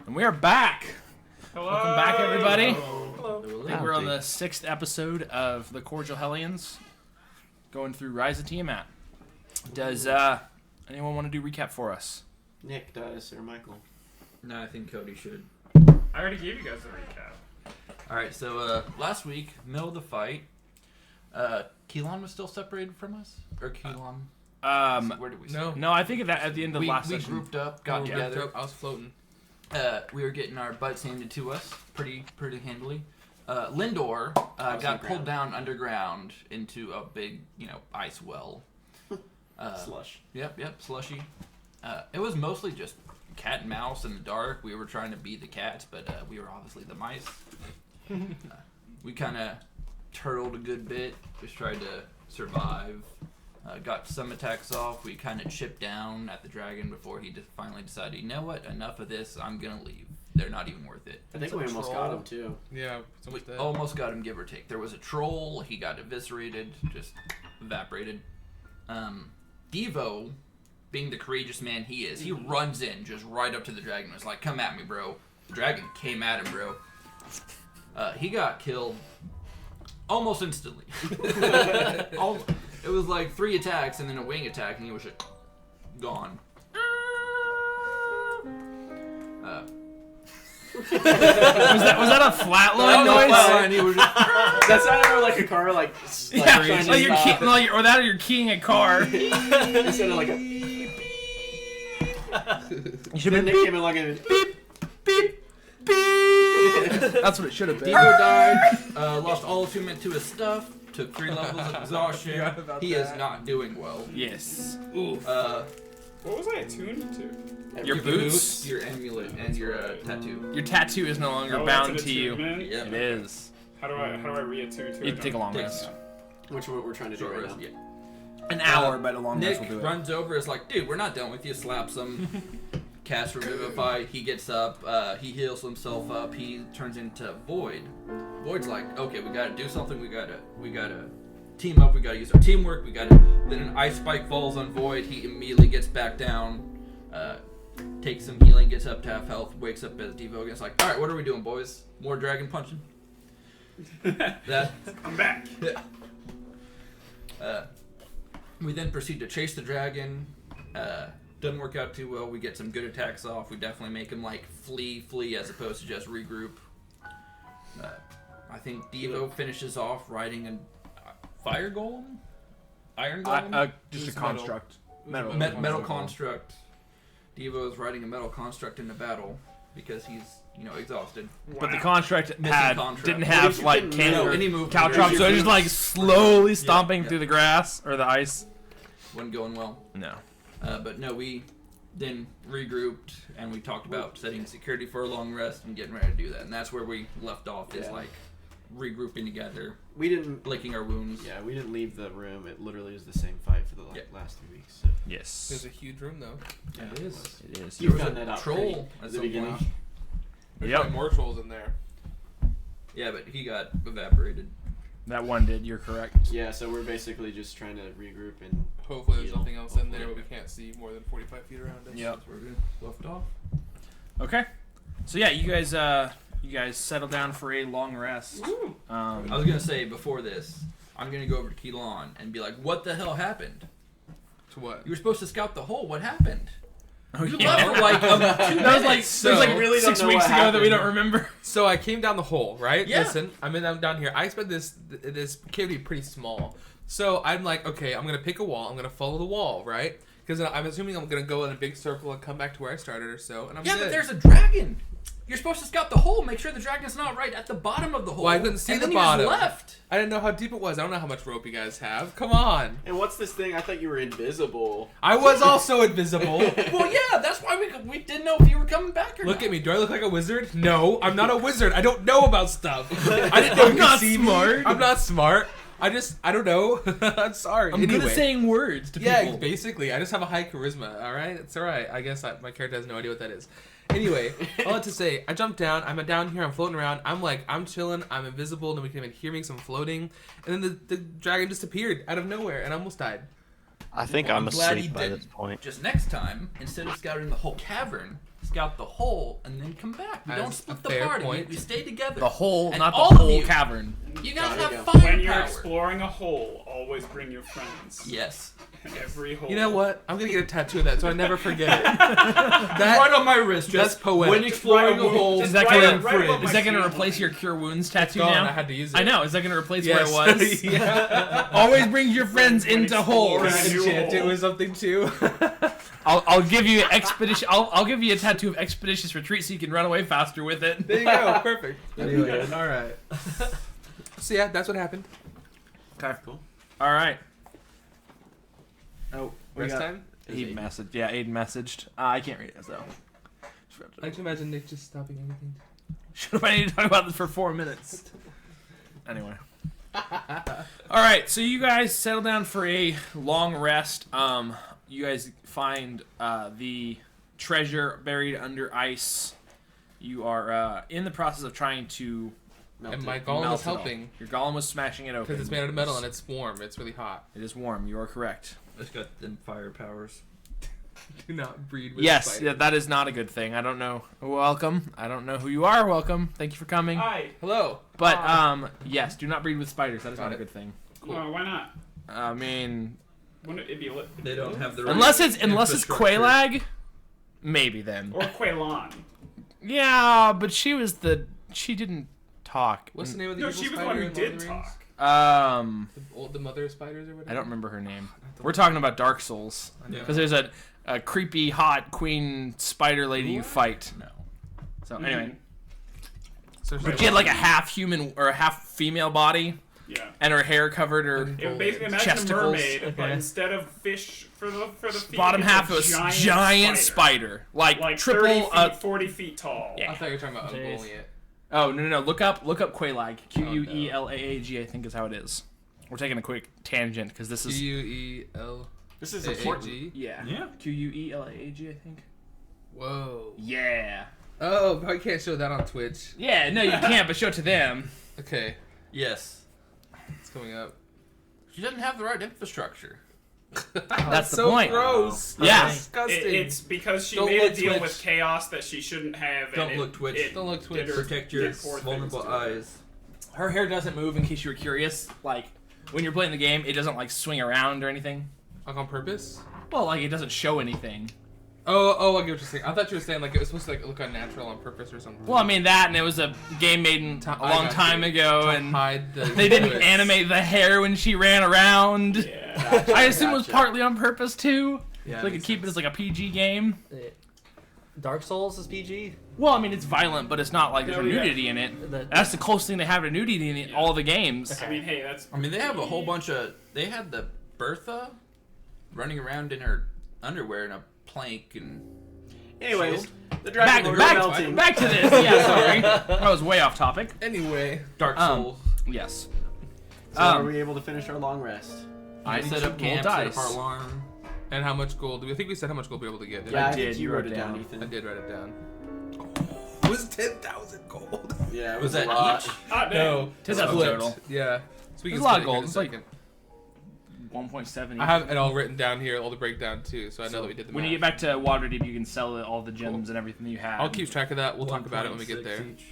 And we are back. Hello. Welcome back, everybody. Hello. I think we're on the 6th episode of the Cordial Hellions, going through Rise of Tiamat. Does anyone want to do recap for us? Nick does, or Michael? No, I think Cody should. I already gave you guys a recap. Alright, so last week, middle of the fight, Keelan was still separated from us? Or Keelan? Where did we start? No, I think at the end of last we session. grouped up, got together. I was floating. We were getting our butts handed to us pretty handily. Lindor got pulled down underground into a big, ice well. Slush. Yep, slushy. It was mostly just cat and mouse in the dark. We were trying to be the cats, but we were obviously the mice. We kind of turtled a good bit, just tried to survive. Got some attacks off. We kind of chipped down at the dragon before he finally decided, you know what, enough of this, I'm going to leave. They're not even worth it. I think we almost got him, too. Yeah, We almost got him, give or take. There was a troll. He got eviscerated, just evaporated. Devo, being the courageous man he is, he runs in just right up to the dragon and was like, come at me, bro. The dragon came at him, bro. He got killed almost instantly. It was like 3 attacks and then a wing attack, and he was just gone. was that a flatline noise? Flatline, he was just, That sounded more like a car, like Yeah, trying to like you're stop. or that or you're keying a car. It sounded like a... You should Then be Nick came in like a... beep, beep, beep. That's what it should have been. Devo died, lost all attunement to his stuff, took 3 levels of exhaustion. He is not doing well. Yes. Oof. What was I attuned to? Your boots, your amulet, and your tattoo. your tattoo is no longer Oh, bound that's an to you. attunement? Yep. It is. How do I re-attune to it? You take a long rest. Which what we're trying to do Short right rest, now. yeah. An hour, but a long Nick rest will do it. runs over, is like, dude, we're not done with you. Slaps him. Cast Revivify. He gets up. He heals himself up. He turns into Void. Void's like, okay, we gotta do something. We gotta team up. We gotta use our teamwork. Then an ice spike falls on Void. He immediately gets back down. Takes some healing. Gets up to half health. Wakes up as Devo again. It's like, all right, what are we doing, boys? More dragon punching. I'm back. We then proceed to chase the dragon. Doesn't work out too well. We get some good attacks off. We definitely make him like flee as opposed to just regroup. I think Devo finishes off riding a fire golem, iron golem, Just a Just construct. metal construct. Devo is riding a metal construct into battle because he's exhausted. But the construct Missing contract. didn't What have if you like couldn't can move? Any move. caltrops, so it's just like slowly stomping Yeah. through the grass or the ice. Wasn't going well. No. But no, we then regrouped and we talked about setting security for a long rest and getting ready to do that. And that's where we left off, is Yeah. like regrouping together, We didn't... licking our wounds. Yeah, we didn't leave the room. It literally was the same fight for the last 3 weeks. So. Yes. There's a huge room though. Yeah, it is. It is. You've was gotten a that out troll pretty at the some beginning. point. There's Yep. probably more trolls in there. Yeah, but he got evaporated. That one did. You're correct. Yeah, so we're basically just trying to regroup and... Hopefully there's Heal. nothing else in there, Hopefully. but we can't see more than 45 feet around us. Yep. That's where we left off. Okay. So yeah, you guys settle down for a long rest. I was gonna say before this, I'm gonna go over to Keelan and be like, "What the hell happened? To what? You were supposed to scout the hole. What happened? Oh, You yeah. left for like 2 That was like, minutes." that was like really don't 6 know weeks what ago that we happened. don't remember. So I came down the hole, right? Yeah. Listen, I'm down here. I expect this cave to be pretty small. So I'm like, okay, I'm gonna pick a wall. I'm gonna follow the wall, right? Because I'm assuming I'm gonna go in a big circle and come back to where I started or so. And I'm Yeah, good. but there's a dragon. You're supposed to scout the hole, make sure the dragon's not right at the bottom of the hole. Well, I couldn't see and the then bottom. You just left. I didn't know how deep it was. I don't know how much rope you guys have. Come on. And what's this thing? I thought you were invisible. I was also invisible. Well, yeah, that's why we didn't know if you were coming back or not. Look at me. Do I look like a wizard? No, I'm not a wizard. I don't know about stuff. I didn't know you I'm could not see smart. Me. I'm not smart. I don't know. I'm sorry. I'm good Anyway. at saying words to Yeah, people. basically. I just have a high charisma, alright? It's alright. I guess my character has no idea what that is. Anyway, all that to say, I jumped down. I'm down here. I'm floating around. I'm chilling. I'm invisible. Nobody can even hear me, so I'm floating. And then the dragon disappeared out of nowhere, and I almost died. I think Well, I'm I'm glad he asleep by didn't. this point. Just next time, instead of scouting the whole cavern, scout the hole and then come back. We That's don't split a the fair party. point. We stay together. The hole, And not the all of whole you- cavern. You guys Gotta have go. firepower. When you're exploring a hole, always bring your friends. Yes. Every hole. You know what? I'm gonna get a tattoo of that so I never forget it. That right on my wrist. that's Just poetic. when exploring Right, a hole. Is that right gonna up- right above is my that gonna skin replace line. your cure wounds tattoo Gone. now? I had to use it. I know. Is that gonna replace Yes. where it was? Yeah. Always brings your friends When into exploring holes. a new Enchant it hole. with something too. I'll give you expedition. I'll give you a tattoo of expeditious retreat so you can run away faster with it. There you go. Perfect. That'd be Anyway, good. all right. So yeah, that's what happened. Okay. Cool. All right. Oh, Rest time. He Aiden. messaged. Yeah, Aiden messaged. I can't read it though. I can imagine Nick just stopping everything. Should have I need to talk about this for 4 minutes. Anyway. All right, so you guys settle down for a long rest. You guys find the treasure buried under ice. You are in the process of trying to. Melt And it. my golem melt is it all. helping Your golem was smashing it open because it's made out of metal and it's warm. It's really hot. It is warm. You are correct. It's got them fire powers. Do not breed with Yes, spiders. yeah, that is not a good thing. I don't know. Welcome. I don't know who you are. Welcome. Thank you for coming. Hi. Hello. But yes, do not breed with spiders. That is Got not a it. good thing. Cool. Why not? I mean, Wouldn't it be lit? They don't have the unless it's infrastructure. Quailag, maybe then. Or Quaylon. Yeah, but she didn't talk. What's the name of the No, evil she was the spider one who in Lord of did the Rings? talk. The mother of spiders or whatever. I don't remember her name. We're talking about Dark Souls Yeah. because there's a creepy hot queen spider lady you fight. No. So anyway, So Wait, she had like a half human or a half female body, Yeah. and her hair covered her It was basically imagine Chesticles. a mermaid, but Okay. instead of fish for the feet, bottom it's half a was giant spider, like like triple. 30 feet, 40 feet tall. Yeah. I thought you were talking about Jeez. unbowling it. Oh no. Look up Quailag. Queelaag I think is how it is. We're taking a quick tangent because this is Queel. This is A- important. A-G? yeah Yeah. Queelaag I think. Whoa. Yeah. Oh, I can't show that on Twitch. Yeah. No, you can't. But show it to them. Okay, Yes. it's coming up. She doesn't have the right infrastructure. That's the so point. gross. Yeah. That's disgusting. It's because she Don't made a look deal Twitch. with chaos that she shouldn't have. Don't and look Twitch. Don't look Twitch. did her- Protect your did poor things vulnerable to her. eyes. Her hair doesn't move. In case you were curious, like when you're playing the game, it doesn't like swing around or anything. Like on purpose? Well, like it doesn't show anything. Oh, I get what you're saying. I thought you were saying like it was supposed to like look unnatural on purpose or something. Well, I mean that, and it was a game made a I long got time you. ago, To and hide the they didn't bullets. animate the hair when she ran around. Yeah. I assume it was Gotcha. partly on purpose too. Yeah, So they could makes keep it as like a PG game. Dark Souls is PG. Well, I mean it's violent, but it's not like there's No, no yeah. nudity in it. The- That's the closest thing they have to nudity in all the games. I mean, hey, that's. I mean, they have a whole bunch of. They had the Bertha running around in her underwear in a plank and. Anyways, Shield. the Dragon Lord Back, melting. back to this. Yeah, sorry. I was way off topic. Anyway, Dark Um, Souls. Yes. So are we able to finish our long rest? I I need set to up roll camp, set up dice. our alarm. and how much gold? I think we said how much gold we were able to get. Didn't Yeah, we? I did, think you you wrote wrote it it down, down. Ethan. I did write it down. It was 10,000 gold. Yeah, it Was was, that a lot. each? Hot No, damn. 10,000 split. total. Yeah. So we There's can a lot split of it gold. here in a It's like second. 1.7. I have it all written down here, all the breakdown too, so I know that we did the When math. you get back to Waterdeep, you can sell all the gems and everything that you have. I'll keep track of that. We'll talk about it when we get 1.6 there. each.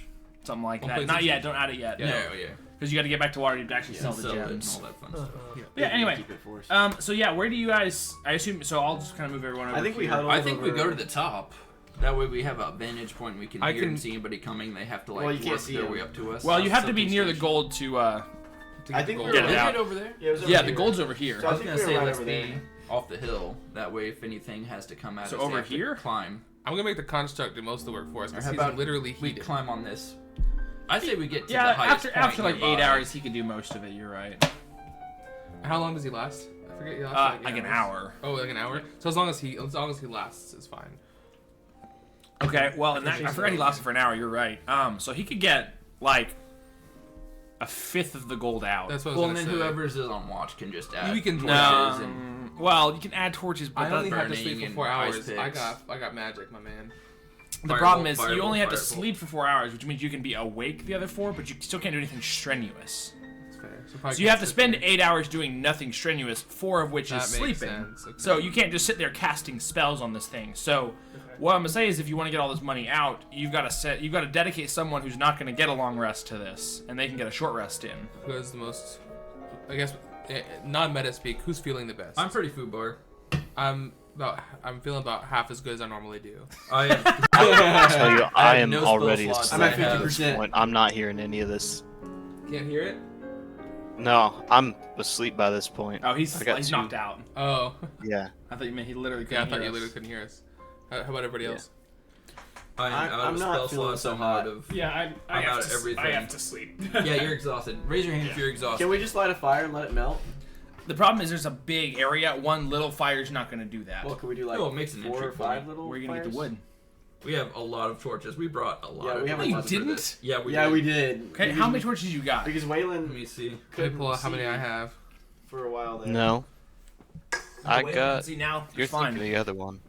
something like 1.6 that. Not yet. Don't add it yet. Yeah. Yeah. Because you got to get back to Waterdeep to actually Yeah, sell the Sell it and gems. all that fun stuff. Yeah. Anyway. Keep it for us. So yeah, where do you guys? I assume. So I'll just kind of move everyone over. I think we here. huddled I think we over- go to the top. That way we have a vantage point. We can I hear can- and see anybody coming. They have to like Well, you can't work see their them. way up to us. Well, you have to be Something near the station. gold to. To I get think gold. we Get were it out. over there. Yeah, it was over Yeah, the here. gold's over here. So I I was think gonna we say were right let's over be there. off the hill. That way, if anything has to come at So us, they over have to here? climb. I'm gonna make the construct do most of the work for us Or because how he's about literally We heated. climb on this. I say we get to Yeah, the highest after point like 8 nearby. hours, he can do most of it. You're right. How long does he last? I forget. He lasts Like 8 an hours. hour. Oh, like an hour. So as long as he lasts, it's fine. Okay. Well, and that, I forgot he lasted for an hour. You're right. So he could get like a fifth of the gold out. That's what I was Well, and gonna then say. whoever's is on watch can just add. We can torches no. and Well, you can add torches, but I that- only have to burning sleep for and 4 ice hours. picks. I got magic, my man. the Firebolt, problem is you firebolt, only have to firebolt. sleep for 4 hours, which means you can be awake the other 4, but you still can't do anything strenuous. That's fair. probably So you have to sit spend there. 8 hours doing nothing strenuous, 4 of which That is makes sleeping. sense, okay. So you can't just sit there casting spells on this thing. So what I'm gonna say is, if you want to get all this money out, you've got to dedicate someone who's not gonna get a long rest to this, and they can get a short rest in. Who has the most? I guess non-meta speak. Who's feeling the best? I'm pretty foobar. I'm feeling about half as good as I normally do. I am. I tell you, I have am no spell already slots. asleep I'm at at this 50%. point. I'm not hearing any of this. Can't hear it. No, I'm asleep by this point. Oh, he's I got he's two. knocked out. Oh, Yeah. I thought you meant he literally yeah. I couldn't thought hear you us. literally couldn't hear us. How about everybody else? I'm out I'm of not spell feeling slots. so I'm hot. out of. Yeah, I I'm have out to. of everything. I have to sleep. Yeah, you're exhausted. Raise your hand if you're exhausted. Can we just light a fire and let it melt? The problem is there's a big area. One little fire's not gonna do that. Well, can we do like No, it makes an 4 or entry 5 point. little Where are you gonna get fires? the wood? We have a lot of torches. We brought a lot. Yeah, of we have No, a you lot torches for didn't. this. Yeah, we Yeah, did. we did. Okay, Because- how many torches you got? Because Let Waylon me see. Can I couldn't pull out how many see I have? for a while there. No. I Wait, got. see now. You're It's fine. thinking the other one.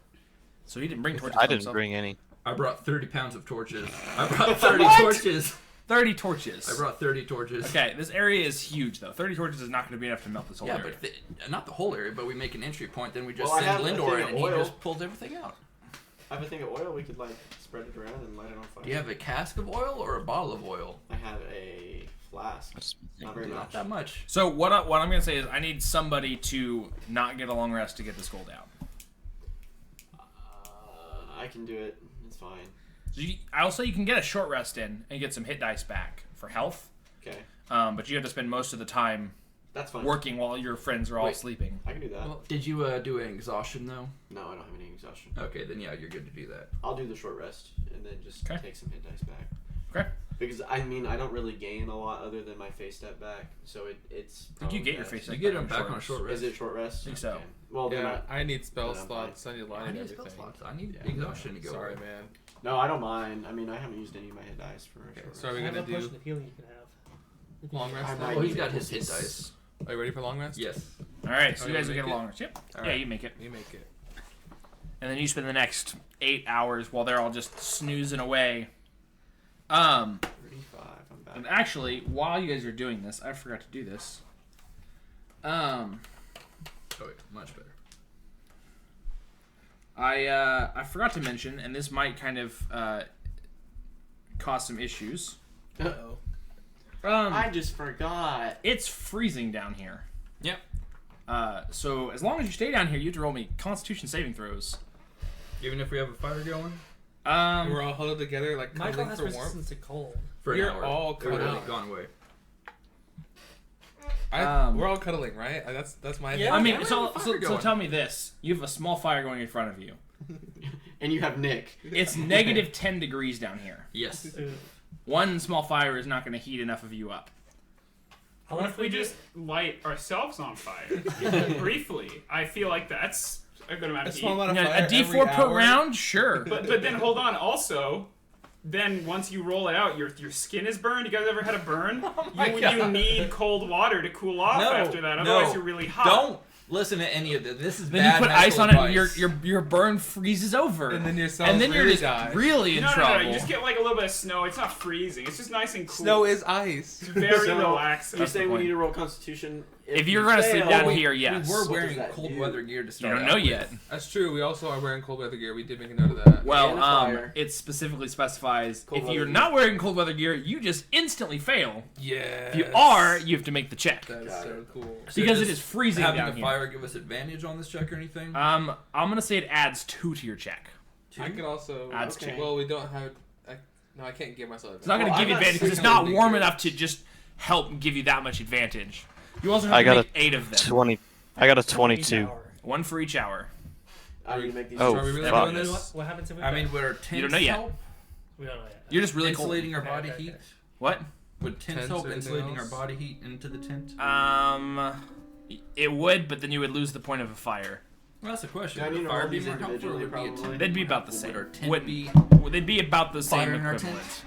So he didn't bring torches. I for didn't himself. bring any. I brought 30 pounds of torches. I brought 30 What? torches. 30 torches. I brought 30 torches. Okay, this area is huge though. 30 torches is not going to be enough to melt this whole Yeah, area. but not the whole area, but we make an entry point, then we just Well, I send have a Lindor thing in of and he oil. just pulls everything out. I have a thing of oil. We could like spread it around and light it on fire. Do you have a cask of oil or a bottle of oil? I have a flask. Not very Not much. that much. So what I'm going to say is I need somebody to not get a long rest to get this gold out. I can do it. It's fine. So I'll say you can get a short rest in and get some hit dice back for health, Okay, but you have to spend most of the time that's fine. working while your friends are all Wait. sleeping. I can do that. Well, Did you do an exhaustion though? No, I don't have any exhaustion. Okay, then yeah, you're good to do that. I'll do the short rest and then just Okay. take some hit dice back. Okay. Because I mean, I don't really gain a lot other than my face step back, so it's. I think you probably get your best. face You step get back them back on on a short rest. Is it short rest? I think so. Okay. Well, then yeah, I need spell then I'm slots. I need a lot I of need everything. spell slots. I need Yeah. exhaustion to go. Sorry, away. man. no, I don't mind. I mean, I haven't used any of my hit dice for a Okay, short so are rest. we I have gonna a potion do of healing you can have. long rest? I now? might Oh, he's use got it. his hit dice. Are you ready for long rest? Yes. All right, so Oh, you you guys will make get a it? long rest. Yep. All Yeah, right. you make it. You make it. And then you spend the next 8 hours while they're all just snoozing away. 35. I'm back. And actually, while you guys are doing this, I forgot to do this. Oh wait, much better. I forgot to mention, and this might kind of cause some issues. Uh-oh. I just forgot. It's freezing down here. Yep. So as long as you stay down here, you have to roll me Constitution saving throws. Even if we have a fire going And we're all huddled together, like Michael cuddling has for warmth. resistance to cold. for We're an hour. all It would cuddled. have gone away. We're all cuddling, right? That's my Yeah. thing. I mean, we so, have a fire so going. tell me this: you have a small fire going in front of you. And you have Nick. It's negative 10 degrees down here. Yes. Ooh. One small fire is not going to heat enough of you up. How What long if we just light ourselves on fire briefly? I feel like that's a good amount a of small heat. amount You of know, fire a D4 every per hour. round, sure. But then hold on. Also, then once you roll it out, your skin is burned. You guys ever had a burn? You need cold water to cool off No, after that. no. Otherwise, you're really hot. Don't listen to any of this. This is Then you bad put ice medical on it, and advice. your burn freezes over, And then your cells and then you're really just die. really in No, trouble. you just get like a little bit of snow. It's not freezing. It's just nice and cool. Snow is ice. very So, relaxing. You're That's the saying we point. need to roll Constitution. If you're gonna sleep fail- down we- here, yes. We were What wearing does that cold do? weather gear to You start don't out know with. yet. That's true. We also are wearing cold weather gear. We did make a note of that. Well, And a fire. it specifically specifies Cold if weather you're gear. not wearing cold weather gear, you just instantly fail. Yeah. If you are, you have to make the check That's Got so it. cool. So because it does is freezing having down the here. fire give us advantage on this check or anything? I'm gonna say it adds 2 to your check. I can also. Adds Okay. Well, we don't have. No, I can't give myself. It's not gonna Well, give you I'm not advantage because it's saying not big warm deal. enough to just help give you that much advantage. You also have I to got make 8 of them, 20. I got a Each 22. hour. 1 for each hour. I need to make these. Oh, Are we really fuck. doing What, this? what happens if we I fail? mean, would our tents You don't know yet. help? We don't know yet. You're just really cold. Insulating our Okay, body okay, heat? okay. What? Would tents Tents help or insulating our anything body heat into the tent? It would, but then you would lose the point of a fire. Well, that's the question. Do I Would need a to fire roll be these more helpful or would individually, it be a probably? tent? They'd be about the Would same. our tent Wouldn't- be They'd be about the same fire in our equivalent. tent?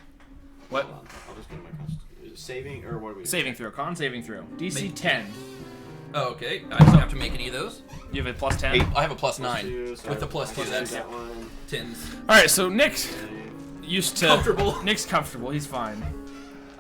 What? Hold on, I'll just go to my Constitution. Saving or what are we? Saving throw. Con saving throw. DC Make- 10. Oh, okay. I don't have to make any of those. You have a plus 10. I have a plus Plus 9. two, so With the plus I 2, can that's do that one. 10s. All right, so Nick's Save. used to Comfortable. Nick's comfortable. He's fine.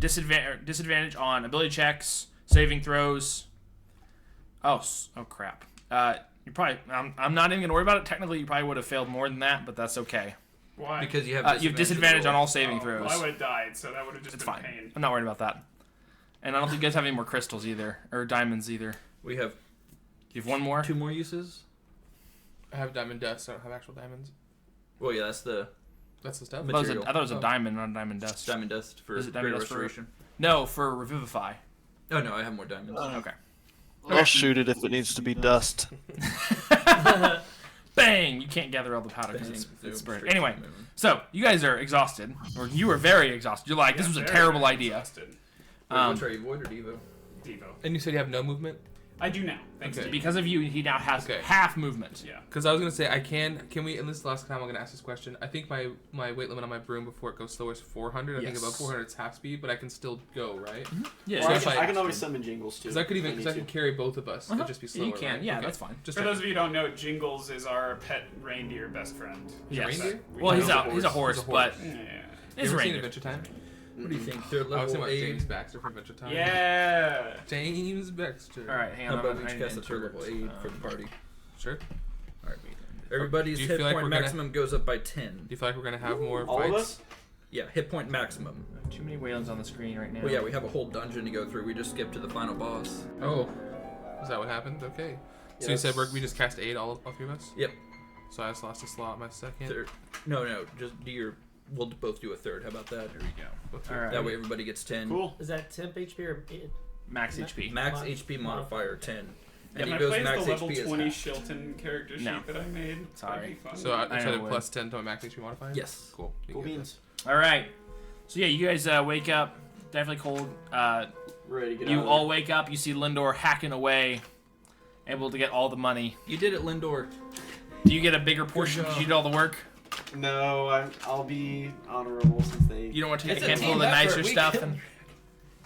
disadvantage on ability checks, saving throws, Oh crap. You probably. I'm not even gonna worry about it. Technically, you probably would have failed more than that, but that's okay. Why? Because you have You have disadvantage on all saving Oh, throws. well, I would have died, so that would have just It's been fine. pain. I'm not worried about that. And I don't think you guys have any more crystals either, or diamonds either. We have You have one more. 2 more uses. I have diamond dust. I don't have actual diamonds. Well, yeah, that's the That's the stuff. I thought it was material. a, I thought it was a diamond, not a diamond dust. diamond dust for Is it diamond greater dust for- restoration. No, for revivify. Oh no, I have more diamonds. Okay. I'll shoot it if it needs to be dust. Bang! You can't gather all the powder because Bang. it's Straight burned. Anyway, from the moon. so you guys are exhausted, or you were very exhausted. You're like, this Yeah, was a very, terrible very idea. exhausted. Wait, which are you, Void or Devo? Devo. And you said you have no movement? I do now. Thanks Okay. to Because of you, he now has Okay. half movement. Yeah. Because I was going to say, can we, and this is the last time I'm going to ask this question, I think my weight limit on my broom before it goes slower is 400. I think Yes. above 400 it's half speed, but I can still go, right? Yeah. So Or if I I- can always summon Jingles too. Because I could even, if because I need can to. carry both of us. It'd just be slower, You can. right? Yeah, Okay. that's fine. Just For checking. those of you who don't know, Jingles is our pet reindeer best friend. Yes. reindeer? Well, he's know a he's a horse, He's a but horse. Yeah. you it's ever seen reindeer. Adventure Time? What do you think? Third I was level talking about aid. James Baxter from Adventure Time. Yeah. James Baxter. All right, hang How on. about I'm we gonna cast a third level aid for the party? Sure. Alright. Everybody's Do you hit feel like point we're gonna- maximum goes up by 10. Do you feel like we're going to have more All fights? of us? Yeah, hit point maximum. Too many whalens on the screen right now. Well, yeah, we have a whole dungeon to go through. We just skipped to the final boss. Oh. Is that what happened? Okay. So you Yes. said we just cast 8, all 3 of us? Yep. So I just lost a slot my second. Third. No, just do your. We'll both do a third. How about that? There we go. Okay. All right. That way everybody gets 10. Cool. Is that temp HP or Max HP. Max Mod- HP modifier 10. And Can I he goes play max the level HP 20 is half. Shilton character sheet No. that I made? Sorry. That'd be fun. So I I said know a plus 10 to my max HP modifier? Yes. Cool. You Cool get beans. All right. So yeah, you guys wake up. Definitely cold. Ready to get You out all wake up. You see Lindor hacking away, able to get all the money. You did it, Lindor. Do you get a bigger portion because you did all the work? No, I'll be honorable since they. You don't want to take It's a a handful of team the effort. nicer We stuff. killed- And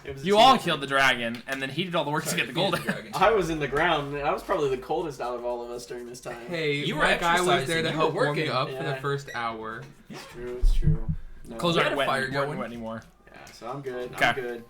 It was a you team all effort. killed the dragon, and then he did all the work to get the gold. I was in the ground. I was probably the coldest out of all of us during this time. Hey, You were my guy was there exercising, to you help were warm me working. up for the Yeah. first hour. It's true. It's true. No. Clothes We aren't had a wet, fire aren't going. wet anymore. Yeah, so I'm good. Okay. I'm good.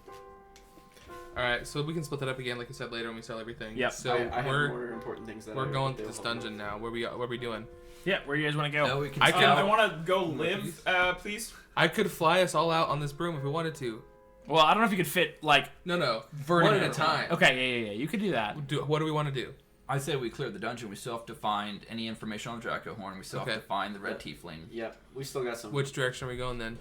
Alright, so we can split that up again, like I said later when we sell everything. Yep. So I have we're more important things that we're I going did to this hold on. dungeon now. Where we doing? Yeah, where do you guys want to go? Now we can I scout. can- I want to go Please. live, please. I could fly us all out on this broom if we wanted to. Well, I don't know if you could fit like No. vertical. One at a time. Okay, yeah. You could do that. What do we want to do? I say we clear the dungeon. We still have to find any information on the Draco Horn. We still Okay. have to find the red tiefling. Yep, we still got some. Which direction are we going then?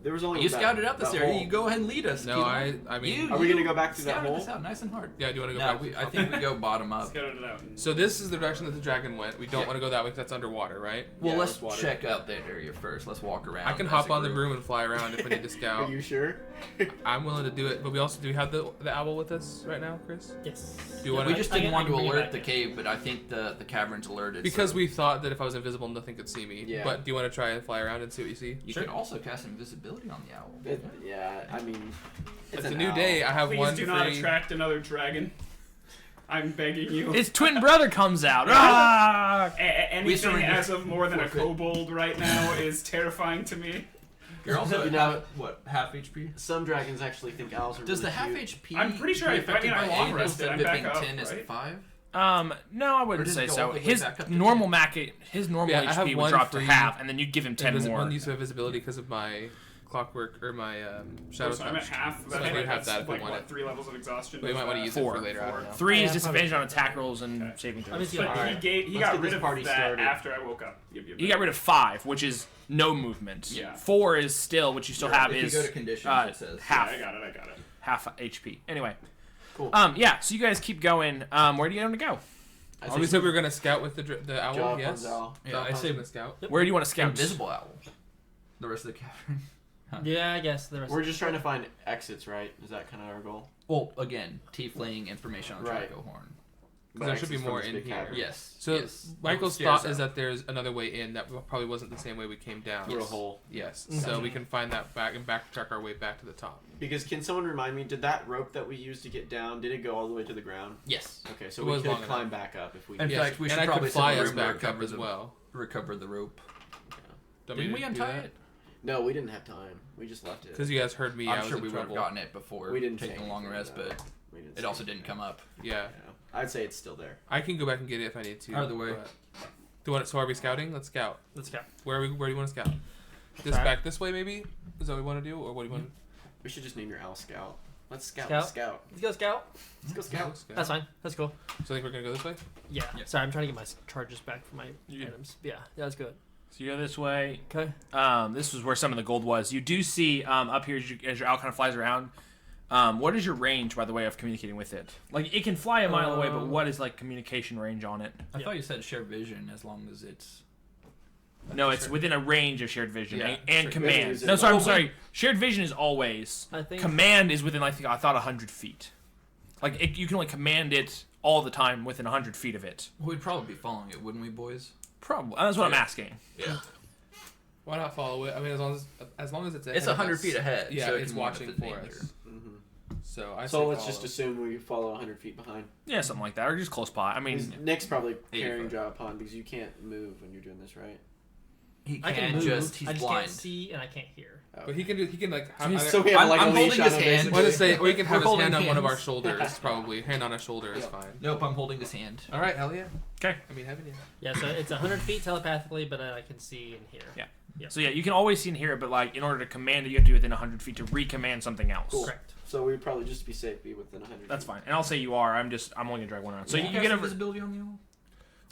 There was only You that- scouted out this that area. hole. You go ahead and lead us. No, Keelan. I mean, Are we gonna go back to that scouted hole? this out nice and hard. yeah. Do you want to go No, back? I think we go bottom up. Scouted it out. So this is the direction that the dragon went. We don't Yeah. want to go that way because that's underwater, right? Well, Yeah, let's let's water. check out that area first. Let's walk around. I can as hop a on the group. broom and fly around if we need to Are scout. you sure? I'm willing to do it, but we also do we have the owl with us right now, Chris? Yes. Do you wanna- We just I didn't can- want I to can bring it alert back the in. cave, but I think the cavern's alerted. Because so we thought that if I was invisible, nothing could see me. Yeah. But do you want to try and fly around and see what you see? you Sure. can also cast invisibility on the owl. Yeah, I mean, It's an a new owl. day. I have Please one do not free. attract another dragon. I'm begging you. His twin brother comes out. Ah! Anything surrender. as of more than a Forfeit. kobold right now is terrifying to me. You're also You at know- what half HP? Some dragons actually think owls are Does really the half cute. HP? I'm pretty sure be I affected long by 8 rested, instead I'm of it back being up, 10 is right? 5? No, I wouldn't does say it go so. all the way His back up to normal 10? his normal Yeah, I have HP would one drop to free half, and then you'd give him 10 There's more. one use of invisibility because of my clockwork or my shadow So I'm at touch. half. So I might have that if I like, want what, it. 3 levels of exhaustion. But you might want to use it Four. for later. I don't know. 3 Yeah, is disadvantage on probably. attack rolls and Okay. saving Let me throws. see. But Alright. he Let's got get rid this of party that started. after I woke up. Yep. You got rid of 5, which is no movement. Yeah. 4 is still, what you still have If is you go to conditions, it says. half I got it. half HP. Anyway. Cool. Yeah, so you guys keep going. Where do you want to go? I Oh, we said we were gonna scout with the owl. Job Yes. on owl. Yeah, I say gonna scout. Where do you want to scout? invisible owl. The rest of the cavern. Yeah, I guess the rest. We're just trying to find exits, right? Is that kind of our goal? Well, again, tiefling information on Right. Draco Horn. Because there should be Exits from more this in big here. cavern. Yes. So yes. Michael's Stairs thought is out. that there's another way in that probably wasn't the same way we came down. Through a hole. Yes. So we can find that back and backtrack our way back to the top. Because can someone remind me? Did that rope that we used to get down? Did it go all the way to the ground? Yes. Okay, so It we was could long climb enough. back up if we. In need. Yes, fact, we and should I probably could fly send us Room to back up recover as the- well. Recover the rope. Don't Didn't we do untie that? it? No, we didn't have time. We just left it. Because you guys heard me. I I'm was sure in we would have trouble. gotten it before We didn't say taking a long anything rest, about but We didn't it say also anything. didn't come up. Yeah. Yeah. I'd say it's still there. I can go back and get it if I need to. Either way. So are we scouting? Let's scout. Let's go. Where do you want to scout? This Sorry. back this way maybe? Is that what we want to do, or what do you want? We should just name your owl Scout. Let's scout. Scout? Scout. Let's go scout. Let's go Scout. That's fine. That's cool. So I think we're gonna go this way. Yeah. Yeah. Sorry, I'm trying to get my charges back for my Yeah. items. Yeah. Yeah, that's good. So you go this way. Okay. This is where some of the gold was. You do see up here as your owl kind of flies around. What is your range, by the way, of communicating with it? Like, it can fly a mile away, but what is, like, communication range on it? I thought you said share vision as long as it's. No, it's within a range of shared vision Yeah, and shared command. vision is No, in sorry, I'm the- sorry. Shared vision is always. I think. Command is within, I thought, 100 feet. Like, you can only command it all the time within 100 feet of it. We'd probably be following it, wouldn't we, boys? Probably. That's what I'm asking. Yeah. Why not follow it? I mean, as long as it's ahead It's of 100 us. feet ahead. Yeah, so it it's can warn if watching it's for danger. us. Mm-hmm. So I. So say let's follow. just assume we follow 100 feet behind. Yeah, something like that. Or just close by. I mean, Nick's probably 80 carrying foot. draw upon because you can't move when you're doing this, right? He I can can't move. just. He's I just blind. can't see and I can't hear. Oh, But he can do. He can like. So we have like I'm a leash holding on his him, hand. basically. What to say? Or he can have We're his holding hand on one of our hands. shoulders. Probably hand on our shoulder is fine. Nope, I'm holding his hand. All right, hell yeah. 'kay. I mean, heaven yeah. Yeah, so it's 100 feet telepathically, but I can see and hear. Yeah. So, yeah, you can always see and hear it, but, like, in order to command it, you have to be within 100 feet to recommand something else. Cool. Correct. So we'd probably just be safe, be within 100 That's feet. fine. And I'll say you are. I'm only going to drag one around. So Did you guys get have over. visibility on the owl?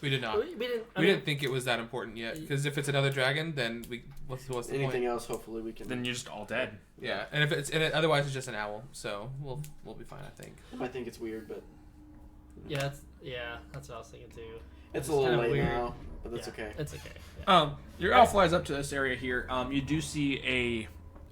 We did not. We didn't. I We mean, didn't think it was that important yet. Because if it's another dragon, then what's the Anything point? else, hopefully we can. Then you're just all dead. Yeah, and if otherwise it's just an owl, so we'll be fine, I think. I think it's weird, but Yeah, that's what I was thinking too. it's a It's little kinda late weird. now. But that's Yeah, okay. It's okay. Yeah. Your owl flies up to this area here. You do see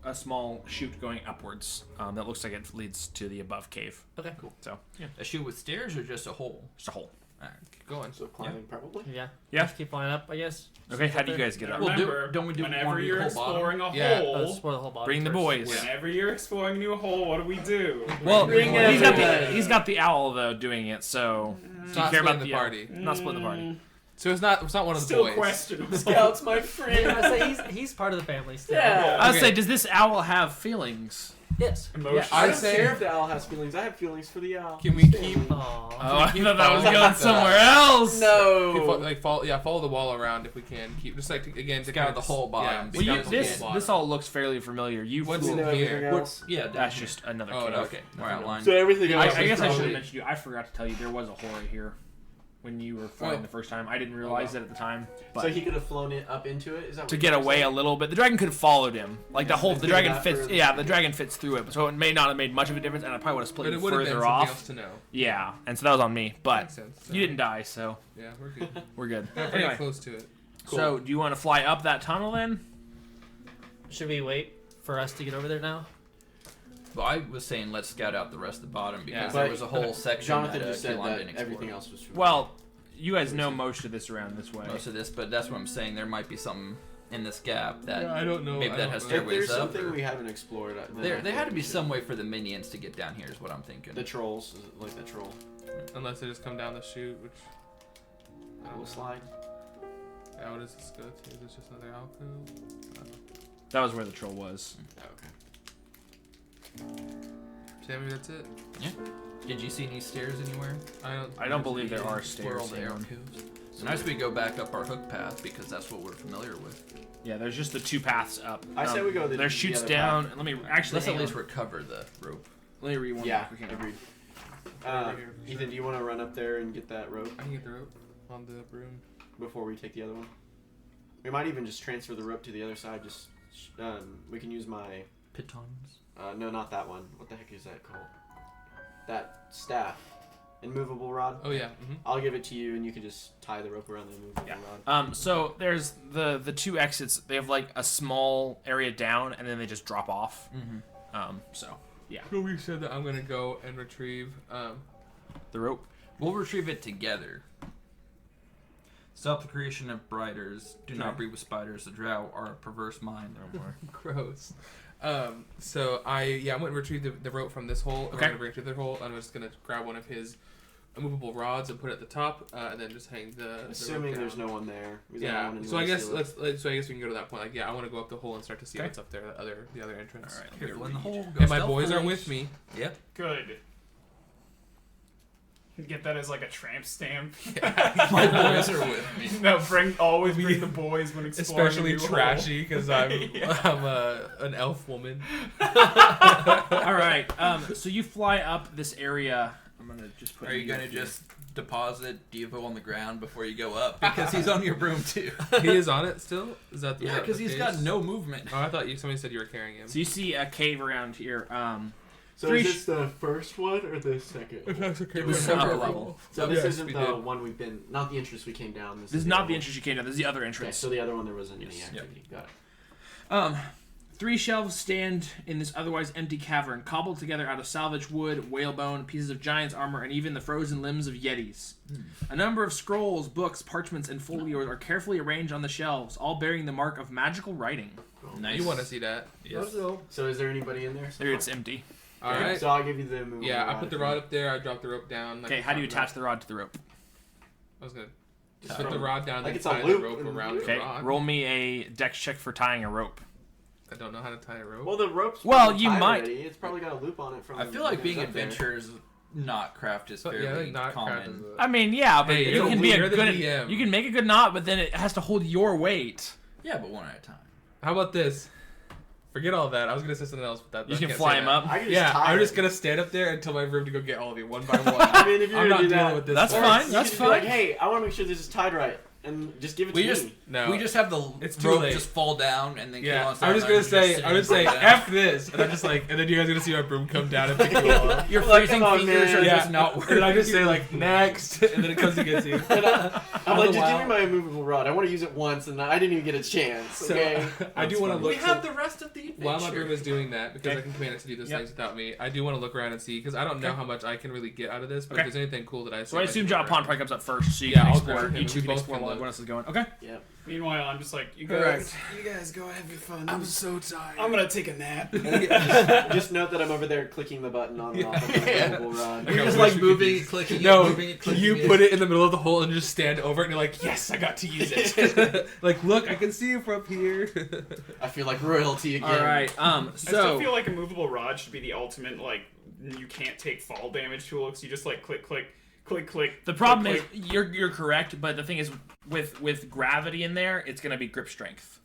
a small chute going upwards. That looks like it leads to the above cave. Okay, cool. So yeah, A chute with stairs or just a hole? just a hole. Alright. Keep going. So climbing probably. Yeah. Yeah. Just keep flying up, I guess. Okay, how do you guys get Now up? Well, remember, don't we do whenever one you're whole bottom? exploring a Yeah. Oh, hole, explore the whole body. Bring the first. boys. whenever you're exploring a new hole, what do we do? Well, Bring he's got the owl though doing it. So It's do you not care about splitting the owl? party. Not splitting the party. So it's not one of the Still boys. questionable. Scout's my Yeah, friend. I say he's part of the family still. Yeah. I would Okay. say, does this owl have feelings? Yes. Emotions. I I'd don't say- care if the owl has feelings. I have feelings for the owl. Can we It's keep- family. Aww. Oh, I keep thought that was following going the- somewhere else. No. Follow the wall around if we can. Keep just like again to Scout kind of the whole bottom. Well, scout the this whole this bottom. all looks fairly familiar. You What's Do you flew- know everything here? else? Yeah, down That's here. just another Oh, cave. no. Okay, more outline. So everything else. I is guess I should probably- have mentioned you. I forgot to tell you there was a hole right here when you were flying Oh. the first time. I didn't realize it at the time. But So he could have flown it up into it. Is that what to you're get away a saying? little bit, the dragon could have followed him. Like the whole, the Figure dragon that fits. further. Yeah, the dragon fits through it, so it may not have made much of a difference, and I probably would have split But you it would have been further something off. else to know. Yeah, and so that was on me. But Makes sense. So, you didn't die, so Yeah, we're good. we're good. We're pretty Anyway, close to it. so do you want to fly up that tunnel then? Should we wait for us to get over there now? Well, I was saying let's scout out the rest of the bottom because Yeah. there But was a whole section Jonathan that just said Keelan that didn't explore. everything else was. Well, you guys know most of this around this way. Most of this, but that's what I'm saying. There might be something in this gap that Yeah, I don't know. maybe I that don't has know. If stairways there's up. something or- we haven't explored, then I there think had to we be should- some way for the minions to get down here. Is what I'm thinking. The trolls, is it like the troll. Unless they just come down the chute, which I don't We'll know. slide. Yeah, what does this go to? Is this just another alcove? That was where the troll was. Oh, okay. So maybe that's it. Did you see any stairs anywhere? I don't believe there are Explore all stairs. the Hang on. alcoves. It's nice we go back up our hook path because that's what we're familiar with. Yeah, there's just the two paths up. I say we go the- There's the shoots other down. path. Let me actually. Let's at hang least on. recover the rope. Let me read one. Yeah, back. We can- agreed. Right here, for Ethan, sure. do you want to run up there and get that rope I can get the rope on the broom. before we take the other one? We might even just transfer the rope to the other side. Just we can use my Pitons. no, not that one. What the heck is that called? That staff, immovable rod. Oh yeah. Mm-hmm. I'll give it to you, and you can just tie the rope around the immovable rod. So there's the two exits. They have like a small area down, and then they just drop off. Mm-hmm. So yeah, So we said that I'm gonna go and retrieve. the rope. We'll retrieve it together. Stop the creation of briders. Do not breed with spiders. The drow are a perverse mind. Gross. So I'm gonna retrieve the rope from this hole. I'm Okay. gonna bring it to the hole. I'm just gonna grab one of his immovable rods and put it at the top, and then just hang the. Assuming the rope there's down. no one there. We don't Yeah. want anyone So I to guess steal it. so I guess we can go to that point. Like, yeah, I want to go up the hole and start to see Okay. what's up there, the other entrance. All right. Careful in the hole. Go And my stealth boys are first. with me. Yep. Good. Get that as like a tramp stamp. My boys are with me. No, always bring the boys when exploring. Especially a new trashy because I'm Yeah. an elf woman. All right. So you fly up this area. I'm gonna just put. Are you gonna just deposit Devo on the ground before you go up? Because he's on your broom too. He is on it still? Is that the Yeah, because he's got no movement. Oh, I thought somebody said you were carrying him. So you see a cave around here. So is this the first one or the second? It was separate upper level. level. So this Yes, isn't we the did. one we've been, not the entrance we came down. This is not the entrance you came down. This is the other Okay, entrance. so the other one there wasn't any activity. Got it. 3 shelves stand in this otherwise empty cavern, cobbled together out of salvaged wood, whalebone, pieces of giant's armor, and even the frozen limbs of yetis. A number of scrolls, books, parchments, and folios are carefully arranged on the shelves, all bearing the mark of magical writing. Nice. You want to see that? Yes. So is there anybody in there? There, it's empty. All Okay, right. So I'll give you the movable Yeah, I rod put the if rod you- up there. I dropped the rope down. Okay, how do you attach the rod to the rope? I was gonna Just put the from- rod down like and it's a tie the loop rope and- around Okay, the rod. roll me a dex check for tying a rope. I don't know how to tie a rope. Well, the rope's Well, probably you tied might. already. It's probably got a loop on it from. I feel like being up there. adventurers, not craft is But fairly yeah, like not common. I mean, yeah, but Hey, you you're can the be a leader, the good. DM. You can make a good knot, but then it has to hold your weight. Yeah, but one at a time. How about this? Forget all that. I was gonna say something else, but that You I can can't fly say him that. up. I can just Yeah, tie I'm it. just gonna stand up there and tell my room to go get all of you one by one. I mean, if you're I'm gonna not do dealing that, with this. That's one. fine. you That's could be like, fine. hey, I want to make sure this is tied right, and just give it We to just me. No. we just have the It's too rope late. just fall down and then kill Yeah, us. I'm just gonna say, F this, and I'm just like, and then you guys are gonna see my broom come down and pick you all up. Your Like, freezing come on, fingers man. are Yeah, just not and working. then I just say like next, and then it comes to get you. I'm like, just give me Wow. my immovable rod. I want to use it once, and I didn't even get a chance. So Okay. I do want to We look. have the rest of the adventure. While my broom is doing that, because Okay. I can command it to do those Yep. things without me, I do want to look around and see, because I don't know Okay. how much I can really get out of this, but Okay. if there's anything cool that I see. So I assume John Pond probably comes up first, so you Yeah, can I'll explore. grab him You and two we can both explore can while look. everyone else is going. Okay. Yep. Meanwhile, I'm just like, you Correct. guys go have your fun. I'm so tired. I'm gonna take a nap. Just note that I'm over there clicking the button on and off of my Yeah. immovable rod. You're I just wish like we could moving, use- clicking No, it, moving it, clicking you it. put it in the middle of the hole and just stand over it, and you're like, yes, I got to use it. Like, look, I can see you from up here. I feel like royalty again. All right. I still So feel like a movable rod should be the ultimate, like, you can't take fall damage tool, because you just, like, click, click, click, click. the problem click, is you're correct, but the thing is with gravity in there, it's gonna be grip strength.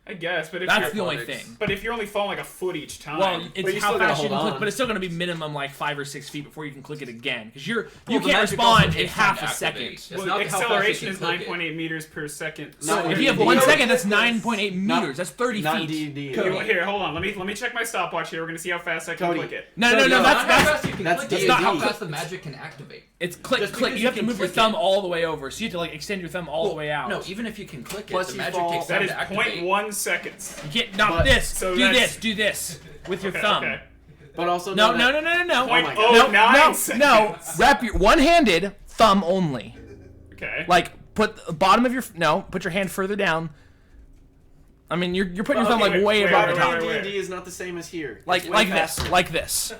I guess, but if That's you're, the only athletics. thing. but if you're only falling like a foot each time, Well, But it's you how still gotta fast you can hold click, on. but it's still gonna be minimum like 5 or 6 feet before you can click it again, because you Well, can't the magic respond also in takes time half to a activate. second. It's well, not how fast acceleration you is can click it. 9.8 meters per second. No, So if you have Yeah. 1 Yeah. second, that's Not- 9.8 meters. That's 30 Not feet. D&D. Here, hold on. Let me check my stopwatch here. We're gonna see how fast I can Cody. click it. No, So, no, no, that's Not how fast you can that's click D&D. it, it's how It's- fast the magic can activate. it's click, Just click. because You have you to can move your click thumb it. all the way over, so you have to like extend your thumb all the way out. No, even if you can click it, Plus the you magic fall- takes That time is to activate. 0.1 seconds. You can't. Not But- this. so Do that's- this. Do this with your Okay, thumb. okay. But also No, know no, that- no, no, no, no. Point my oh God. No, nine no, seconds. no. Wrap your one-handed thumb only. Okay. Like put the bottom of your put your hand further down. I mean, you're putting your thumb Okay, like way wait, above wait, the wait, top. wait, wait. D&D is not the same as here. Like It's way this, faster. like this.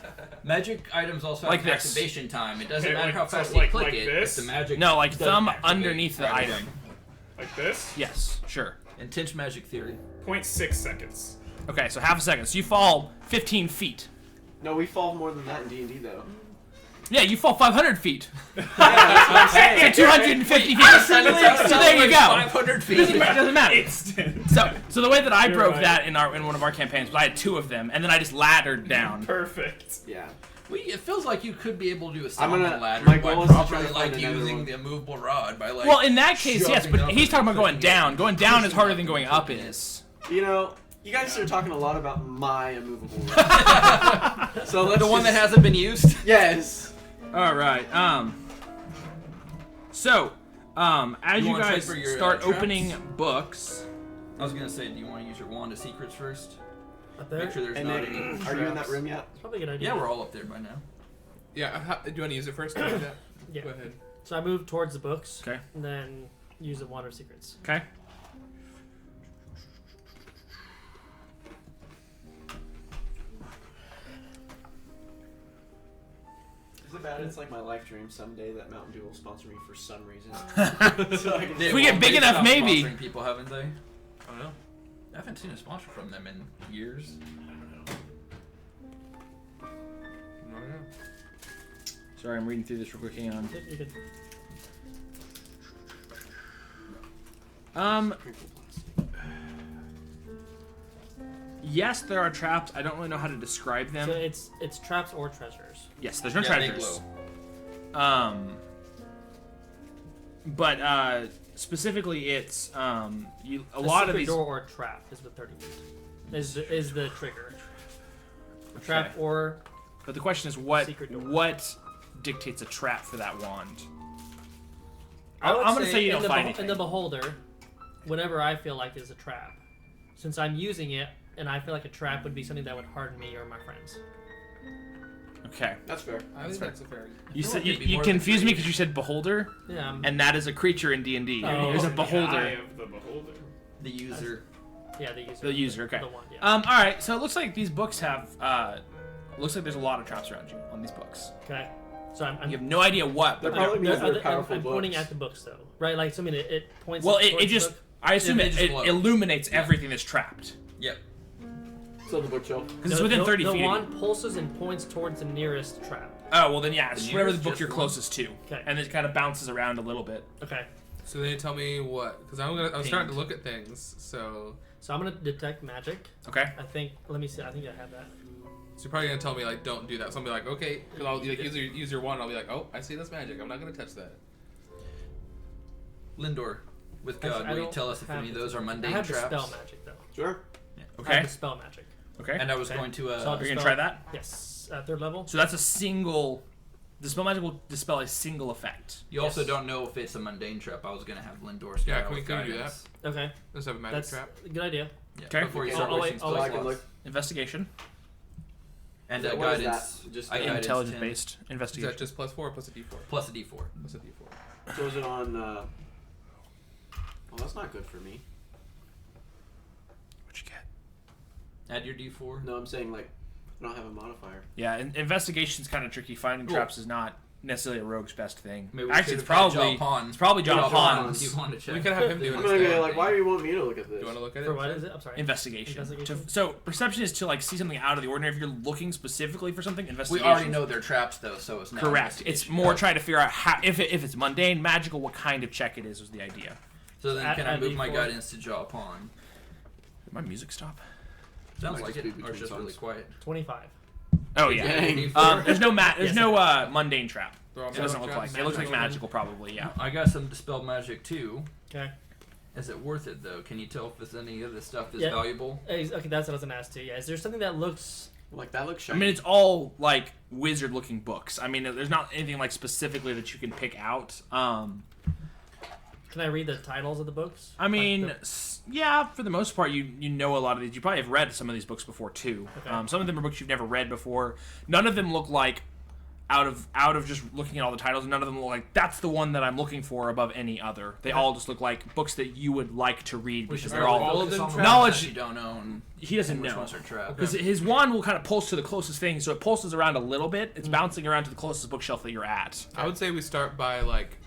Magic items also Like have this. activation time. It doesn't Okay, matter like- how so fast like- you click like it. this? If the magic No, like doesn't thumb activate underneath the right away. item. Like this. Yes, sure. Intense magic theory. 0.6 seconds. Okay, so half a second. So you fall 15 feet. No, we fall more than that in D&D though. Yeah, you fall 500 feet. That's what I'm saying. So 250 feet. So there you go. 500 feet. It doesn't matter. Instant. So the way that I You're broke right. that in one of our campaigns was I had 2 of them, and then I just laddered down. Perfect. Yeah. It feels like you could be able to do a I'm gonna- salmon ladder my by goal is to try properly to find like another using one. the immovable rod by like. Well, in that case, yes, shoving but up he's and talking about going clicking it. down. Going down is harder than going up is. You know, you guys are talking a lot about my immovable rod. So let's The one that just- hasn't been used. Yes. All right. So, as You you wanna check guys for your, start traps? opening books, I was gonna say, do you want to use your wand of secrets first? Up there? Make sure there's And not Nick, any. are you in that room yet? It's probably a good idea. Yeah, we're all up there by now. Yeah, do you want to use it first? Or do that? Yeah. Go ahead. So I move towards the books. Okay. And then use the Wand of Secrets. okay? Is it bad? It's like my life dream someday that Mountain Dew will sponsor me for some reason. So I can If we get big They've enough, stopped maybe. sponsoring people, haven't they? I don't know. I haven't seen a sponsor from them in years. I don't know. Sorry, I'm reading through this real quick. Hang on. You could, Yes, there are traps. I don't really know how to describe them. so it's traps or treasures. Yes, there's no Yeah, they treasures. glow. But specifically, it's a A lot of secret these. door or a trap is the 30 is the trigger. A trap Okay. or But the question is, what Secret door. what dictates a trap for that wand? I would I'm gonna say you in don't the find in anything. the beholder, whatever I feel like is a trap, since I'm using it, and I feel like a trap would be something that would harden me or my friends. Okay. That's fair. I think that's a fair. You feel said like you, it'd be you more of a confused me trade. because you said beholder, Yeah. and that is a creature in D&D. Oh, There's a okay. The eye beholder. of the beholder. The user. Yeah, the user. The user, okay. The one, yeah. All right. So it looks like these books have. Looks like there's a lot of traps around you on these books. Okay. So I'm You have no idea what. They're But probably because I'm they're powerful books. pointing at the books though, right? Like, so I mean, it points. well, towards it the just. book. I assume they it, just it glow. illuminates Yeah. everything that's trapped Yep. So the bookshelf. because it's within 30 the feet. of you. wand pulses and points towards the nearest trap. Oh well, then yeah, it's The whatever the nearest book just you're one. closest to, Okay. and it kind of bounces around a little bit. Okay. So then you tell me what? Because I'm starting to look at things. So So I'm gonna detect magic. Okay. I think. Let me see. I think I have that. you're probably gonna tell me like don't do that. So I'll be like okay, because I'll like, use your wand. I'll be like oh I see this magic. I'm not gonna touch that. Lindor, with Actually, God, I will you don't tell us if have any of it. those are I mundane have traps? the spell magic though. Sure. I Okay. have the spell magic. Okay. And I was Okay. going to. So I'll Are you dispel- gonna try that? Yes. Third level. So that's a single. The spell magic will dispel a single effect. You also Yes. don't know if it's a mundane trap. I was gonna have Lindor start Yeah, out can we with do that? guidance. Okay. Let's have a magic That's trap. a good idea. Yeah, Okay. Before you Okay. start I'll wasting wait- spell I'll So I wait. can slots. look. Investigation. And So what is guidance. that? Just I guidance. guidance Intelligence 10 based Is investigation. that just +4 or plus a D4? plus a D4. Plus a D4. So is it on? Well, that's not good for me. What'd you get? Add your D4. No, I'm saying like I don't have a modifier. Yeah, investigation's kind of tricky. Finding Cool. traps is not necessarily a rogue's best thing. Maybe we Actually, it's should have had probably John Pond. it's probably John John Pond's Do you want to check? We could have him do I'm it gonna be instead. like, why do you want me to look at Do this? you want to look at it? For what is it? I'm sorry. investigation. Investigation? So perception is to like see something out of the ordinary. If you're looking specifically for something, We investigation. already know they're traps, though, so it's not. Correct. It's investigation. more trying to figure out how if it's mundane, magical, what kind of check it is was the idea. So then, Add- can I add move my D4. guidance to Jaw Pond? Did my music stop? Sounds Might like just it, be or it's just between really songs. quiet. 25. Oh yeah. Dang. There's no there's Yes. no mundane trap. They're all It doesn't magic look like. traps? It looks like Magical. magical, probably. Yeah. I got some dispel magic too. Okay. Is it worth it though? Can you tell if there's any of this stuff that's Yeah. valuable? Okay, that's what I was gonna ask too. Yeah. Is there something that looks? Like that looks I shiny. mean, it's all like wizard-looking books. I mean, there's not anything like specifically that you can pick out. Can I read the titles of the books? I mean, Like yeah, for the most part, you know a lot of these. You probably have read some of these books before too. Okay. Some of them are books you've never read before. None of them look like out of just looking at all the titles. None of them look like that's the one that I'm looking for above any other. They all just look like books that you would like to read because they're all. of them Focus on the traps? ones Knowledge- that you don't own. He doesn't and which know. ones are trapped. Because his wand will kind of pulse to the closest thing, so it pulses around a little bit. It's bouncing around to the closest bookshelf that you're at. I would say we start by like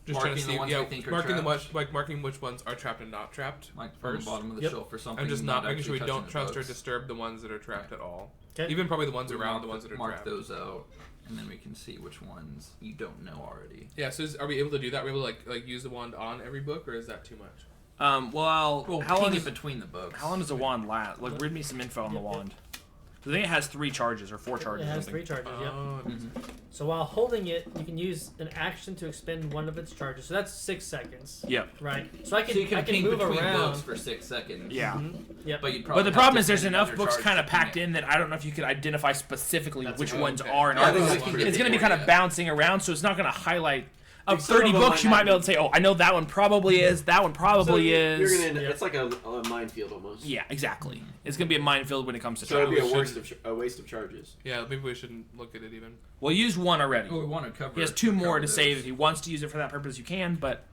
just trying to Marking the see, ones yeah, we think are marking trapped. marking which ones are trapped and not trapped. Like from first. the bottom of the Yep. shelf or something. I'm just not making actually sure we touching don't the trust or books. disturb the ones that are trapped at all. Okay. Even probably the ones We around mark the ones that are mark trapped. those out, and then we can see which ones you don't know already. Yeah. So are we able to do that? Are we able to like use the wand on every book, or is that too much? Well, how long ping is it between the books. how long does the wand last? Like, read me some info on the Yep, yep. wand. I think it has 3 charges or 4 charges. It or has something. 3 charges. Yep. Oh, So while holding it, you can use an action to expend one of its charges. So that's 6 seconds. Yep. Right. So I can So you can I can ping move between around. books for 6 seconds. Yeah. Mhm. Yep. But you'd But probably the have problem to is there's spend enough another books charge kind of to ping packed it. in that I don't know if you could identify specifically That's which a good ones okay. are and Yeah, I aren't. think that's we can one. get It's going to be there, kind of yeah. bouncing around, so it's not going to highlight. Of Some 30 of them books, you might might be able to say, oh, I know that one probably is, that one So probably you're is. gonna end, Yeah. It's like a minefield almost. Yeah, exactly. It's going to be a minefield when it comes to So it'd be traps. a waste of charges. yeah. Maybe we shouldn't look at it even. Well, use one already. Oh, we want to cover. He has 2 more to cover save. those. If he wants to use it for that purpose, you can, but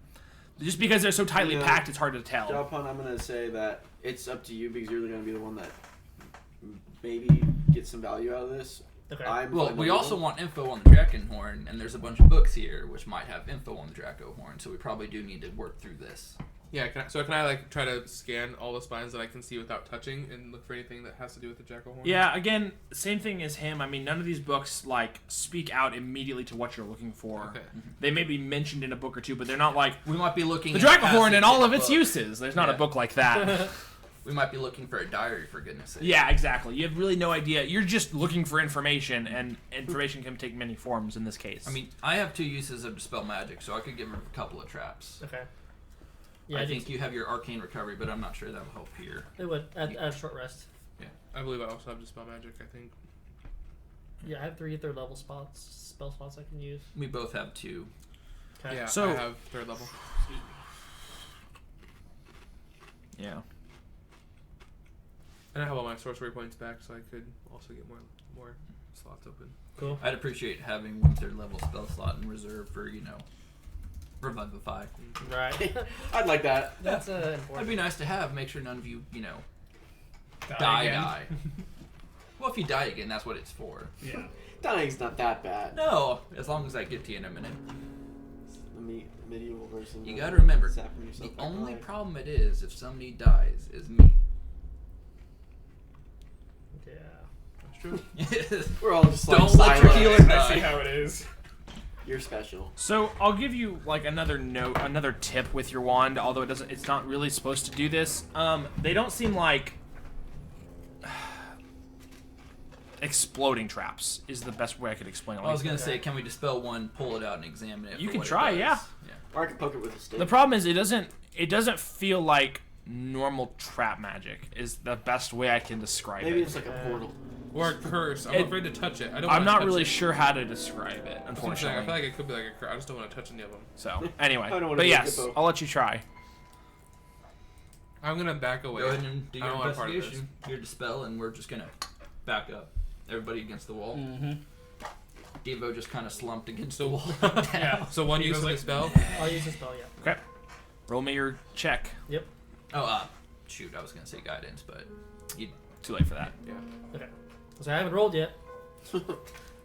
just because they're so tightly Yeah. packed, it's hard to tell. Jalpon, I'm gonna say that it's up to you because you're gonna be the one that maybe gets some value out of this. Okay. I'm Well, fine we with also it. want info on the Drakenhorn, and there's a bunch of books here which might have info on the Draco Horn, so we probably do need to work through this. Yeah, can I like try to scan all the spines that I can see without touching and look for anything that has to do with the jackal horn? Yeah, again, same thing as him. I mean, none of these books like speak out immediately to what you're looking for. Okay. They may be mentioned in a book or two, but they're not like We might be looking the at jackal horn and passage all in of a its book. uses. There's not a Yeah. book like that. We might be looking for a diary, for goodness sake. Yeah, exactly. You have really no idea. You're just looking for information, and information can take many forms in this case. I mean, I have 2 uses of Dispel Magic, so I could give him a couple of traps. Okay. Yeah, I think you have your Arcane Recovery, but I'm not sure that will help here. it would at a short rest. I believe I also have Dispel Magic, I think. Yeah, I have 3 third level spell slots I can use. We both have 2. Okay. Yeah, So- I have 3rd level. yeah. And I have all my sorcery points back, so I could also get more slots open. Cool. I'd appreciate having 1 3rd level spell slot in reserve for, Revivify. Right. I'd like that. That's That'd important. be nice to have. Make sure none of you, Die die. again. Well, if you die again, that's what it's for. Yeah. Dying's not that bad. No, as long as I get to you in a minute. The medieval version. You of gotta remember, zapping The yourself back only alive. problem it is if somebody dies is me. Yeah. That's true. We're all just like Don't let your silent. healer I see die. how it is. You're special. So I'll give you like another tip with your wand, although it's not really supposed to do this. They don't seem like exploding traps is the best way I could explain it. I was gonna say, can we dispel one, pull it out, and examine it? You for can what it try, does? yeah. Or I could poke it with a stick. The problem is it doesn't feel like normal trap magic is the best way I can describe Maybe it. it's like a portal. Or a curse. I'm afraid to touch it. I don't I'm wanna not touch really it. sure how to describe it, That's what I'm saying. unfortunately. I feel like it could be like a curse. I just don't want to touch any of them. So anyway, I don't wanna but be a yes, hippo. I'll let you try. I'm gonna back away. Go ahead and do I your don't want part of investigation, your dispel, and we're just gonna back up. Everybody against the wall. Mm-hmm. Devo just kind of slumped against So- the wall. Yeah. So one He use goes of the like- spell. I'll use the spell, yeah. Okay. Roll me your check. Oh, shoot, I was gonna say guidance, but Too late for that. Okay. So I haven't rolled yet. Just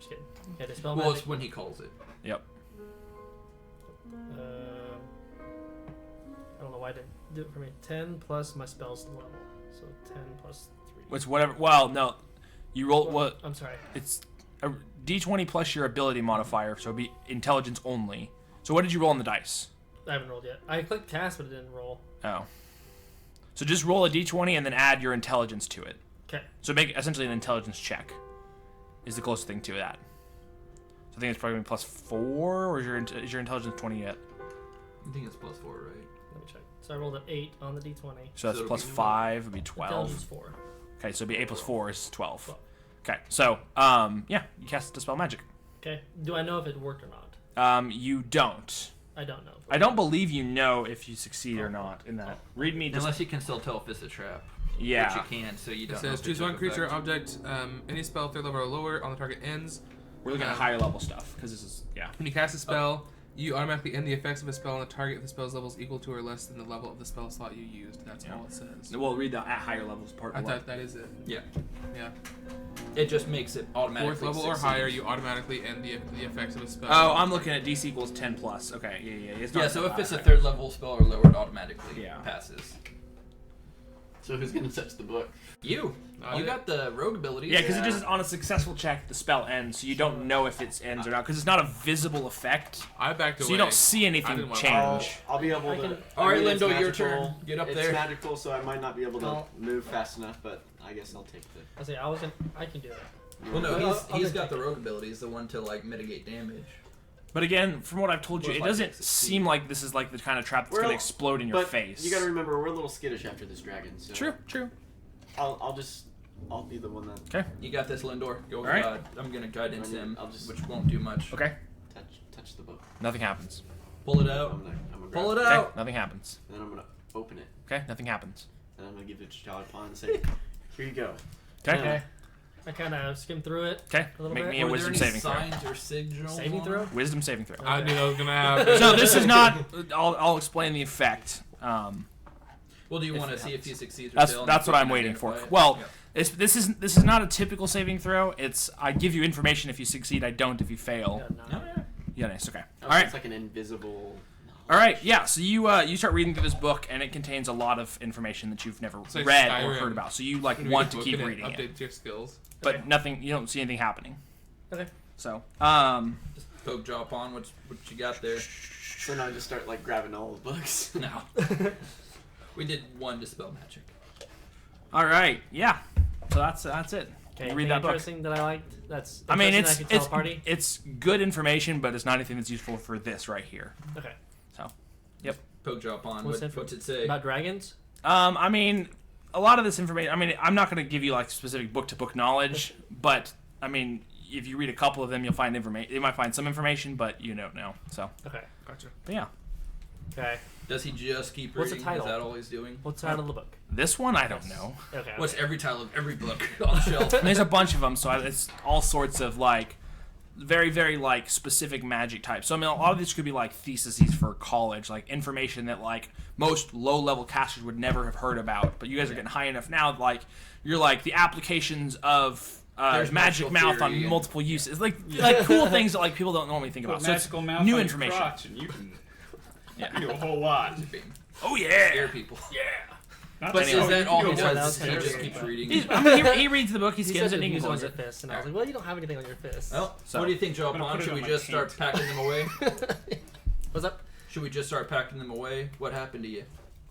kidding. Yeah, dispel well, magic. it's when he calls it. Yep. I don't know why I didn't do it for me. 10 plus my spell's level. So 10 plus 3. It's whatever. Well, no, you roll what? I'm sorry. It's a D20 plus your ability modifier, so it'd be intelligence only. So what did you roll on the dice? I haven't rolled yet. I clicked cast, but it didn't roll. Oh. So just roll a D20 and then add your intelligence to it. Okay. So make essentially an intelligence check. Is the closest thing to that. So I think it's probably plus 4, or is your intelligence 20 yet? I think it's +4, right? Let me check. So I rolled an 8 on the d20. So that's it'll plus be 5 would be 12. Intelligence 4. Okay, so it'd be 8 plus 4 is 12. 12. Okay, so yeah, you cast Dispel Magic. Okay. Do I know if it worked or not? You don't. I don't know. I don't believe you know if you succeed or not in that. Read me just. Unless you can still tell if it's a trap. Yeah. Which you can, so you It don't know. says if choose it one took creature, effect. object, any spell 3rd level or lower on the target ends. We're looking at higher level stuff because this is When you cast a spell, you automatically end the effects of a spell on the target if the spell's level is equal to or less than the level of the spell slot you used. That's all it says. We'll read the at higher levels part. I one. thought that is it. Yeah. Yeah. It just makes it automatically 4th level or succeed. higher, you automatically end the effects of a spell. Oh, I'm looking at DC equals 10 plus. Okay, yeah. It's not Yeah, so if it's a higher. 3rd level spell or lower, it automatically Yeah. passes. So who's gonna touch the book? You got the rogue abilities. Yeah, because it just on a successful check, the spell ends, so you don't know if it ends or not, because it's not a visible effect, I backed away. so you don't see I anything didn't want- change. I'll be able I to. can- All right, I mean, it's Lindo, your magical. turn. Get up it's there. magical, so I might not be able to I'll- move fast enough, but I guess I'll take the. I say I can do that. Well, no, I'll he's just got the take rogue abilities, the one to like mitigate damage. But again, from what I've told you, Well, it if I doesn't can succeed. seem like this is like the kind of trap that's We're going to a- explode in your But face. you gotta remember, we're a little skittish after this dragon. So True. I'll be the one that You got this, Lindor. Go with All right. God. I'm gonna guidance him, I'll just- which won't do much. Okay, touch the book. nothing happens. Pull it I'm out. gonna Pull it grab Okay, out. nothing happens. And then I'm gonna open it, Okay, nothing happens. and I'm gonna give it to Charlie Pond and say, "Here you go." Okay, Okay. I kind of skimmed through it. okay. A little Make bit. me a Were wisdom there any saving throw. signs or signals? Saving on throw? it? Wisdom saving throw. I knew that was gonna happen. So this is not. I'll explain the effect. Well, do you If want to it see if he succeeds or That's fails? what I'm waiting for. Well, Yeah. this is not a typical saving throw. It's I give you information if you succeed. I don't if you fail. Yeah, no. No, yeah. Yeah, nice. Okay. Oh, All right. It's like an invisible. All right, yeah. So you start reading through this book, and it contains a lot of information that you've never like read or Skyrim. heard about. So you like Read want a to book keep and it reading it, updates your skills. but nothing. You don't see anything happening. Okay. So Just poke drop on what you got there. So now I just start like grabbing all the books. No. We did one dispel magic. all right, yeah. So that's it. Okay. You read anything that book. interesting that I liked? That's. I mean, interesting it's that I could tell a party. it's good information, but it's not anything that's useful for this right here. Okay. So, Poke drop on. What's What's it it say? About dragons. I mean, a lot of this information. I mean, I'm not going to give you like specific book-to-book knowledge, but I mean, if you read a couple of them, you'll find information. You might find some information, but you don't know. So, Okay. Gotcha. but yeah, Okay. Does he just keep What's reading? the title? Is that all he's doing? What's the title of the book? this one I don't know. Okay. What's every title of every book on the shelf? There's a bunch of them, so it's all sorts of like very, very like specific magic types. So I mean, a lot of these could be like theses for college, like information that like most low-level casters would never have heard about. But you guys are getting high enough now, like you're like the applications of There's magic magical mouth on theory and- multiple uses, like cool things that like people don't normally think about. Put So it's magical mouth new on information. Your crotch and you can do a whole lot. Oh Scare yeah. people. Not But that- is oh, that you all can he go that more was does? He kinda just scary. keeps reading. He's- I mean, he reads the book, he He skims said it, and to he use can it on close your it. fist, and I was like, well, you don't have anything on your fist. Well, So- what do you think, Joe I'm gonna Pon? put it Should on we my just start paint. packing them away? What's up? Should we just start packing them away? What happened to you?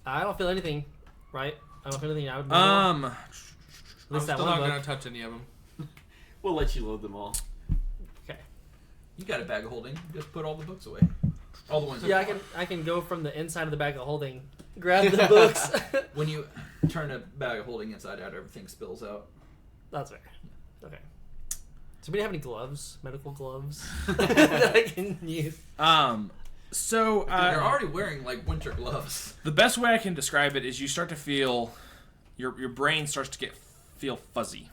I don't feel anything, right? I don't feel anything. I would. At I'm least that still one not book. gonna touch any of them. We'll let you load them all. You got a bag of holding. Just put all the books away. All the ones. Yeah, that I can go from the inside of the bag of holding, grab the books. When you turn a bag of holding inside out, everything spills out. That's fair. Okay. Does anybody have any gloves? Medical gloves that I can use? So You're already wearing like winter gloves. the best way I can describe it is you start to feel your brain starts to feel fuzzy.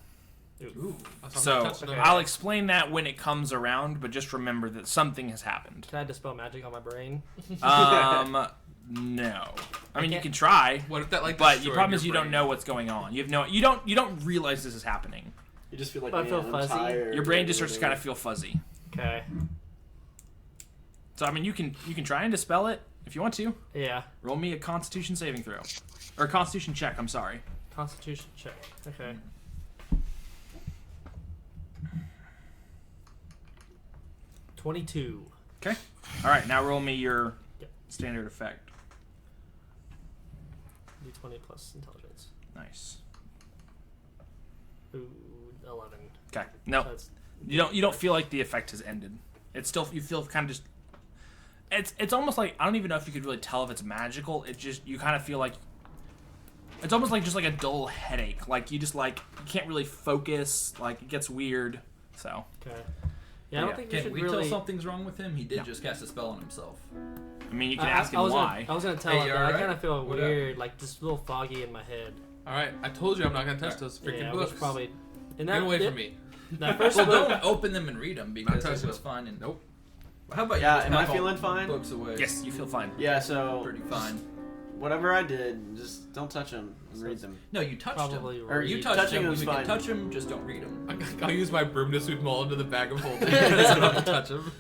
Ooh. So I'll explain that when it comes around, but just remember that something has happened. Can I dispel magic on my brain? No. I mean, you can't- can try, What if that like? but the destroyed problem your is you don't brain? know what's going on. You don't realize this is happening. You just feel like, I man, feel I'm fuzzy. tired. Your brain just starts to kind of feel fuzzy. Okay. So I mean, you can try and dispel it if you want to. Yeah. Roll me a Constitution saving throw, or a Constitution check. I'm sorry. Constitution check. Okay. $22. Okay. All right. Now roll me your Yep. standard effect. D20 plus intelligence. Nice. Ooh, 11. Okay. No, That's you don't feel like the effect has ended. It's still you feel kind of just. It's almost like I don't even know if you could really tell if it's magical. It just you kind of feel like. It's almost like just like a dull headache. Like you just like you can't really focus. Like it gets weird. So. okay. Yeah, I don't Yeah. think we Can should we really. tell something's wrong with him? He did No. just cast a spell on himself. I mean, you can I- ask I him was why. I was gonna tell Hey, him you that I alright? kind of feel What up? weird, like just a little foggy in my head. All right, I told you I'm not gonna touch those freaking Yeah, books. which probably. And Get that, away from me. That first Well, book. don't open them and read them because touching it was them. fine. And Nope. How about you? Yeah, just am I pack all feeling the fine? Books away. Yes, you feel fine. Yeah, so Pretty fine. whatever I did, just don't touch them and read them. No, you touched Probably him. Or You read. touched Touching him. them's We fine. can touch him. Just don't read them. I'll use my broom to sweep them all into the bag of holding. So I don't have to touch them.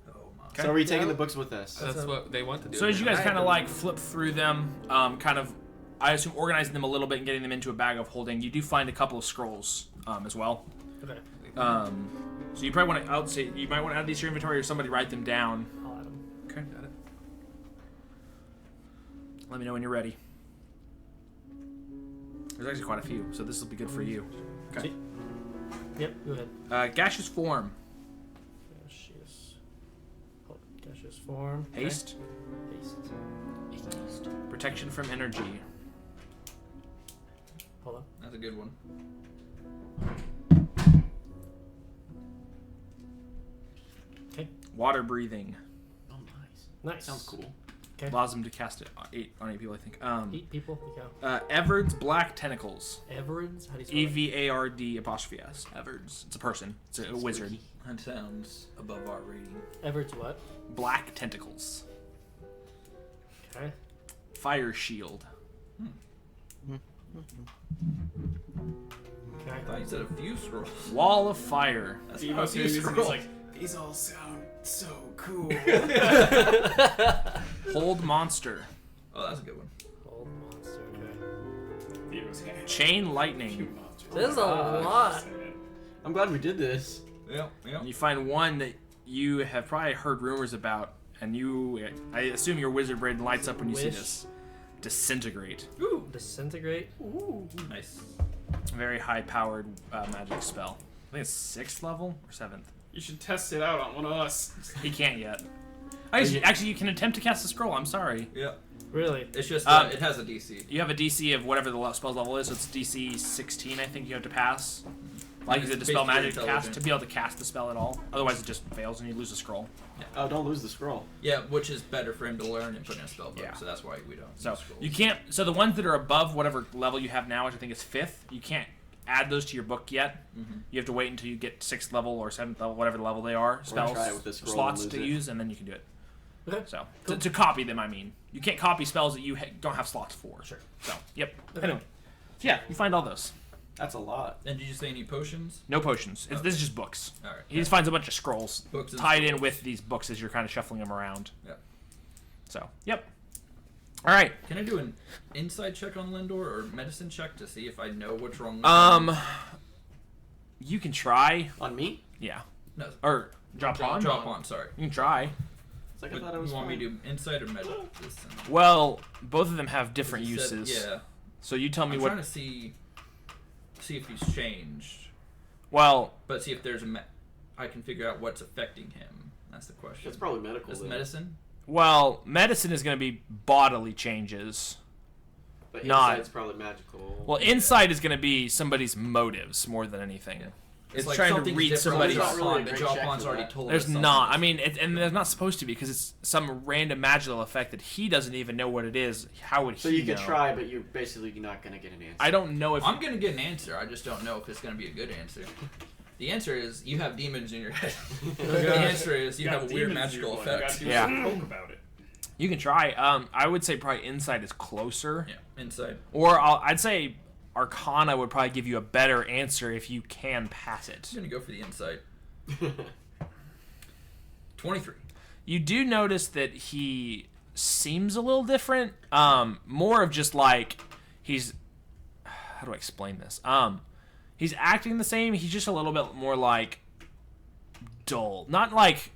Oh my. Okay. So are we taking Yeah. the books with us? That's what they want to do. So as you guys I kind of agree. like flip through them, kind of, I assume organizing them a little bit and getting them into a bag of holding, you do find a couple of scrolls as well. Okay. So you probably want to, I would say, you might want to add these to your inventory or somebody write them down. I'll add them. Okay, got it. Let me know when you're ready. There's actually quite a few, so this will be good for you. Okay. See? Yep. Go ahead. Gaseous form, Gaseous. Oh, gaseous form. Okay. haste, Haste. protection from energy, Hold on. That's a good one. Okay. water breathing. Oh, nice. Nice. Sounds cool. Okay. Allows them to cast it on 8 people, I think. 8 people. Okay. Everard's black tentacles. Everard's. How do you spell that? EVARD''s. Everard's. It's a person. It's a wizard. That sounds above our rating. Everard's what? Black tentacles. Okay. Fire shield. Okay. I thought you said a few scrolls. Wall of fire. That's He not a was few doing this and he's scrolls. like, These all sound so cool. Hold monster. Oh, that's a good one. Old monster. Okay. Chain lightning. There's a lot. I'm glad we did this. Yeah, yeah. And you find one that you have probably heard rumors about, and I assume your wizard brain lights up when you see Wish. this. Disintegrate. Ooh, disintegrate. Nice. Very high-powered magic spell. I think it's 6th level or 7th. You should test it out on one of us. He can't yet. Actually, you can attempt to cast a scroll. I'm sorry. Yeah. Really? It's just it has a DC. You have a DC of whatever the spell's level is, so it's DC 16, I think you have to pass. Like you It's did dispel basically magic cast intelligent. to be able to cast the spell at all. Otherwise, it just fails and you lose a scroll. Oh, don't lose the scroll. Yeah, which is better for him to learn and put in a spell book. Yeah. So that's why we don't. So use scrolls. you can't. So the ones that are above whatever level you have now, which I think is 5th, you can't add those to your book yet. Mm-hmm. You have to wait until you get 6th level or 7th level, whatever the level they are, spells, try it with this scroll slots and to lose it. use, and then you can do it. Okay. So to copy them, I mean, you can't copy spells that you don't have slots for. Sure. So yep. Okay. Anyway, so yeah, you find all those. That's a lot. And did you say any potions? No potions. This is just books. All right. He just finds a bunch of scrolls Books and tied in scrolls. with these books as you're kind of shuffling them around. Yeah. So yep. All right. Can I do an insight check on Lindor or medicine check to see if I know what's wrong with him? You can try. On me? Yeah. No. Or drop on. Drop on, sorry. You can try. It's like I What, thought it was you want me fine. to do insight or medicine? Well, both of them have different You said- uses. Yeah. So you tell me I'm what. trying to see if he's changed, Well, but see if there's I can figure out what's affecting him. That's the question. That's probably medical. Is then. medicine? medicine is going to be bodily changes. But not- insight's probably magical. Well, insight is going to be somebody's motives more than anything. It's like trying to something's read different somebody's. with There's not really a Joplin, but great check Joplin's for already that. told There's us something. not. I mean, and there's not supposed to be because it's some random magical effect that he doesn't even know what it is. How would So he you could know? try, but you're basically not going to get an answer. I don't know if I'm gonna get an answer. I just don't know if it's gonna be a good answer. The answer is you have demons in your head. The answer is you have a weird magical effect. Yeah. Poke about it. you can try. I would say probably insight is closer, Yeah, insight. or I'd say Arcana would probably give you a better answer if you can pass it. I'm gonna go for the insight. 23. You do notice that he seems a little different. More of just like he's. How do I explain this? He's acting the same. He's just a little bit more like dull. Not like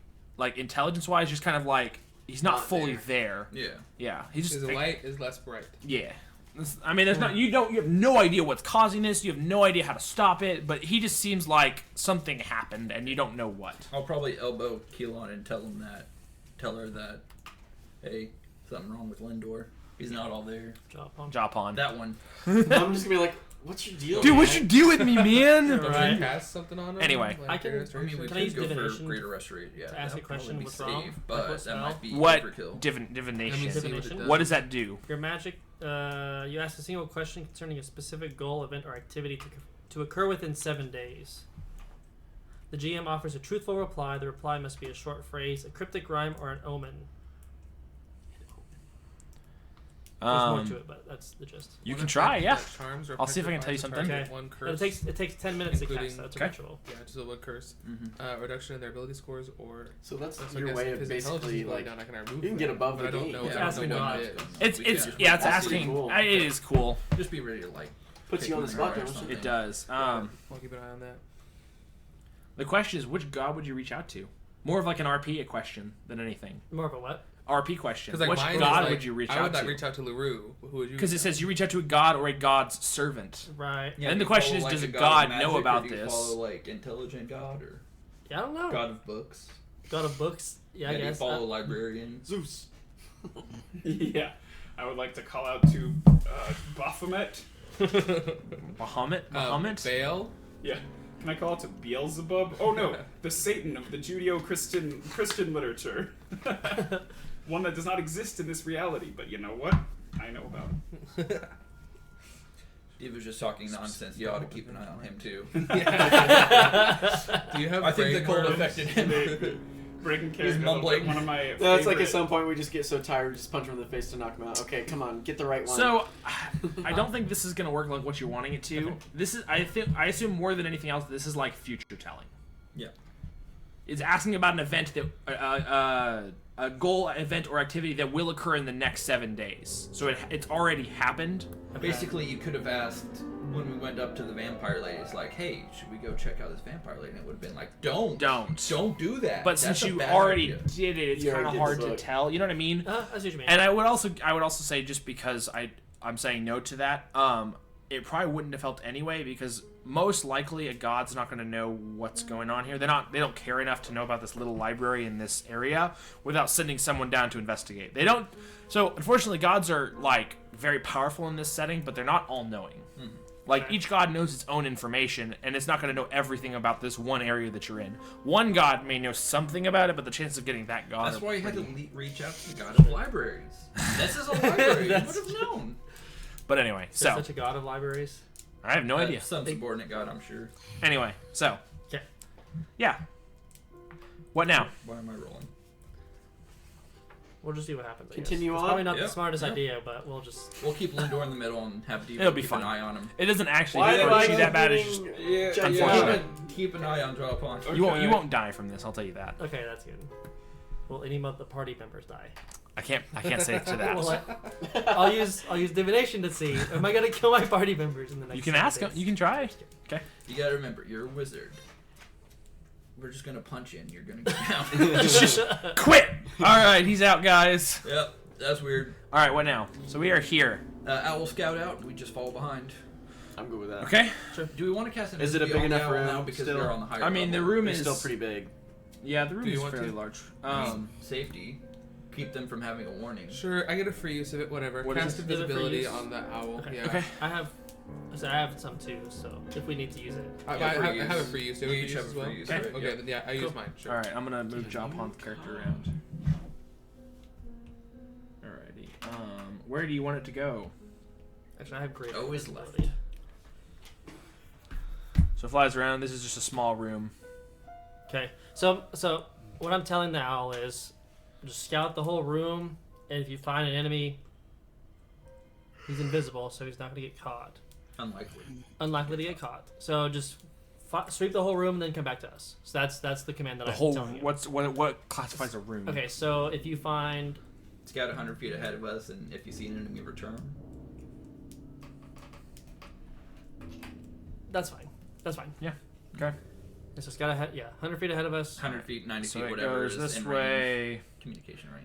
intelligence wise. Just kind of like he's not fully there. Yeah. Yeah. He's just His light is less bright. Yeah. I mean, there's not. You have no idea what's causing this. You have no idea how to stop it. But he just seems like something happened, and you don't know what. I'll probably elbow Keelan and tell her that, hey, something wrong with Lindor. He's not all there. Drop on. That one. I'm just going to be like, what's your deal, Dude, man? what's your deal with me, man? Don't Right. you cast something on him? Anyway. I can- I mean, we Can I use could go for divination greater restoration. Yeah, to ask that a would question probably be what's wrong? safe, Like but what that might spell? be What overkill. divination? Let me see what it Divination? does. What does that do? Your magic, you ask a single question concerning a specific goal, event, or activity to occur within 7 days. The GM offers a truthful reply. The reply must be a short phrase, a cryptic rhyme, or an omen. There's more to it, but that's the gist. You One can effect try, yeah. that charms or I'll see if I can petrifies tell you a target something. with One And curse. it takes 10 minutes to Including- cast. That's a Okay. ritual. Yeah, just a one curse. Mm-hmm. Reduction in their ability scores or. So that's So I your guess way if of his intelligence basically, is really like, down, I can remove you can get that, above but the I don't game. know. Yeah, I don't asking know what God. it is. It's We it's can- yeah, it's That's pretty asking. cool. It is cool. Just be ready to like. puts you on the pick spot, one or don't you? something. It does. I'll keep an eye on that. The question is, which god would you reach out to? More of like an RP question than anything. More of a what? RP question. Because like Which mine god is, like, would you reach I out would to? not reach out to LaRue. Who would you? Because it says you reach out to a god or a god's servant. Right. Yeah, And do the you question follow, is, like, does a a god god of know magic, or about do you this? Follow like intelligent god or Yeah, I don't know. god of books? God of books. Yeah, I do you guess. follow librarian? Zeus. Yeah. I would like to call out to Baphomet. Bahamut? Bahamut? Baal. Yeah. Can I call out to Beelzebub? Oh no, the Satan of the Judeo-Christian literature. One that does not exist in this reality, but you know what? I know about it. Steve was just talking nonsense. You ought to keep an eye on him too. Do you have? I think the brain cold worms? affected him. Breaking He's character. mumbling. One of my No, it's like favorite- at some point we just get so tired, we just punch him in the face to knock him out. Okay, come on, get the right one. So, I don't think this is gonna work like what you're wanting it to. This is, I assume more than anything else, this is like future telling. Yeah. is asking about an event that a goal, event, or activity that will occur in the next 7 days. So it's already happened. Basically, you could have asked when we went up to the vampire lady, it's like, hey, should we go check out this vampire lady? And it would have been like, don't do that. But That's since a you bad already idea. did it, it's You kind of already did hard the to book. tell. You know what I mean? I see what you mean. And I would also say, just because I'm saying no to that, it probably wouldn't have helped anyway, because most likely a god's not going to know what's going on here. They don't care enough to know about this little library in this area without sending someone down to investigate. They don't. So unfortunately, gods are like very powerful in this setting, but they're not all knowing. Like each god knows its own information, and it's not going to know everything about this one area that you're in. One god may know something about it, but the chances of getting that god. That's are why you had to pretty- reach out to the god of libraries. This is a library. You would have known. But anyway, Is so such a god of libraries. I have no idea. Some subordinate god, I'm sure. Anyway, so Okay. yeah. What now? Why am I rolling? We'll just see what happens. I guess. Continue It's on? probably not the Yep. smartest idea, but we'll just. We'll keep Lindor in the middle and have Devo It'll be keep fine. an eye on him. It doesn't actually Why hurt am I you that bad. It's just Yeah, Unfortunate. Keep an eye on Drop On. you won't die from this. I'll tell you that. Okay, that's good. Will any of the party members die? I can't say to that. Well, I'll use divination to see. Am I gonna kill my party members in the next? You can 7 ask him. days? You can try. You gotta remember, you're a wizard. We're just gonna punch you and you're gonna go down. Just quit. All right, he's out, guys. Yep, that's weird. All right, what now? So we are here. Owl scout out, we just fall behind. I'm good with that. Okay. Do we want to cast an Is it a invisibility big on enough the owl room now because still? they're on the higher I mean, the level? room It's is still pretty big. Yeah, the room Do you is want fairly to? large. Safety. Keep them from having a warning. Sure, I get a free use of it. Whatever. What is Cast it? invisibility Is it for use? on the owl. Okay. Yeah. Okay. I have some too, so if we need to use it. I Yeah, free have a use. free use. Do We you each use have as a well? free use, Okay. right? Okay, Yeah. then yeah, I use mine. Sure. All right, I'm gonna move Jopon's character around. Alrighty. Where do you want it to go? Actually, I have great. Always invisibility. So it flies around. This is just a small room. Okay, so what I'm telling the owl is, just scout the whole room, and if you find an enemy, he's invisible, so he's not gonna get caught. Unlikely. Unlikely to get caught. So just sweep the whole room, and then come back to us. So that's the command that The I'm whole. telling you. What classifies a room? Okay, so if you find Scout 100 feet ahead of us, and if you see an enemy, return. that's fine. That's fine. Okay. So scout ahead. Yeah, 100 feet ahead of us. 100 feet, 90 So feet, it whatever goes is this in way. range. Communication range.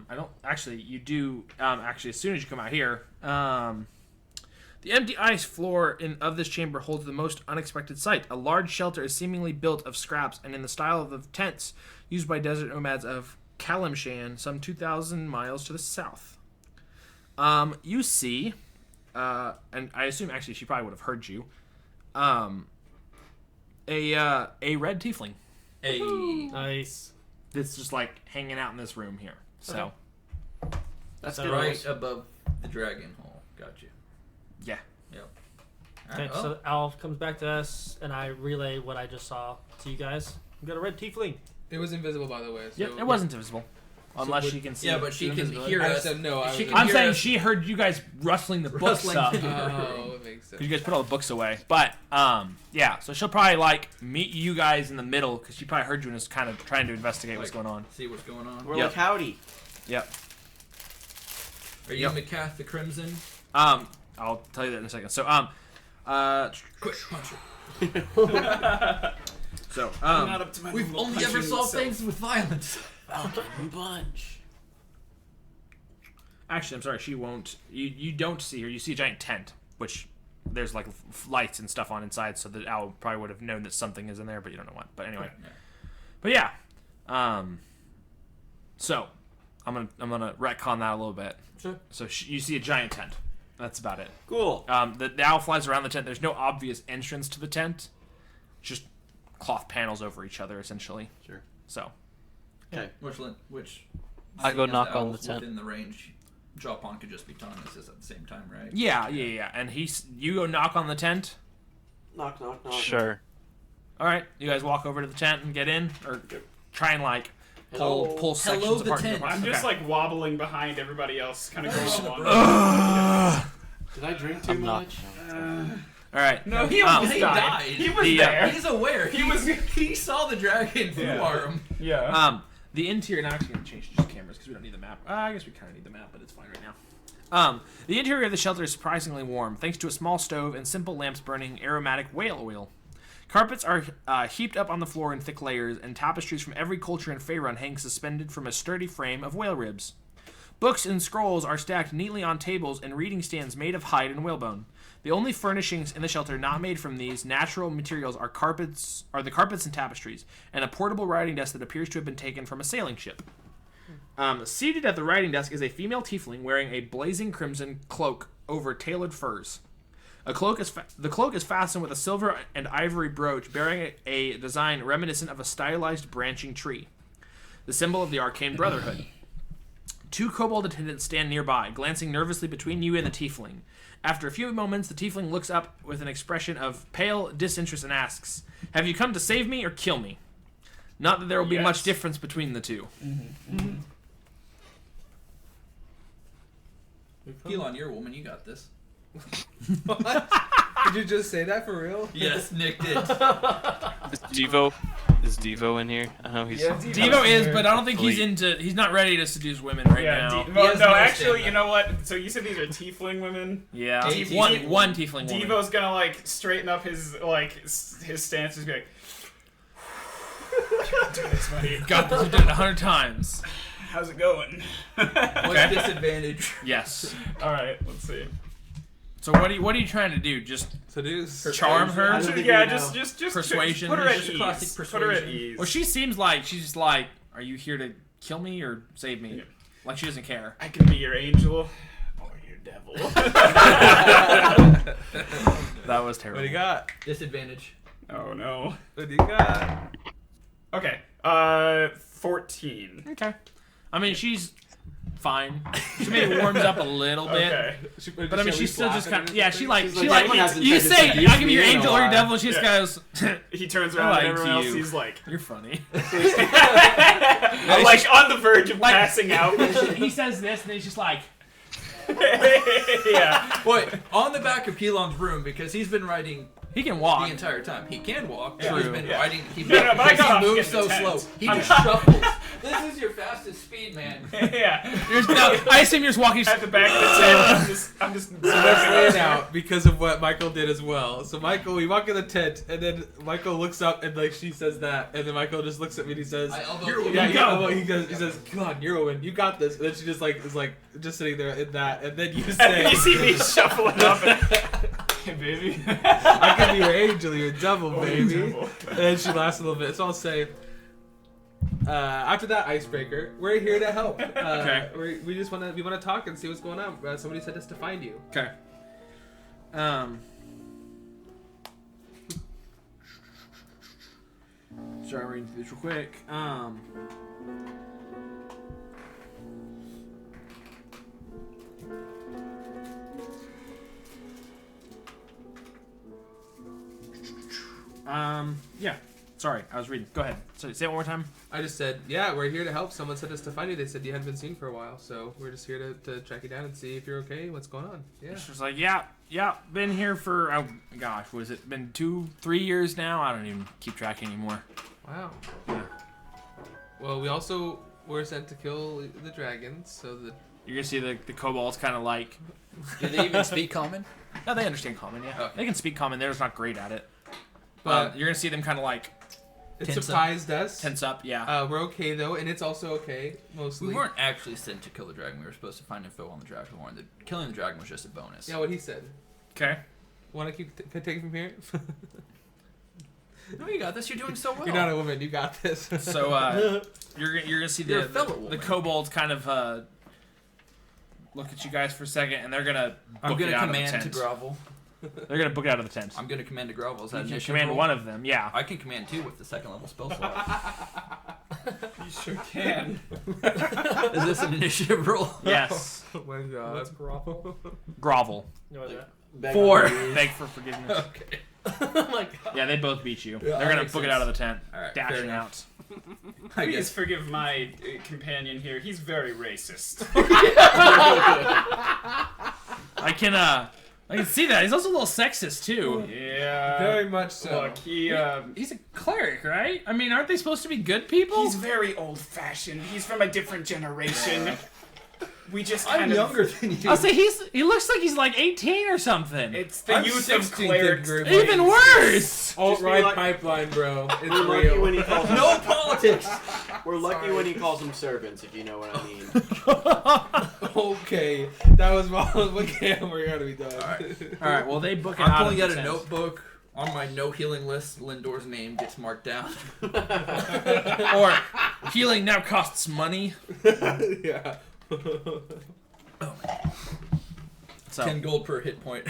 I don't actually. You do actually. As soon as you come out here, the empty ice floor of this chamber holds the most unexpected sight. A large shelter is seemingly built of scraps and in the style of the tents used by desert nomads of Kalimshan, some 2,000 miles to the south. You see, and I assume actually she probably would have heard you. A red tiefling Hey. Nice. that's just like hanging out in this room here. So That's So good. Right news. above the dragon hole. Gotcha. yeah. Yep. Okay, Alright, so the owl comes back to us, and I relay what I just saw to you guys. We got a red tiefling. It was invisible, by the way. So It wasn't invisible, unless would- she can see. yeah, but she can invisibility. hear I us. said no. I She was can I'm hear saying us. she heard you guys rustling the books Rustling up. the- Oh, it makes sense. You guys put all the books away. But, yeah, so she'll probably, like, meet you guys in the middle, because she probably heard you and is kind of trying to investigate what's Like- going on. See what's going on. We're Yep. like howdy. Yep. Are you Macath the Crimson? I'll tell you that in a second. So, Quick, punch so, I'm not up to my We've level of only ever punching solved self. things with violence. Bunch. actually, I'm sorry, she won't. You don't see her. You see a giant tent, which there's, like, lights and stuff on inside, so the owl probably would have known that something is in there, but you don't know what. But anyway. But yeah. So, I'm gonna retcon that a little bit. Sure. So you see a giant tent. That's about it. Cool. The owl flies around the tent. There's no obvious entrance to the tent. Just cloth panels over each other, essentially. Sure. So. Which I go seeing as knock on owls the tent. Within the range, drop on could just be telling us this at the same time, right? Yeah. And you go knock on the tent. Knock, knock, knock. Sure. All right. You guys walk over to the tent and get in, or try and like pull Hello. sections Hello, the apart. tent. I'm just Okay. like wobbling behind everybody else, kind of going along. Did I drink too I'm not. much? All right. No, he Um, almost he died. died. He was The, there. He's aware. He saw the dragon fluar him. Yeah. The interior. Now I'm actually gonna change just cameras because we don't need the map. I guess we kind of need the map, but it's fine right now. The interior of the shelter is surprisingly warm, thanks to a small stove and simple lamps burning aromatic whale oil. Carpets are heaped up on the floor in thick layers, and tapestries from every culture in Faerun hang suspended from a sturdy frame of whale ribs. Books and scrolls are stacked neatly on tables and reading stands made of hide and whalebone. The only furnishings in the shelter not made from these natural materials are the carpets and tapestries, and a portable writing desk that appears to have been taken from a sailing ship. Seated at the writing desk is a female tiefling wearing a blazing crimson cloak over tailored furs. The cloak is fastened with a silver and ivory brooch bearing a design reminiscent of a stylized branching tree, the symbol of the Arcane Brotherhood. Two kobold attendants stand nearby, glancing nervously between you and the tiefling. After a few moments, the tiefling looks up with an expression of pale disinterest and asks, "Have you come to save me or kill me?" Not that there will be much difference between the two. Elon, you're a woman. You got this. What? Did you just say that for real? Yes, Nick did. Is Devo in here? I know he's. Yeah, Devo is, but I don't think he's not ready to seduce women right now. No, actually, you know what? So you said these are tiefling women? Yeah, Devo- one tiefling woman. Devo's gonna like straighten up his stance. He's gonna you can do this, buddy. Got this. You did it 100 times. How's it going? What's disadvantage? Yes. All right, let's see. So what are you trying to do? Just Seduce. charm her? I don't think Yeah, we know. just Persuasion. Put her at Just a ease. classic Put her at persuasion. ease. Well, she seems like she's just like, are you here to kill me or save me? Yeah. Like she doesn't care. I can be your angel or your devil. That was terrible. What do you got? Disadvantage. Oh no. What do you got? Okay. 14. Okay. I mean, she's fine. She maybe warms up a little bit. Okay. But I mean, she's still just kind of, yeah, she like, someone hasn't you tried to say, seduce I can be me your in a angel or your while. devil, and she just Yeah. goes, He turns I around like and everyone else, you. he's like, you're funny. I'm like on the verge of passing out. He says this, and then he's just like, Yeah. Wait, on the back of Pelon's room, because he's been writing he can walk. the entire time. He can walk. Yeah. He's True. been Yeah. writing. He, No, but I because got he off moves so getting slow. tense. He just shuffles. This is your fastest speed, man. Yeah. No, I assume you're just walking. At the back of the tent, I'm just So let's lay it out because of what Michael did as well. So Michael, we walk in the tent, and then Michael looks up, and like she says that, and then Michael just looks at me and he says, I elbow "You're a you. woman." Go. Yeah, he says, "Come on, you're a woman. You got this." And then she just like is like just sitting there in that, and then you And say, you see me shuffling up and, hey, baby. "I can be your angel, your devil, Oh, baby." your devil. And then she laughs a little bit. So I'll say, after that icebreaker, we're here to help. Okay. We just want to talk and see what's going on. Somebody sent us to find you. Okay. Sorry, I'm reading through this real quick. Yeah. Sorry, I was reading. Go ahead. So say it one more time. I just said, yeah, we're here to help. Someone sent us to find you. They said you hadn't been seen for a while, so we're just here to track you down and see if you're okay. What's going on? Yeah. She was like, yeah, been here for, oh gosh, was it been 2-3 years now? I don't even keep track anymore. Wow. Yeah. Well, we also were sent to kill the dragons, so that You're gonna see the kobolds kind of like, Do they even speak common? no, they understand common, yeah. Okay. They can speak common, they're just not great at it. But- You're gonna see them kind of like it Tense up. surprised us. tense up, yeah. We're okay though, and it's also okay mostly. We weren't actually sent to kill the dragon. We were supposed to find info on the dragon. Killing the dragon was just a bonus. Yeah, what he said. Okay. Want to keep taking from here? No, you got this. You're doing so well. You're not a woman. You got this. So you're gonna see You're a the fellow woman. kobolds kind of look at you guys for a second, and they're gonna I'm book it gonna out of the command to tent. grovel. They're gonna book it out of the tent. I'm gonna command to grovel. Is that You can initiative command roll? one of them, yeah. I can command two with the second level spell slot. You sure can. Is this an initiative roll? Yes. Oh my god. What's grovel? Grovel. No, what's that? Beg 4. on your knees. Beg for forgiveness. Okay. Oh my god. Yeah, they both beat you. Yeah, They're that gonna makes book it sense. out of the tent, All right. Fair dashing enough. out. I Please guess. forgive my companion here. He's very racist. I can I can see that. He's also a little sexist too. Yeah. Very much so. Look, He's a cleric, right? I mean, aren't they supposed to be good people? he's very old-fashioned. He's from a different generation. We just I'm kind of... younger than you. I'll say he looks like he's like 18 or something. It's the I'm youth of 16th clerics. group. Even worse. Alt-right like- pipeline, bro. It's We're lucky real. when he calls them. No politics. We're lucky when he calls them servants, if you know what I mean. Okay, that was okay. We're gonna be done. All right. Well, they book it I'm out. pulling of out a the tent. notebook. On my no healing list, Lindor's name gets marked down. Or healing now costs money. Yeah. So 10 gold per hit point.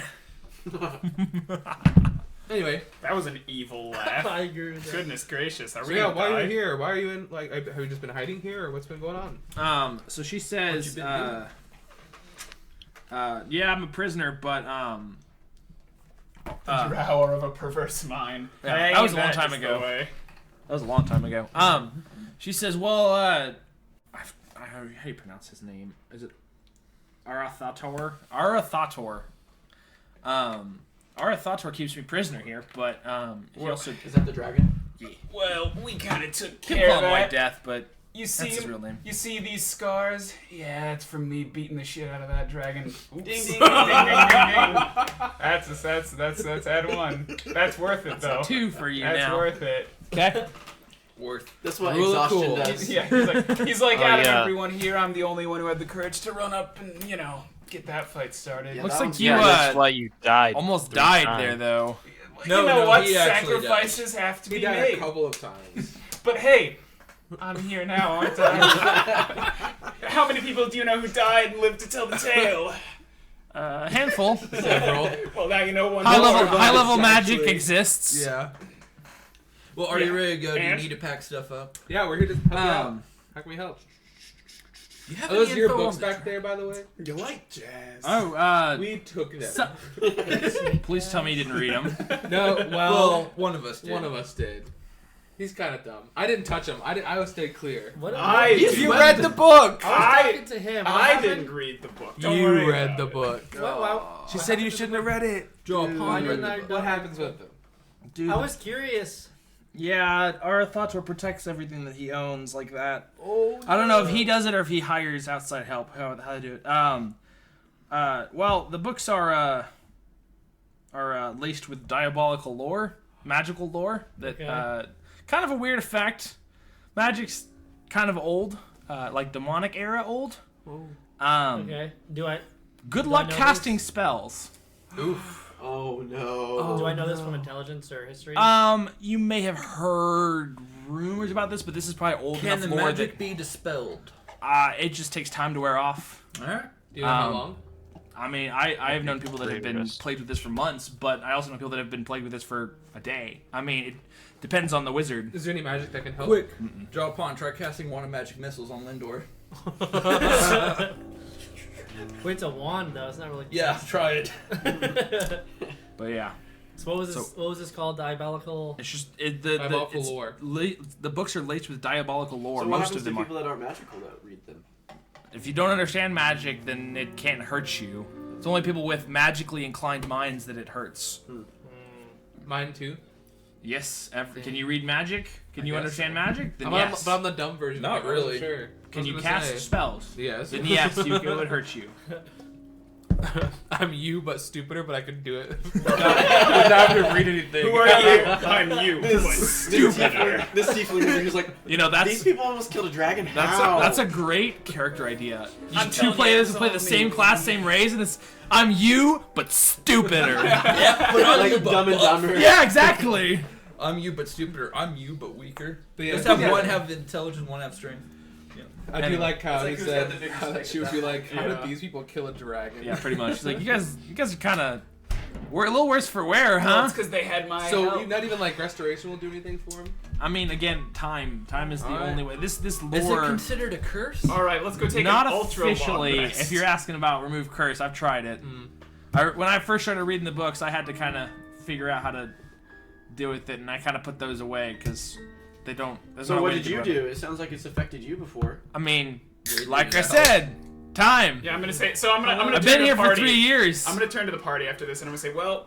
Anyway, That was an evil laugh. I agree with that. Goodness gracious. Are So we yeah, gonna why are die? you here? Why are you in? Like, have you just been hiding here, or what's been going on? So she says, What you been yeah, I'm a prisoner, but The power of a perverse mind. Yeah, that was a long time just ago. the way. that was a long time ago. She says, well, how do you pronounce his name? Is it Arathator? Arathator. Arathator keeps me prisoner here, but he also Is that the dragon? Well, we kind of took can care call of him White that. Death, but You that's his real name. You see these scars? Yeah, it's from me beating the shit out of that dragon. Oops. Ding, Ding, ding, ding, ding, ding. That's add 1. That's worth it though. 2 for you That's now. worth it. Okay. worth. That's what Rule of exhaustion cool. does. Yeah, he's like Oh, out of yeah. everyone here, I'm the only one who had the courage to run up and get that fight started. Yeah, Looks that like one's- you Yeah, that's why you died. almost 3 died times. there, though. No, you know no, what? he actually Sacrifices have to He be died made. a couple of times. But hey, I'm here now, aren't I? How many people do you know who died and lived to tell the tale? A handful. Several. Well, now you know one High more. level magic actually. exists. Yeah. Well, are you ready to go? Do you And? need to pack stuff up? Yeah, we're here to help you out. Um, How can we help? You have Are those any your info books on- back there, by the way? You like jazz? oh, We took them. so- please tell me you didn't read them. No, Well, well, one of us did. one of us did. He's kind of dumb. I didn't touch him. I was stayed clear. What? You read the book! I was I- talking to him. What I happened? didn't read the book. Don't You worry read about the it. book. What? She said you shouldn't have read it. Draw Dude, upon didn't read the I- book. What happens with them? Dude, I was curious. yeah, Arathator protects everything that he owns like that. Oh. I don't know if he does it or if he hires outside help. How to do it? Well, the books are laced with diabolical lore, magical lore that Okay. kind of a weird effect. Magic's kind of old, like demonic era old. Okay. Do I Good Do I luck know casting this? spells. Oof. Oh no. do I know this from intelligence or history? You may have heard rumors about this, but this is probably old Can the enough lore magic be dispelled? that it just takes time to wear off. Alright. Do you know how Um, long? I mean, I have known people that have been Dangerous. plagued with this for months, but I also know people that have been plagued with this for a day. I mean, it depends on the wizard. Is there any magic that can help? Quick. Draw upon. Try casting one of magic missiles on Lindor. Wait, it's a wand though. It's not really. Yeah, try it. But yeah, So what was this? So- What was this called? Diabolical. it's just Diabolical lore. The books are laced with diabolical lore. So what Most happens of them to are. people that aren't magical that read them? If you don't understand magic, then it can't hurt you. It's only people with magically inclined minds that it hurts. Mine too. Yes. Can you read magic? Can I you guess understand so. magic? Then But yes. I'm the dumb version. Not of it, I wasn't really. Sure. Can I you was cast gonna say. spells? Yes. Then yes, it would hurt you. I'm you, but stupider, but I could do it without having to read anything. Who are you? I'm you. but stupider. This tiefling is just like, You know these that's people almost killed a dragon. that's How? that's a great character idea. You I'm just two telling you, players it's play all the me. same class, same race, and it's I'm you, but stupider. Yeah, but I'm like you, but Dumb and buff. Dumber. Yeah, exactly. I'm you, but stupider. I'm you, but weaker. But yeah, Just have yeah. one have intelligence, one have strength. I do Anyway. like how It's like he who's said got the biggest how stick she would at be that like, how Yeah. did these people kill a dragon? Yeah, pretty much. She's like, you guys are kind of we're a little worse for wear, Well, huh? it's because they had my So help. not even like restoration will do anything for him. I mean, again, time is the Alright. only way. This Is it lore, considered a curse? All right, let's go take not an ultra long officially. rest. If you're asking about remove curse, I've tried it. When I first started reading the books, I had to kind of figure out how to deal with it, and I kind of put those away because they don't. there's So not a what way did to you run it. do? It sounds like it's affected you before. I mean, Weirdly like I enough. said, Time. Yeah, I'm gonna say. So I'm gonna I've turn been to here the for party. 3 years. I'm gonna turn to the party after this, and I'm gonna say, well,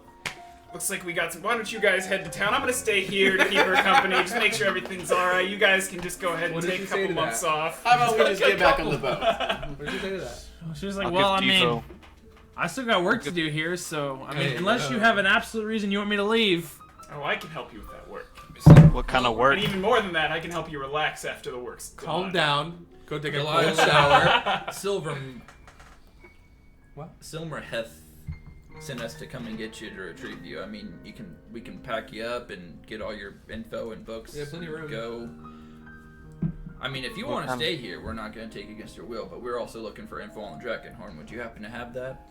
looks like we got some. Why don't you guys head to town? I'm gonna stay here to keep her company, just make sure everything's all right. You guys can just go ahead and What did take she a say couple to months off. How about we just get back on the boat? What did you say to that? She was like, I'll well, I give mean, Devo. I still got work to do here, so I mean, Hey, unless you have an absolute reason you want me to leave. Oh, I can help you with that work. What kind of work? And even more than that, I can help you relax after the work's Calm done. down. Go take a July cold shower. Silmer hath sent us to come and get you to retrieve you. I mean, we can pack you up and get all your info and books. Yeah, plenty of room. Go. I mean, if you What want to kind- stay here, we're not going to take against your will, but we're also looking for info on the Dragonhorn. Would you happen to have that?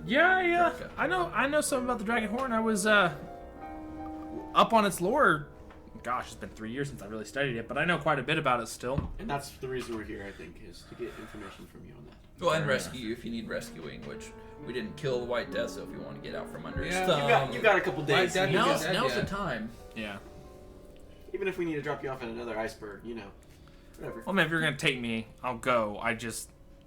Yeah. Okay. I know something about the Dragon Horn. I was up on its lore. Gosh, it's been 3 years since I really studied it, but I know quite a bit about it still. And that's the reason we're here, I think, is to get information from you on that. Well, and rescue you if you need rescuing, which we didn't kill the White Death, so if you want to get out from under his Yeah. thumb. You got a couple days. Dad, You you can- got- now's the Yeah. time. Yeah. Even if we need to drop you off at another iceberg, whatever. Well, man, if you're gonna take me, I'll go. I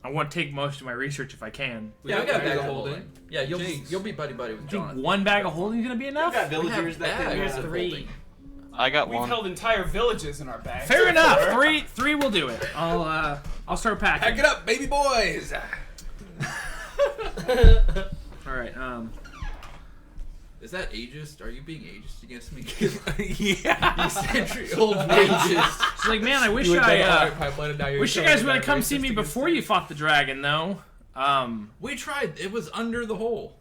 want to take most of my research if I can. Yeah, we got a bag of holding. holding. Yeah, you'll be buddy with You think Jonathan. one bag of holding is gonna be You enough? got We have villagers that can. bags of 3. holding. I got We've one. held entire villages in our bags. Fair enough. before. Three will do it. I'll start packing. Pack it up, baby boys. All right. Is that ageist? Are you being ageist against me? Yeah. Century-old ageist. She's like, man, I wish You went down the I hard pipeline and now you're wish you showing guys would have that come racist see me against before you fought the dragon, though. We tried. It was under the hole.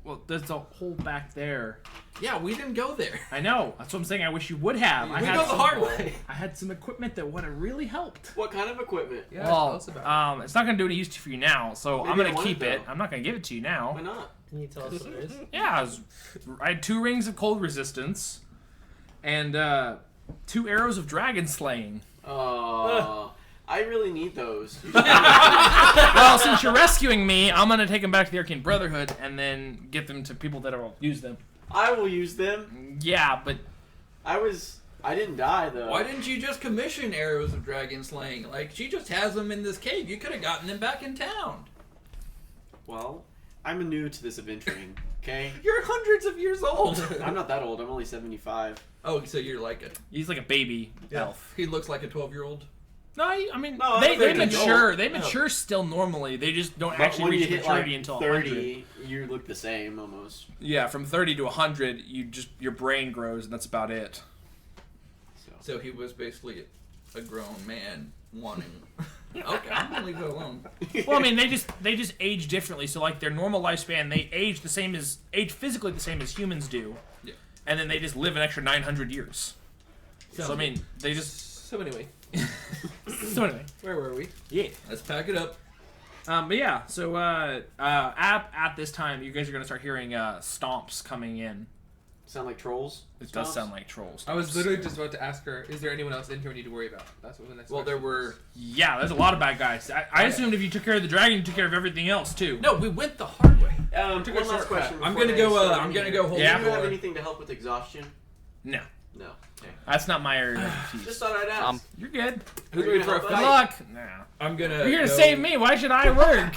Well, there's a hole back there. Yeah, we didn't go there. I know. That's what I'm saying. I wish you would have. We I go had the some, hard way. I had some equipment that would have really helped. What kind of equipment? Yeah, tell us about it. It's not gonna do what it used to for you now, so Maybe I'm I gonna want keep it, it. though. I'm not gonna give it to you Why now. not? Can you tell us what it is? Yeah, I had 2 rings of cold resistance, and 2 arrows of dragon slaying. I really need those. Well, since you're rescuing me, I'm gonna take them back to the Arcane Brotherhood and then get them to people that will use them. I will use them. Yeah, but I didn't die though. Why didn't you just commission arrows of dragon slaying? Like, she just has them in this cave. You could have gotten them back in town. Well, I'm new to this adventuring. Okay. You're hundreds of years old. I'm not that old. I'm only 75. Oh, so you're like he's like a baby elf. He looks like a 12-year-old. No, I mean No, they I'm very mature. adult. They mature still normally. They just don't But actually when reach you hit maturity like until 30, you look the same almost. Yeah, from 30 to 100, your brain grows, and that's about it. So he was basically a grown man wanting. Okay, I'm gonna leave it alone. Well, I mean, they just age differently. So like their normal lifespan, they age physically the same as humans do. Yeah. And then they just live an extra 900 years. So I mean, they just. So anyway, So anyway, where were we? yeah. Let's pack it up. But yeah, so at this time, you guys are gonna start hearing stomps coming in. Sound like trolls? It does Stomps? sound like trolls. I was literally just about to ask her, is there anyone else in here we need to worry about? That's what the next Well, there question were. was. Yeah, there's a lot of bad guys. I assumed if you took care of the dragon, you took care of everything else too. No, we went the hard way. took a One last shortcut. question. I'm before gonna they go. start I'm in gonna here. go hold. Yeah. Do the you have door. anything to help with exhaustion? No, No. Okay. that's not my area of expertise. Just thought I'd ask. You're good. Who's Are you ready for a gonna Good help fight? us? luck. Nah. I'm gonna. You're here to go- save me. Why should I work?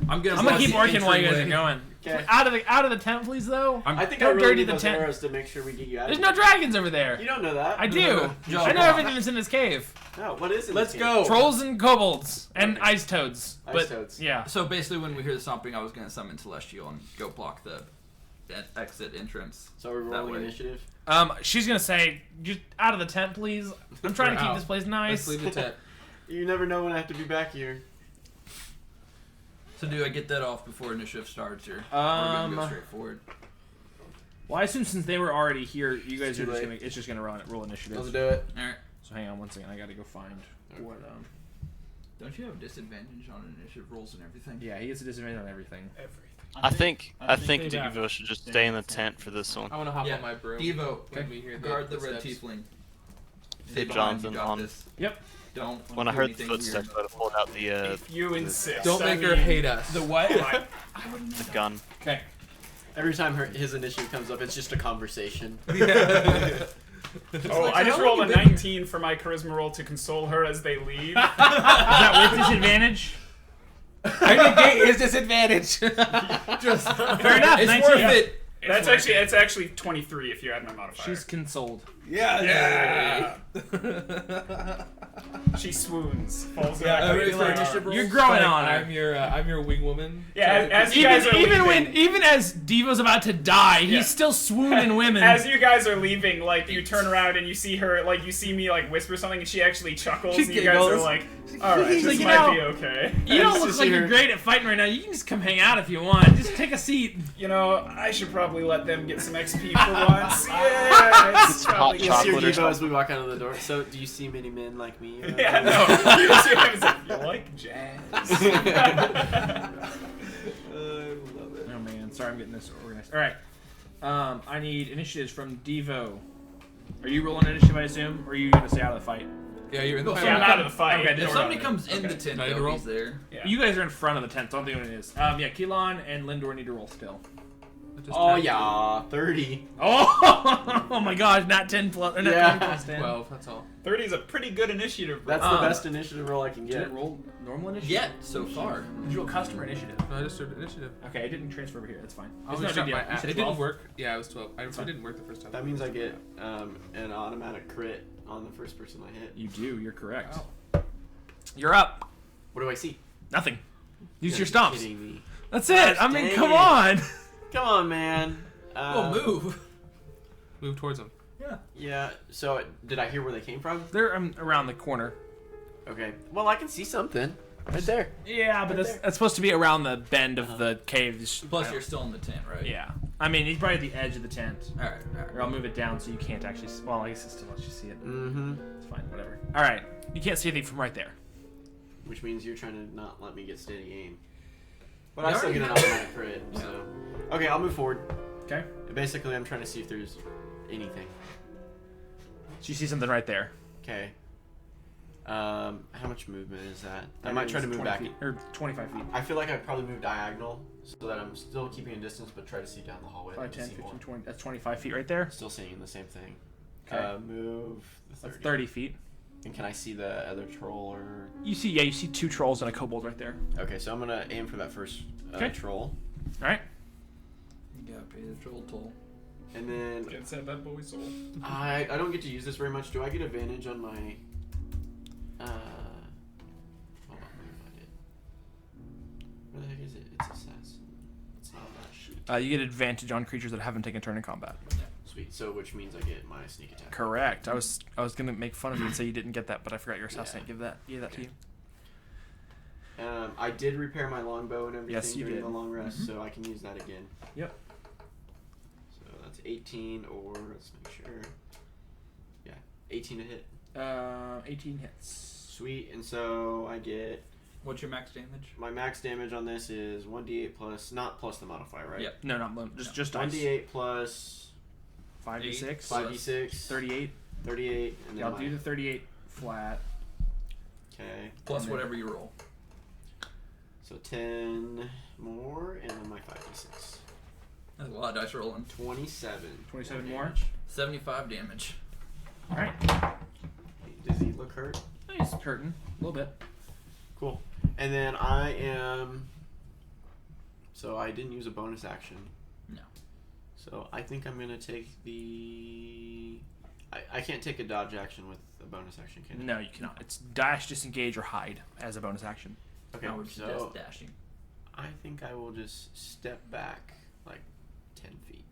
I'm gonna. I'm gonna keep block the working while you guys are entryway. going. Okay. Out of the tent, please. Though. I think Don't I really dirty need the those tent. arrows to make sure we get you out. There's of no here. dragons over there. You don't know that. I do. Joe, I know everything that's in this cave. No, what is it? Let's go. Trolls and kobolds and Okay. ice toads. Ice But toads. yeah. So basically, when we hear the stomping, I was gonna summon Celestial and go block the exit entrance. So we're That rolling way. initiative. She's gonna say, "Just out of the tent, please. I'm trying to keep Wow. this place Let's nice." leave the tent. You never know when I have to be back here. So do I get that off before initiative starts, or we're gonna go straight forward? Well, I assume since they were already here, you guys It's are too just late. gonna. It's just gonna roll initiative. Let's do it. All right. So hang on one second. I gotta go find what. Don't you have disadvantage on initiative rolls and everything? Yeah, he gets a disadvantage on everything. I think they Devo should just stay in the tent for this one. I want to hop Yeah. on my broom. Devo, when we hear guard the red footsteps. tiefling. Hey, Stay behind, Jonathan, you got on- this. Yep. Don't. When I do heard the anything footsteps, weird. I'd have pulled out the If you insist. Don't I make her mean, hate us. The what? the gun. Okay. Every time his initiative comes up, it's just a conversation. Oh, like, I just how rolled long a you been here? 19 for my charisma roll to console her as they leave. Is that with disadvantage? I negate his disadvantage. Just Fair enough. It's 19. worth it. It's actually 23 if you add my modifier. She's consoled. Yeah. She swoons, falls Yeah, back. every like, initiative roll. You're growing Like, on her. I'm your wing woman. Yeah, as you guys are leaving, Even as Devo's about to die, Yeah. he's still swooning women. as you guys are leaving, like you turn around and you see her, like you see me like whisper something, and she actually chuckles, She and you guys are giggles. like, "All right, He's this like, you might know, be okay." You don't Just look to like see you're her- great at fighting right now. You can just come hang out if you want. Just take a seat. You know, I should probably let them get some XP for once. Yeah, it's Hot probably You'll see your chocolate or Devo something. as we walk out of the door. So, do you see many men like me? Yeah, no. You just hear him say, "You like jazz?" I love it. Oh man, sorry, I'm getting this organized. All right, I need initiatives from Devo. Are you rolling initiative, I assume, or are you gonna stay out of the fight? Yeah, you're in the Yeah, fight. I'm out of the fight. Okay, If Don't somebody worry. comes in the tent, Can I though, roll? he's there. Yeah. You guys are in front of the tent, so I don't think what it is. Yeah, Keelan and Lindor need to roll still. Just Oh tap yeah, 30. Oh, oh my gosh, not 10 plus, or not Yeah. 20 plus 10. 12, that's all. 30 is a pretty good initiative. Roll. That's the best initiative roll I can Did get. it roll normal initiative? Yet so far. Did you roll customer initiative? No, I just started initiative. Okay, it didn't transfer over here. That's fine. I It's was not a shot big my deal. You ass. said It 12? didn't work. Yeah, it was 12. It didn't work the first time. That means I get an automatic crit on the first person I hit. You do. You're correct. You're up. What do I see? Nothing. Use You're your stomps. kidding me. That's it. I mean, Dang come it. on. Come on, man. Oh, move. Move towards him. Yeah. So, did I hear where they came from? They're around the corner. Okay. Well, I can see something right there. Yeah, but that's supposed to be around the bend of the caves. Plus, you're still in the tent, right? Yeah. I mean, he's probably at the edge of the tent. All right. Or I'll move it down so you can't actually. Well, I guess it still lets you see it. Mm-hmm. It's fine. Whatever. All right. You can't see anything from right there. Which means you're trying to not let me get steady aim. But You I still already get an have- automatic crit. So. Okay, I'll move forward. Okay. Basically, I'm trying to see if there's anything. So you see something right there. Okay. How much movement is that? I might try to move 20 back. feet, or 25 feet. I feel like I'd probably move diagonal so that I'm still keeping a distance, but try to see down the hallway. 5, to 10, see 15, more. 20. That's 25 feet right there. Still seeing the same thing. Okay. Move the 30. That's 30 feet. And can I see the other troll or? You see 2 trolls and a kobold right there. Okay, so I'm gonna aim for that first Okay. troll, All right. You gotta pay the troll toll. and then Gets that bad boy soul. I don't get to use this very much. Do I get advantage on my? Hold on, let me find it. Where the heck is it? It's assassin. It's not that sheet. You get advantage on creatures that haven't taken a turn in combat. Sweet. So which means I get my sneak attack. Correct. I was gonna make fun of you and say you didn't get that, but I forgot your assassinate. Gave that to you. I did repair my longbow and everything Yes, you during did. the long rest, Mhm. so I can use that again. Yep. So that's 18, or let's make sure. Yeah, 18 to hit. 18 hits. Sweet. And so I get What's your max damage? my max damage on this is 1d8 plus, not plus the modifier, right? Yep. No, not just dice. 1d8 plus 5d6. 5d6, 38. 38, and then Yeah, I'll do the 38 flat. Okay, Plus And then- whatever you roll. so 10 more, and then my 5d6. That's a lot of dice rolling. 27. 27 more. damage. 75 damage. All right. Does he look hurt? He's hurting a little bit. Cool. And then I am. So I didn't use a bonus action. No. So I think I'm gonna take the. I can't take a dodge action with a bonus action, can I? No, you cannot. It's dash, disengage, or hide as a bonus action. Okay. Now we're just So dashing. I think I will just step back like 10 feet,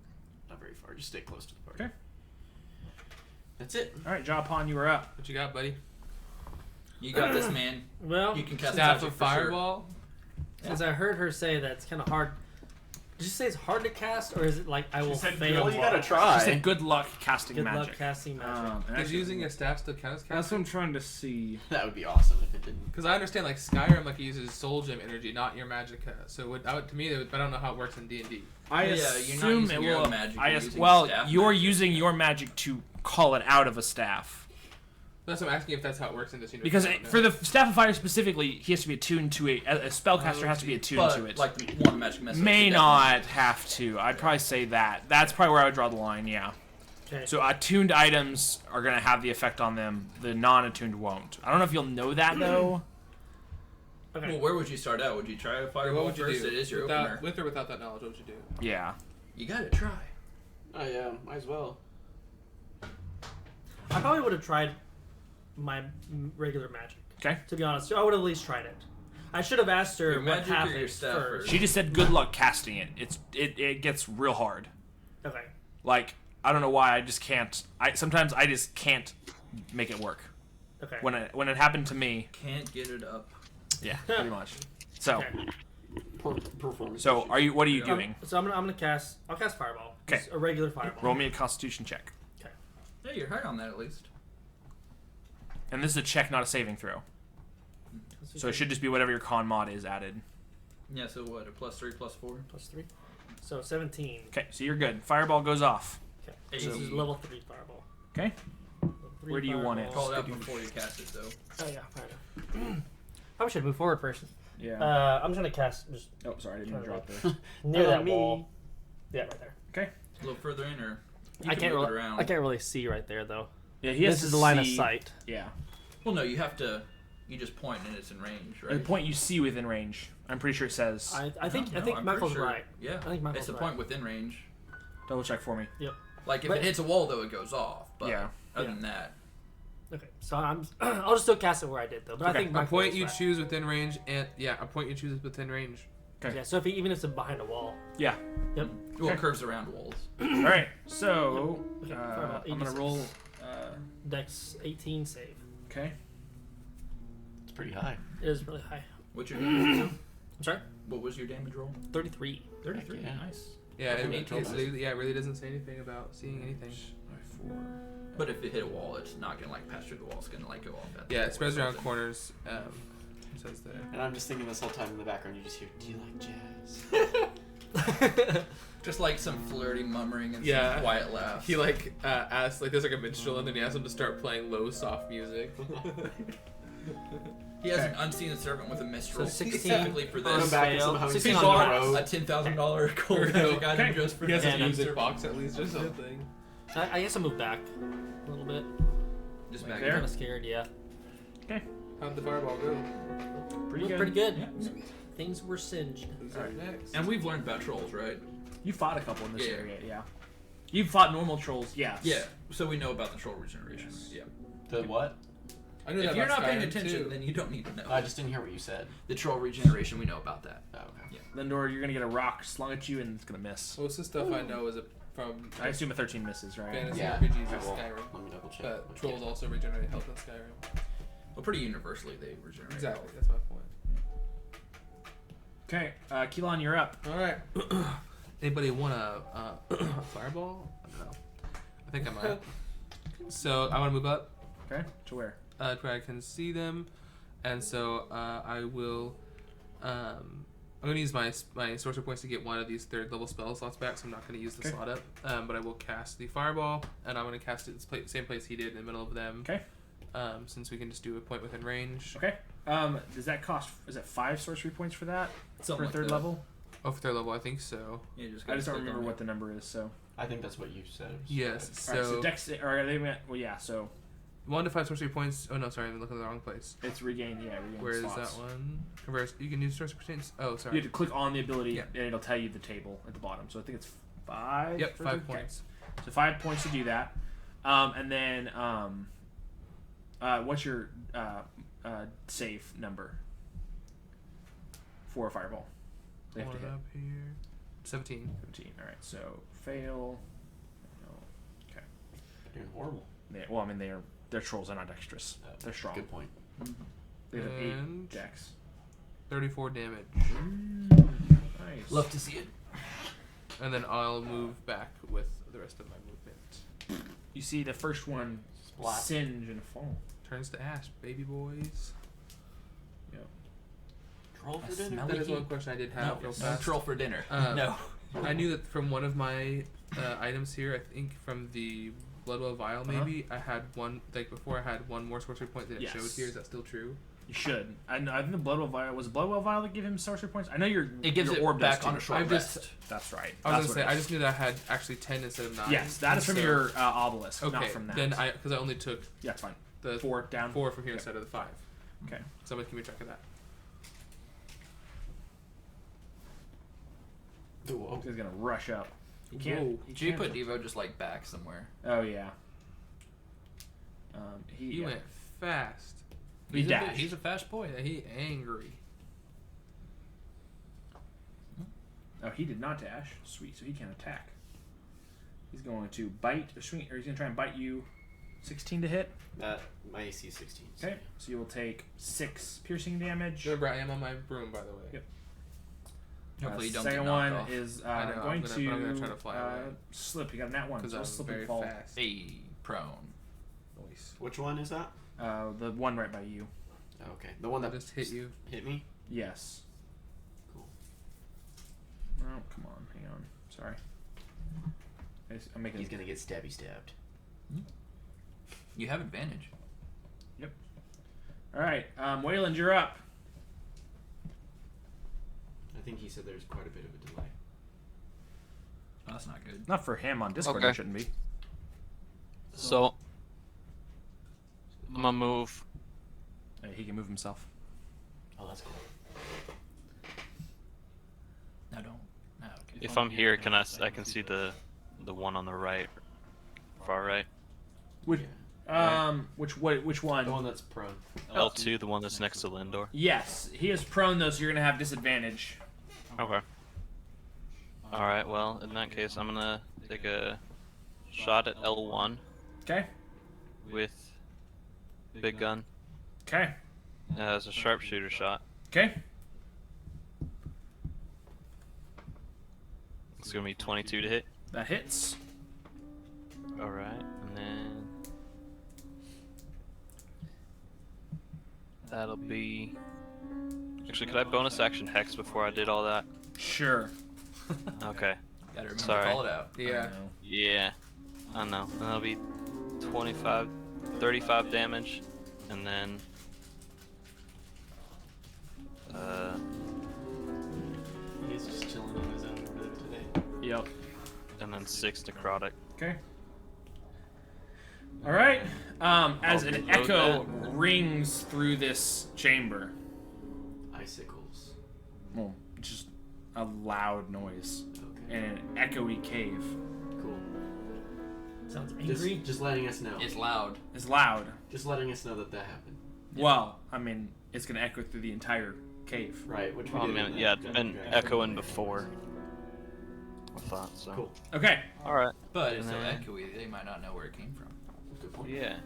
not very far. Just stay close to the party. Okay. That's it. All right, Jawpon, you are up. What you got, buddy? You got this, man. Well, You can cast Staff magic of for sure. Fireball? since I heard her say that it's kind of hard. Did you say it's hard to cast, or is it like I will said fail? Well, you gotta She try. said good luck casting Good magic. luck casting magic. And Is actually- using a staff still count as That's casting? what I'm trying to see. That would be awesome if it didn't. Because I understand, like, Skyrim, like, it uses soul gem energy, not your magic. So, to me, I don't know how it works in D&D. I Yeah, you're not assume using it your will. own magic, you're using Well, staff you're magic. using your magic to call it out of a staff. That's what I'm asking if that's how it works in this universe. Because I don't know. for the Staff of Fire specifically, he has to be attuned to a spellcaster has to be attuned But to it. like the one magic message. May not have to. I'd probably say that. That's probably where I would draw the line. Yeah. Okay. So attuned items are gonna have the effect on them. The non-attuned won't. I don't know if you'll know that though. Okay. Well, where would you start out? Would you try a What fireball would you first? do? It is your without, opener. with or without that knowledge, what would you do? Yeah. You gotta try. Oh yeah, might as well. I probably would have tried my regular magic. Okay. To be honest, I would have at least tried it. I should have asked her Your what magic or happened your staff first. She just said good luck casting it. It gets real hard. Okay. Like, I don't know why, I just can't. Sometimes I just can't make it work. Okay. When it happened to me, Can't get it up. yeah, pretty much. So, Okay. Performance. so what are you Yeah. doing? So I'm gonna cast. I'll cast fireball. 'Kay. Just a regular fireball. Roll me a Constitution check, Yeah, you're high on that at least. and this is a check, not a saving throw. So it should just be whatever your con mod is added. Yeah, so what? A +3, +4? +3. So 17. Okay, so you're good. Fireball goes off. Okay. Hey. This is level 3 fireball. Okay. Level 3 Where do you want it? fireball. Call it out before you cast it, though. Oh yeah, fair enough. Probably should move forward first. Yeah. I'm just gonna cast just Oh, sorry, I didn't mean to drop there. near that me. wall. Yeah, right there. Okay. A little further in, or you I can can't move really. it around. I can't really see right there though. Yeah, he has This to is the line of see- sight. Yeah. Well, no, you have to. You just point and it's in range, right? The point you see within range. I'm pretty sure it says. I think No, I think I'm Michael's pretty sure. right. Yeah, I think Michael's it's a right. point within range. Double check for me. Like if But- it hits a wall, though, it goes off. But Yeah. other Yeah. than that, Okay, so I'll just still cast it where I did though. But Okay. I think A Michael point was you right. choose within range, and a point you choose within range. Okay. Yeah, so if even if it's behind a wall. Yeah. Yep. well, Okay. it curves around walls. All right. So Okay, fireball, I'm gonna 86. roll. Dex 18 save. Okay. It's pretty high. It is really high. What's your damage roll? I'm sorry. What was your damage roll? 33. 33. Yeah. Nice. Yeah, Okay, it really doesn't say anything about seeing anything. But if it hit a wall, it's not gonna like pass through the wall. It's gonna like go off. At the Yeah, wall it spreads or around something. corners. It says there. And I'm just thinking this whole time in the background, you just hear, "Do you like jazz?" Just like some flirty murmuring and Yeah. some quiet laughs. He like asks like there's like a minstrel and then he asks him to start playing low soft music. He has an unseen servant with a mistral So 16 specifically for on this. back and fail. somehow he's 16 on on the pass. road. A $10,000 gold magic item Okay. just for He has Yeah, a and music I'm- box at least or something. I guess I'll move back a little bit. just Like back there? I'm there. kind of scared. Yeah. How'd the fireball go? Pretty Looked good. pretty good. Yeah. Things were singed. Who's All up right. next? And we've learned about trolls, right? You fought a couple in this Yeah. area. Yeah. You fought normal trolls. Yes. Yeah. So we know about the troll regeneration. Yes. Yeah. The what? I knew If that you're about not paying Skyrim, attention, too. then you don't need to know. I just didn't hear what you said. The troll regeneration, we know about that. Oh, okay. Lindor, you're gonna get a rock slung at you and it's gonna miss. Most of the stuff I know is from I assume a 13 misses, right? fantasy Yeah. RPGs I in will. Skyrim. Let me double check. But What trolls game? also regenerate health in Skyrim. Well, pretty universally, they regenerate. Exactly, health. that's my point. Okay, Keelan, you're up. All right. Anybody want a fireball? I don't know. I think I might. So I want to move up Okay. To where? to where I can see them, and so I will. I'm going to use my sorcerer points to get one of these third level spell slots back. So I'm not going to use the Okay. slot up, but I will cast the fireball, and I'm going to cast it the same place he did in the middle of them. Okay. Since we can just do a point within range. Okay. Does that cost? Is it 5 sorcery points for that? Something for like third that. level? Oh, for third level, I think so. Yeah, you I just gotta don't click remember on what it. the number is. So. I think that's what you said. Yes. All right. So So Dex, or are they? Well, yeah. So 1 to 5 sorcery points. Oh no, sorry, I'm looking at the wrong place. it's regain. Yeah, regain Where is slots. that one? Converse. You can use sorcery points. Oh, You sorry. have to click on the ability, Yeah. and it'll tell you the table at the bottom. So I think it's 5. Yep, for 5 the- okay. points. So 5 points to do that. And then what's your save number for a fireball? They have Hold to it hit up here. 17. 17. All right. So fail. No. Okay. You're doing horrible. Well, I mean they're trolls. They're not dexterous. They're strong. Good point. They have And- 8 dex. 34 damage. Nice. Love to see it. And then I'll move back with the rest of my movement. You see the first one Splat. singe and fall. Turns to ash, baby boys. Yep. Troll for I dinner. smell That it. is one question I did have real No fast. troll for dinner. No. No. I knew that from one of my items here, I think from the Bloodwell Vial maybe, I had one, like before I had one more sorcery point than it Yes. showed here. Is that still true? You should. I think the Bloodwell Vial was Bloodwell Vial that gave him sorcery points. I know It gives your it orb does back on too. a short I just- rest. That's right. I was That's gonna say, what it I is. just knew that I had actually 10 instead of 9. Yes, that is from So- your obelisk, Okay, not from that. then because I only took yeah, it's fine. the 4 down. 4 from here Yep. instead of the 5. Okay. Somebody keep me track of that. Whoa. He's gonna rush up. He can't. Whoa. He Should you can't put Devo just like back somewhere? Oh yeah. He went fast. He dashed. He's a fast boy. Yeah, he angry. Oh, he did not dash. Sweet, so he can't attack. He's going to bite or swing, or he's going to try and bite you. 16 to hit. My AC is 16. so- Okay, so you will take 6 piercing damage. Remember, I am on my broom, by the way. Yep. Hopefully you don't second get knocked one off. is I know, going but I'm gonna try to fly away. slip. You got a nat 1, Because so I'm slip very and fall. fast. A prone. Nice. Which one is that? The one right by you. Oh, okay. The one That that just hit you. hit me? Yes. Cool. Oh, come on. Hang on. Sorry. I'm making. He's gonna get stabbed. You have advantage. All right, Wayland, you're up. I think he said there's quite a bit of a delay. Oh, that's not good. Not for him on Discord. Okay. It shouldn't be. So I'm gonna move. He can move himself. Oh, that's cool. No, don't. No, okay. If I'm here, I can see the one on the right, far right. Which Yeah. which one? The one that's prone. L2, the one that's next to Lindor. Yes, he is prone though, so you're gonna have disadvantage. Okay. All right. Well, in that case, I'm gonna take a shot at L1 Okay. with big gun Okay. as a sharpshooter shot. Okay. It's gonna be 22 to hit. That hits. All right, and then that'll be. Actually, could I bonus action hex before I did all that? Sure. Okay. Gotta remember Sorry. to call it out. Yeah. Yeah. I know. And that'll be 35 damage, and then He's just chilling on his own over there today. Yep. and then 6 necrotic. Okay. All right. As an reload echo rings through this chamber, Icicles. well, just a loud noise Okay. in an echoey cave. Cool. Sounds angry. Just letting us know. It's loud. It's loud. Just letting us know that happened. Well, I mean, it's gonna echo through the entire cave. Right, which we Oh did man, in yeah, the been Dragon echoing Dragon. before. I thought so. Cool. Okay. All right. But it's so And then- echoey, they might not know where it came from. Good point. Yeah.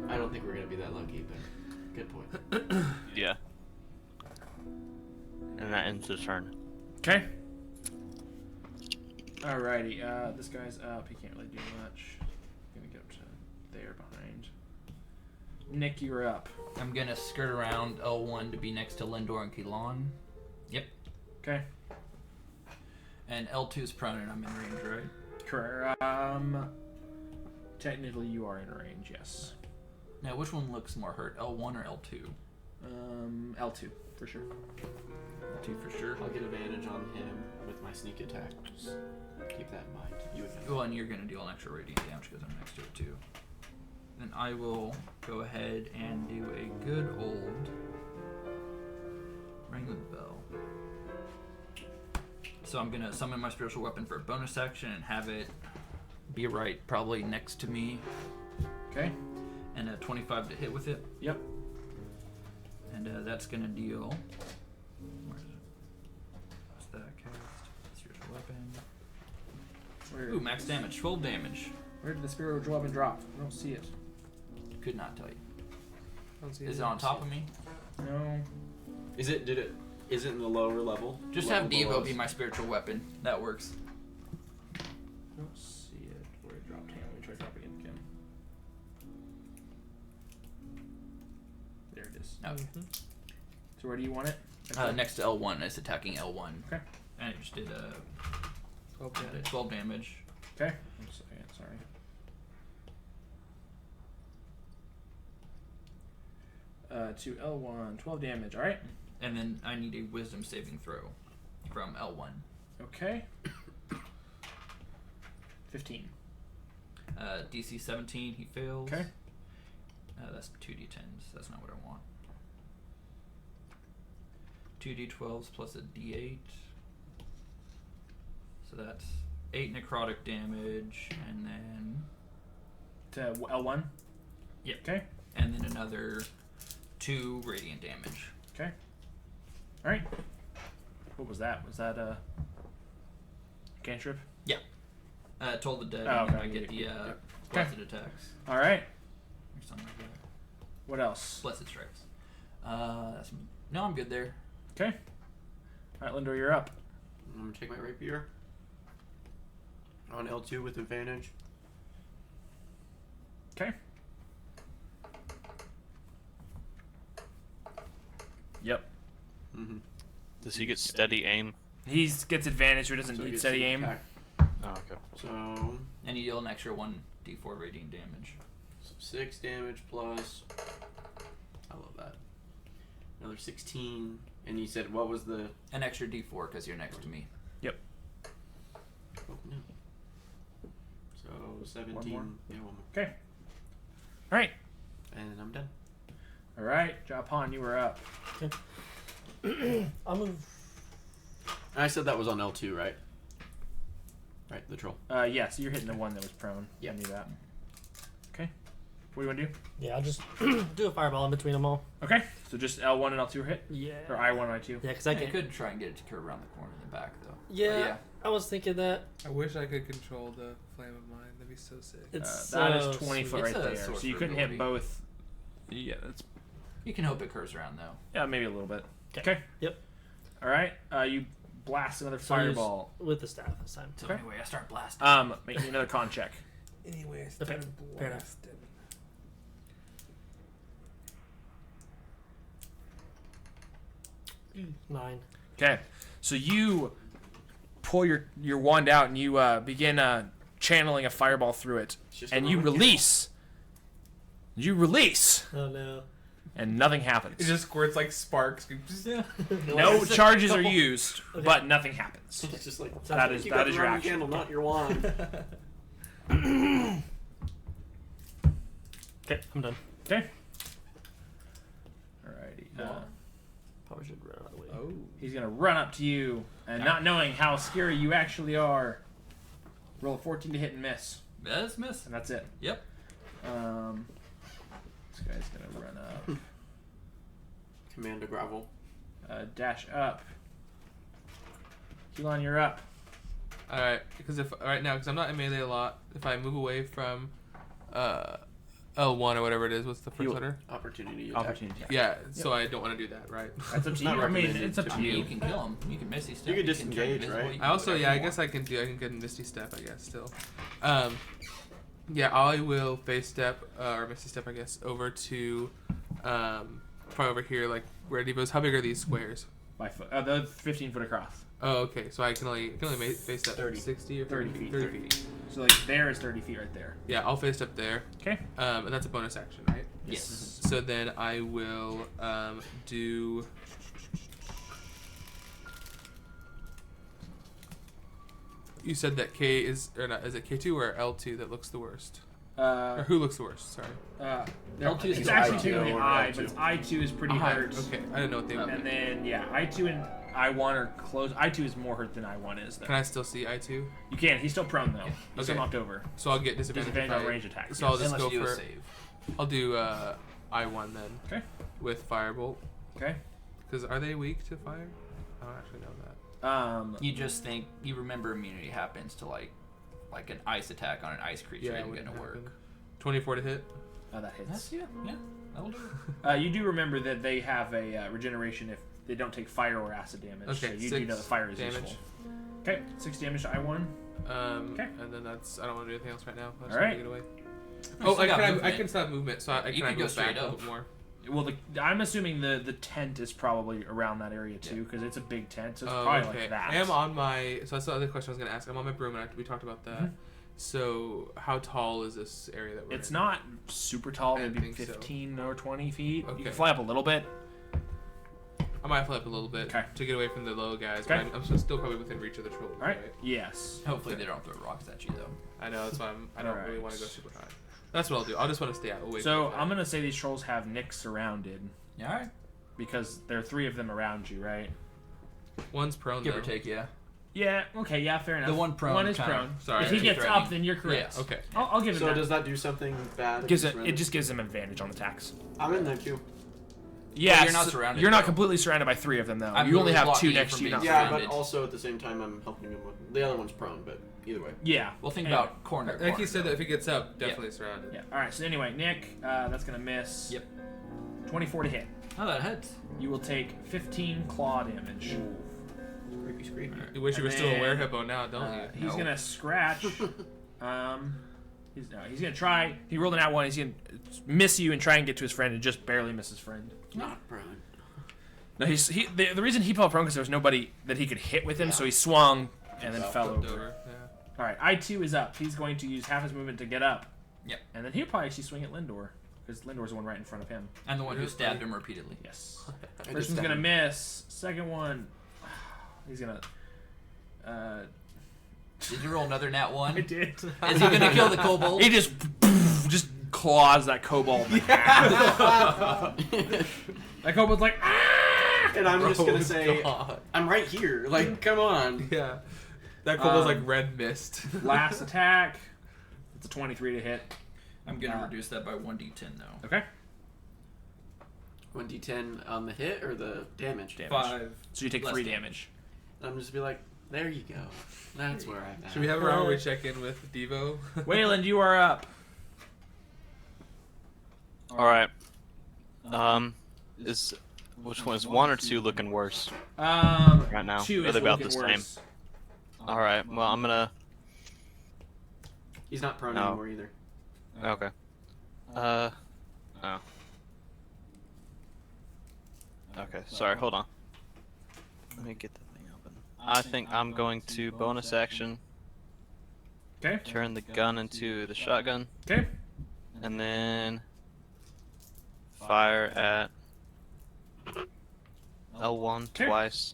I don't think we're gonna be that lucky, but good point. Yeah. And that ends the turn. Okay. Alrighty. This guy's up. He can't really do much. Gonna get up to there behind. Nick, you're up. I'm gonna skirt around L1 to be next to Lindor and Keelan. Yep. Okay. And L2 is prone and I'm in range, right? Correct. Technically, you are in range. Yes. Now, which one looks more hurt, L1 or L2? L2 for sure. L2 for sure. I'll get advantage on him with my sneak attack. Just keep that in mind. You would know. Well, and you're gonna deal an extra radiant damage because I'm next to it too. Then I will go ahead and do a good old ring the bell. So I'm gonna summon my spiritual weapon for a bonus action and have it be right probably next to me, Okay. and a 25 to hit with it. Yep. And that's gonna deal. Where is it? What's that cast? Spiritual weapon. Where, Ooh, max damage, 12 damage. where did the spiritual weapon drop? I don't see it. Could not tell you. I don't see Is it. it on top of me? No. Is it in the lower level? Just Level have below Devo us? be my spiritual weapon. That works. I don't see it. Where it dropped. Hang on, let me try dropping it again. There it is. Okay. So where do you want it? Next to L1, it's attacking L1. Okay. And it just did 12 damage. 12 damage. Okay. I'm sorry. To L1, 12 damage. All right. And then I need a wisdom saving throw from L1. Okay. 15. DC 17, he fails. Okay. That's 2d10s. That's not what I want. 2d12s plus a d8. So that's 8 necrotic damage, and then To L1. Yep. Okay. and then another 2 radiant damage. Okay. All right. What was that? Was that a cantrip? Told the dead, Oh, and then okay. I get the Yep. blessed attacks All right. or something like that. What else? Blessed strikes. No, I'm good there. Okay. All right, Lindor, you're up. I'm gonna take my rapier on L2 with advantage. Okay. Yep. Mm-hmm. Does he get steady aim? He gets advantage, or doesn't So he need gets steady to aim. attack. Oh, okay. So And you deal an extra 1d4 radiant damage. 6 damage plus. I love that. Another 16. And you said what was the? An extra d4 because you're next to me. Oh, no. So 17. One more? Yeah, one more. Okay. All right. And I'm done. All right, Japan, you were up. I'll move. I said that was on L2, right? Right, the troll. Yeah, so you're hitting the one that was prone. Yeah. I knew that. Okay. What do you want to do? Yeah, I'll just do a fireball in between them all. Okay. So just L1 and L2 are hit? Yeah. Or I1 and I2? Yeah, because I You can. could try and get it to curve around the corner in the back, though. Yeah, But I was thinking that. I wish I could control the flame of mine. That'd be so sick. It's That so is 20 sweet. foot right It's a there. So you sorcerer couldn't hit ability. both. Yeah, that's You can hope it curves around, though. yeah, maybe a little bit. 'Kay. Okay. Yep. All right. You blast another So use- fireball. with the staff this time. So Okay. anyway, I start blasting. Make me another con check. Anyway, I Okay, started fair enough. blasting. Nine. Okay. So you pull your wand out and you begin channeling a fireball through it, It's just and a you Roman release. You release, Oh no. and nothing happens. It just squirts like sparks. No charges are used, Okay. but nothing happens. candle. It's just like That is you that got is the your Roman action. candle, not your wand. Okay, I'm done. Okay. Alrighty. Probably should run out of the way. Oh. He's gonna run up to you, and not knowing how scary you actually are, roll a 14 to hit and miss, That's miss. and that's it. Yep. This guy's gonna run up, Commander Gravel. dash up. Keelan, you're up. All right, because if right now, because I'm not in melee a lot, if I move away from L1 or whatever it is, what's the first You- letter? Opportunity attack. Opportunity attack. Yeah, so I don't want to do that, right? That's up to you. Not I mean, recommended it's up to to I mean, you. you can kill him. You can misty step. You could can turn disengage, invisible, right? you can I also, do yeah, I whatever you guess I can get Misty Step, I guess, still. Yeah, I will face step, or Misty Step, I guess, over to, probably over here, like, where Devo's, how big are these squares? By foot. They're 15 foot across. Oh, okay, so I can only face step 30. 60 or 30 feet. 30 feet. So like there is 30 feet right there. Yeah, I'll face step there. Okay. And that's a bonus action, right? Yes. So then I will do. You said that K is or not? Is it K2 or L2 that looks the worst? Or who looks the worst? Sorry. L2 is it's the actually I2 two and or I, L2. but I2 is pretty hurt. Okay, I didn't know what they were. And then yeah, I2 and I1 are close. I2 is more hurt than I1 is though. Can I still see I2? You can. He's still prone though. He's still Okay. knocked over. So I'll get disadvantage. Disadvantage if on I- range attacks. So I'll yes. just Unless go you do a for. save. I'll do I1 then. Okay. With firebolt. Okay. Because are they weak to fire? I don't actually know that. You just think you remember immunity happens to like an ice attack on an ice creature Yeah, it isn't wouldn't gonna work. happen. 24 to hit. that hits. Yeah, that'll do it. You do remember that they have a regeneration if they don't take fire or acid damage. Okay, So you do 6 know that fire is damage. useful. Okay. 6 damage to I1. Okay. And then that's. I don't want to do anything else right now. I just All right. want to get away. You Oh, still I got can. I movement. can still have movement, so I You can can go go back straight a up. little bit more. Well, I'm assuming the tent is probably around that area too, because it's a big tent, so it's Oh, probably okay. like that. I am on my. So that's the other question I was going to ask. I'm on my broom, and we talked about that. Mhm. So how tall is this area that we're It's in? not super tall, I didn't maybe think so. 15 or 20 feet. You Okay. can fly up a little bit. I might fly up a little bit Okay. to get away from the low guys, Okay. but I'm still probably within reach of the trolls. All right. Yes. Hopefully they don't throw rocks at you though. I know that's why I don't really Alright. want to go super high. That's what I'll do. I'll just want to stay out away. So from I'm gonna say these trolls have Nick surrounded Yeah, all right. because there are 3 of them around you, right? One's prone. Give though. or take, yeah. Yeah. Okay. Yeah. Fair enough. The one prone One is kind of- prone. sorry, If he too gets threatening. up, then you're correct. Yes. Okay. I'll give him So that. does that do something bad? if Gives he's it surrounded? just gives him advantage on attacks. I'm in there too. Yeah. you're not surrounded, You're not though. completely surrounded by 3 of them though. I'm You only literally have 2 blocking you next from to you. being Not Yeah, surrounded. but also at the same time, I'm helping him with the other one's prone. But either way. Yeah. Well, think Anyway. about corner. Like you said, that if he gets up, definitely surrounded. Yeah. All right. So anyway, Nick, that's gonna miss. Yep. 24 to hit. Oh, that hits. You will take 15 claw damage. Creepy, creepy. You wish you were And still a then, werehippo now, don't you? He's No. gonna scratch. He's gonna try. He rolled an out 1. He's gonna miss you and try and get to his friend, and just barely miss his friend. Not prone. No, the reason he fell prone because there was nobody that he could hit with him, so he swung and then fell Flipped over. over. Yeah. All right, I2 is up. He's going to use half his movement to get up. Yep. And then he'll probably actually swing at Lindor because Lindor's the one right in front of him. And the one who stabbed him repeatedly. Yes. I First just one's gonna stabbed miss. Second one, he's gonna. Did you roll another nat 1? I did. Is he gonna kill the kobold? He just claws that kobold. In half. That kobold's like, ah! And I'm just gonna Oh, say, God. I'm right here. Like, come on. Yeah. That kobold's like Um, red mist. Last attack. It's a 23 to hit. I'm gonna reduce that by 1d10 though. Okay. 1d10 on the hit or the damage? 5. So you take Less 3 damage. damage. I'm just be like, there you go. That's where I'm at. Should we have a round where we check in with Devo? Wayland, you are up. All right. Which one is 1 or 2 looking worse right now? 2 Are is they about looking the worse. same? All right. Well, I'm gonna. He's not prone No. anymore either. Okay. Oh. Okay. Sorry. Hold on. Let me get the thing open. I think I'm going to bonus action, Okay. turn the gun into the shotgun, Okay. and then fire at L1 Okay. twice.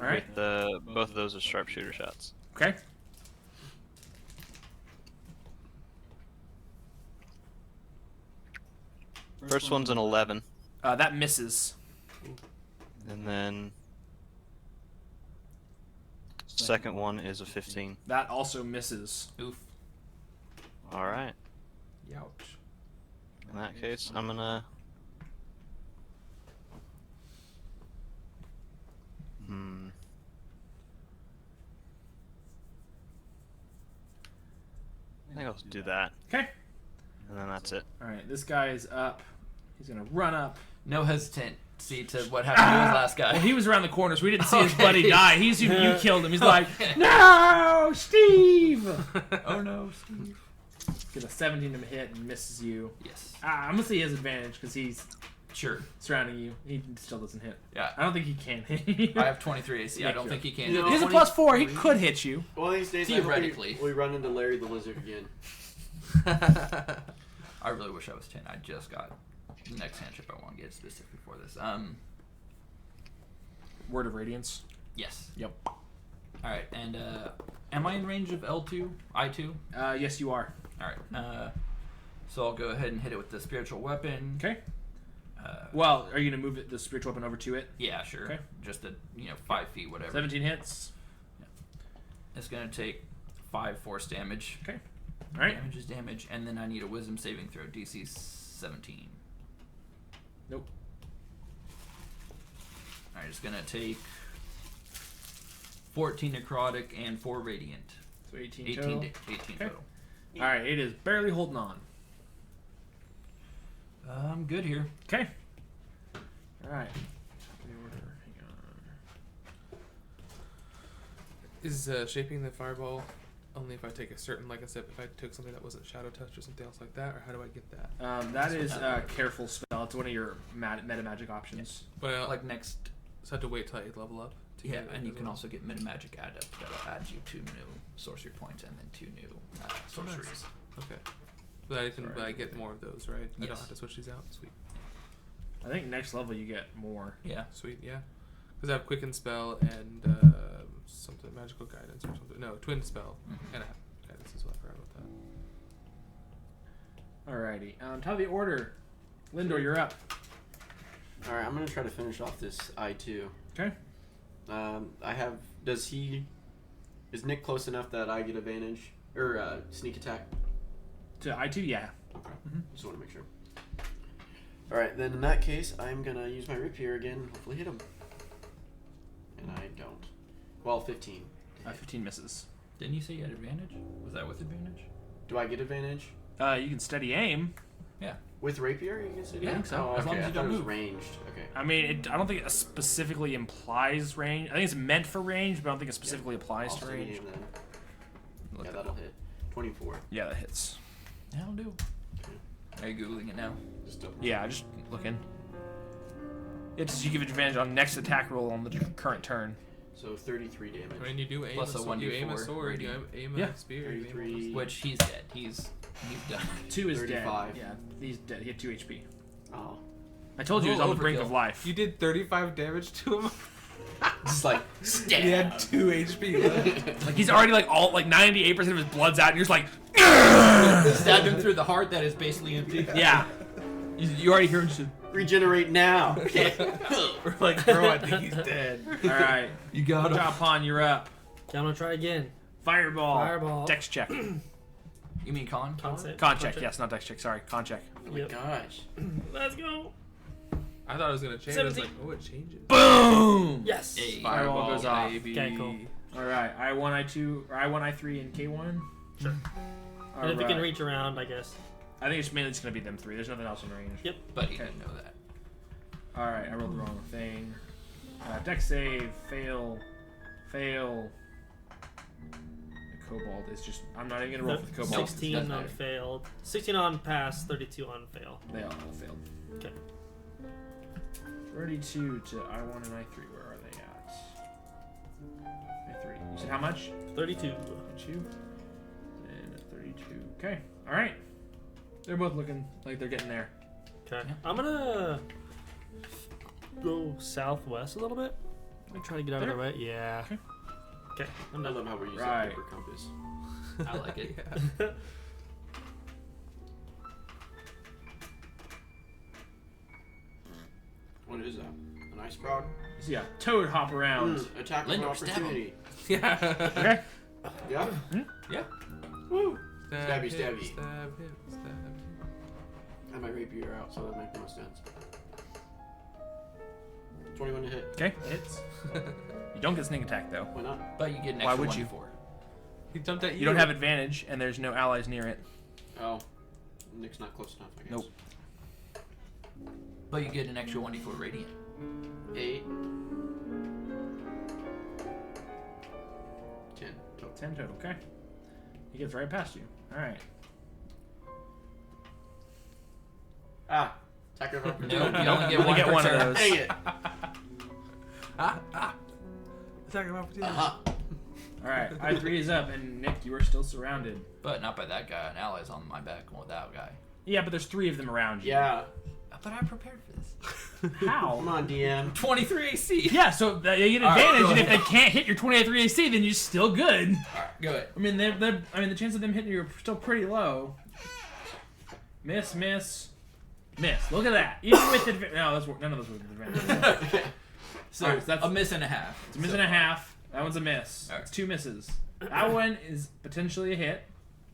All right. Both of those are sharpshooter shots. Okay. First one's an 11, That misses. and then second one is a 15. That also misses. Oof. All right. Youch. In that case, I'm gonna. I think I'll do that, Okay. and then that's it. All right. This guy is up. He's gonna run up. No hesitancy to what happened to his last guy. Well, he was around the corner, so we didn't see his Okay. buddy die. He's you killed him. He's like, no, Steve. Oh no, Steve. Gets a 17 to hit and misses you. Yes. I'm gonna say he has advantage because he's Sure. surrounding you. He still doesn't hit. Yeah. I don't think he can hit you. I have 23 AC. I don't think he can. You know, He has a +4. He could hit you. One of these days, I hope Theoretically. we run into Larry the Lizard again. I really wish I was 10. I just got the next handship I want to get specifically for this. Word of Radiance. Yes. Yep. All right, and am I in range of L2? I2? Yes, you are. All right. So I'll go ahead and hit it with the spiritual weapon. Okay. Well, are you gonna move the spiritual weapon over to it? Yeah, sure. Okay. Just 5 feet, whatever. 17 hits. It's gonna take 5 force damage. Okay. All right. Damage is damage, and then I need a Wisdom saving throw. DC 17. Nope. All right, it's gonna take 14 necrotic and 4 radiant. So 18 18, total. 18 Okay. total. All right. It is barely holding on. I'm good here. Okay. All right. Top of the order. Hang on. Is shaping the fireball only if I take a certain, like I said, if I took something that wasn't shadow touch or something else like that, or how do I get that? That is a careful spell. It's one of your meta magic options. Well, Like next, so I have to wait till I level up. To yeah, get it and you as can well. also get meta magic adept that'll add you 2 new sorcery points and then 2 new sorceries. Okay. But I can, Sorry, but I get more of those, right? I don't Yes. have to switch these out. Sweet. I think next level you get more. Yeah. Sweet, yeah. Because I have quicken spell and something magical guidance or something. No, twin spell Mhm. and I have guidance as well. I forgot about that. Alrighty. Top of the order. Lindor, you're up. All right, I'm gonna try to finish off this I2. Okay. I have. Does he Is Nick close enough that I get advantage or sneak attack? To I2, yeah. Okay. Just want to make sure. All right, then in that case, I'm gonna use my rapier again. And hopefully hit him. And I don't. Well, 15. 15 misses. Didn't you say you had advantage? Was that with advantage? Do I get advantage You can steady aim. with rapier? You can say Yeah, I think so. Oh, As long okay. as I you thought don't it was move. ranged. Okay. I mean, I don't think it specifically implies range. I think it's meant for range, but I don't think it specifically applies I'll to steady range. aim then. Look Yeah, at that'll hit. 24. Yeah, that hits. That'll do. Are you googling it now? Just open Yeah, just looking. It's you give advantage on next attack roll on the current turn. So 33 damage. I mean, you do aim Plus a a sword. You aim a 1d4 sword. You rating. aim Yeah. a spear. you aim a 33. Which he's dead. He's done. 2 is 35. dead. Yeah, he's dead. He had 2 HP. Oh. I told you he was on the brink Overkill. of life. You did 35 damage to him. Just like He had 2 HP left. Like he's already like all like 98% of his blood's out, and you're just like, Stabbed him through the heart that is basically empty. yeah. You already hear him just. regenerate now. We're like, bro, I think he's dead. All right, You got him. Drop on, you're up. Okay, I'm gonna try again. Fireball. Fireball. Dex check. You mean con? Con save. Con check. Yes, not dex check. Sorry, con check. Oh my Yep. gosh. Let's go. I thought it was gonna change. I was 17. like, oh, it changes. Boom. Yes. Hey. Fireball goes off. baby. Okay, cool. All right, I1, I2, or I1, I3, and K1. Sure. All And if we can right. reach around, I guess. I think it's mainly just gonna be them 3. There's nothing else in range. Yep. But he Okay. didn't know that. All right, I rolled the wrong thing. Dex save, fail. The Cobalt is just. I'm not even gonna roll for the Cobalt. 16 Doesn't on matter. failed. 16 on pass, 32 on fail. They all failed. Okay. 32 to I1 and I3. Where are they at? I3. You said how much? 32. 32. And 32. Okay. All right. They're both looking like they're getting there. Okay. I'm gonna go southwest a little bit. I'm trying to get out of their way. Yeah. Okay. Okay. I I'm done. love how we're using Right. paper compass. I like it. Yeah. What is that? An ice frog? So yeah, Toad hop around. Attack of Lindor, stab him. opportunity. Yeah. Okay. Yeah. Woo. Stabby, him, stabby. Stab him. Stab him. I have my rapier out, so that makes the most sense. 21 to hit. Okay. Hits. You don't get sneak attack though. Why not? But you get an Why extra would you? 1d4. He jumped at you. You don't have advantage, and there's no allies near it. Oh. Nick's not close enough, I guess. Nope. But you get an extra 1d4 radiant. 8. 10. Total. 10 total. Okay. He gets right past you. All right. Ah! Attack of No, opportunity. you only You get only one get per one of turn. those. Dang it! Attack of opportunity. Uh-huh. All right. I3 is up, and Nick, you are still surrounded. But not by that guy. An ally's on my back with that guy. Yeah, but there's 3 of them around you. Yeah. But I prepared for this. How? Come on, DM. 23 AC. Yeah, so they get All right, advantage, go and if they ahead. can't hit your 23 AC, then you're still good. Alright, go ahead. I mean, the chance of them hitting you are still pretty low. Miss. Look at that. Even with advantage. No, none of those were with advantage. So Alright, so that's- a miss and a half. It's a miss and a half. That one's a miss. Alright. It's 2 misses. That one is potentially a hit.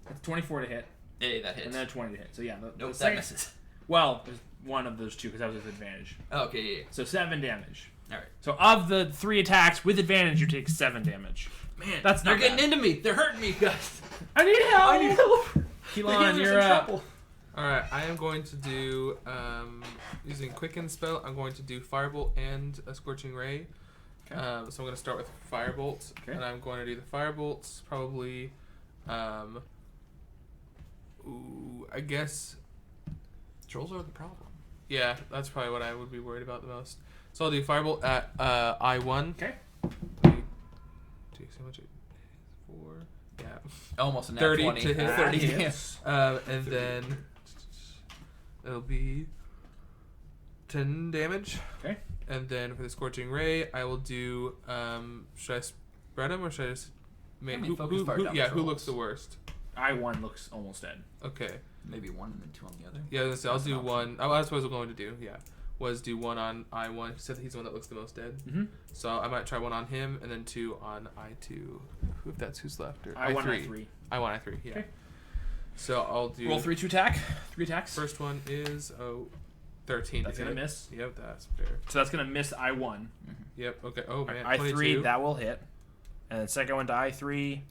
That's 24 to hit, Hey, that hits. and then a 20 to hit. So yeah, Nope, the that second- misses. Well, there's one of those 2 because that was with advantage. Okay, yeah. So 7 damage. Alright. So of the 3 attacks with advantage, you take 7 damage. Man, That's they're not getting bad. into me. They're hurting me, guys. I need help. I need help. Keelan, you're up. All right, I am going to do using Quicken spell. I'm going to do Firebolt and a Scorching Ray. Okay. So I'm going to start with Firebolt, Okay. and I'm going to do the Firebolts probably. I guess. Trolls are the problem. Yeah, that's probably what I would be worried about the most. So I'll do Firebolt at I1. Okay. Two, so much. 4. Yeah. Almost a nat 30 20. to hit. 30 hits. And then it'll be 10 damage. Okay. And then for the Scorching Ray, I will do. Should I spread them or should I just make? I mean, focus fire down Who trolls. looks the worst? I1 looks almost dead. Okay. Maybe one and then 2 on the other. Yeah, I'll do one. Oh, that's what I was going to do. Yeah, was do one on I1. He said he's the one that looks the most dead. Mhm. So I might try one on him and then 2 on I2. If that's who's left. Or I1, I3. I3. I1, I3, yeah. Okay. So I'll do... Roll 3 to attack. 3 attacks. First one is 13. That's to gonna hit. miss. Yep, that's fair. So that's gonna miss I1. Yep, okay. Oh, man. I3, 22, that will hit. And then second one to I3,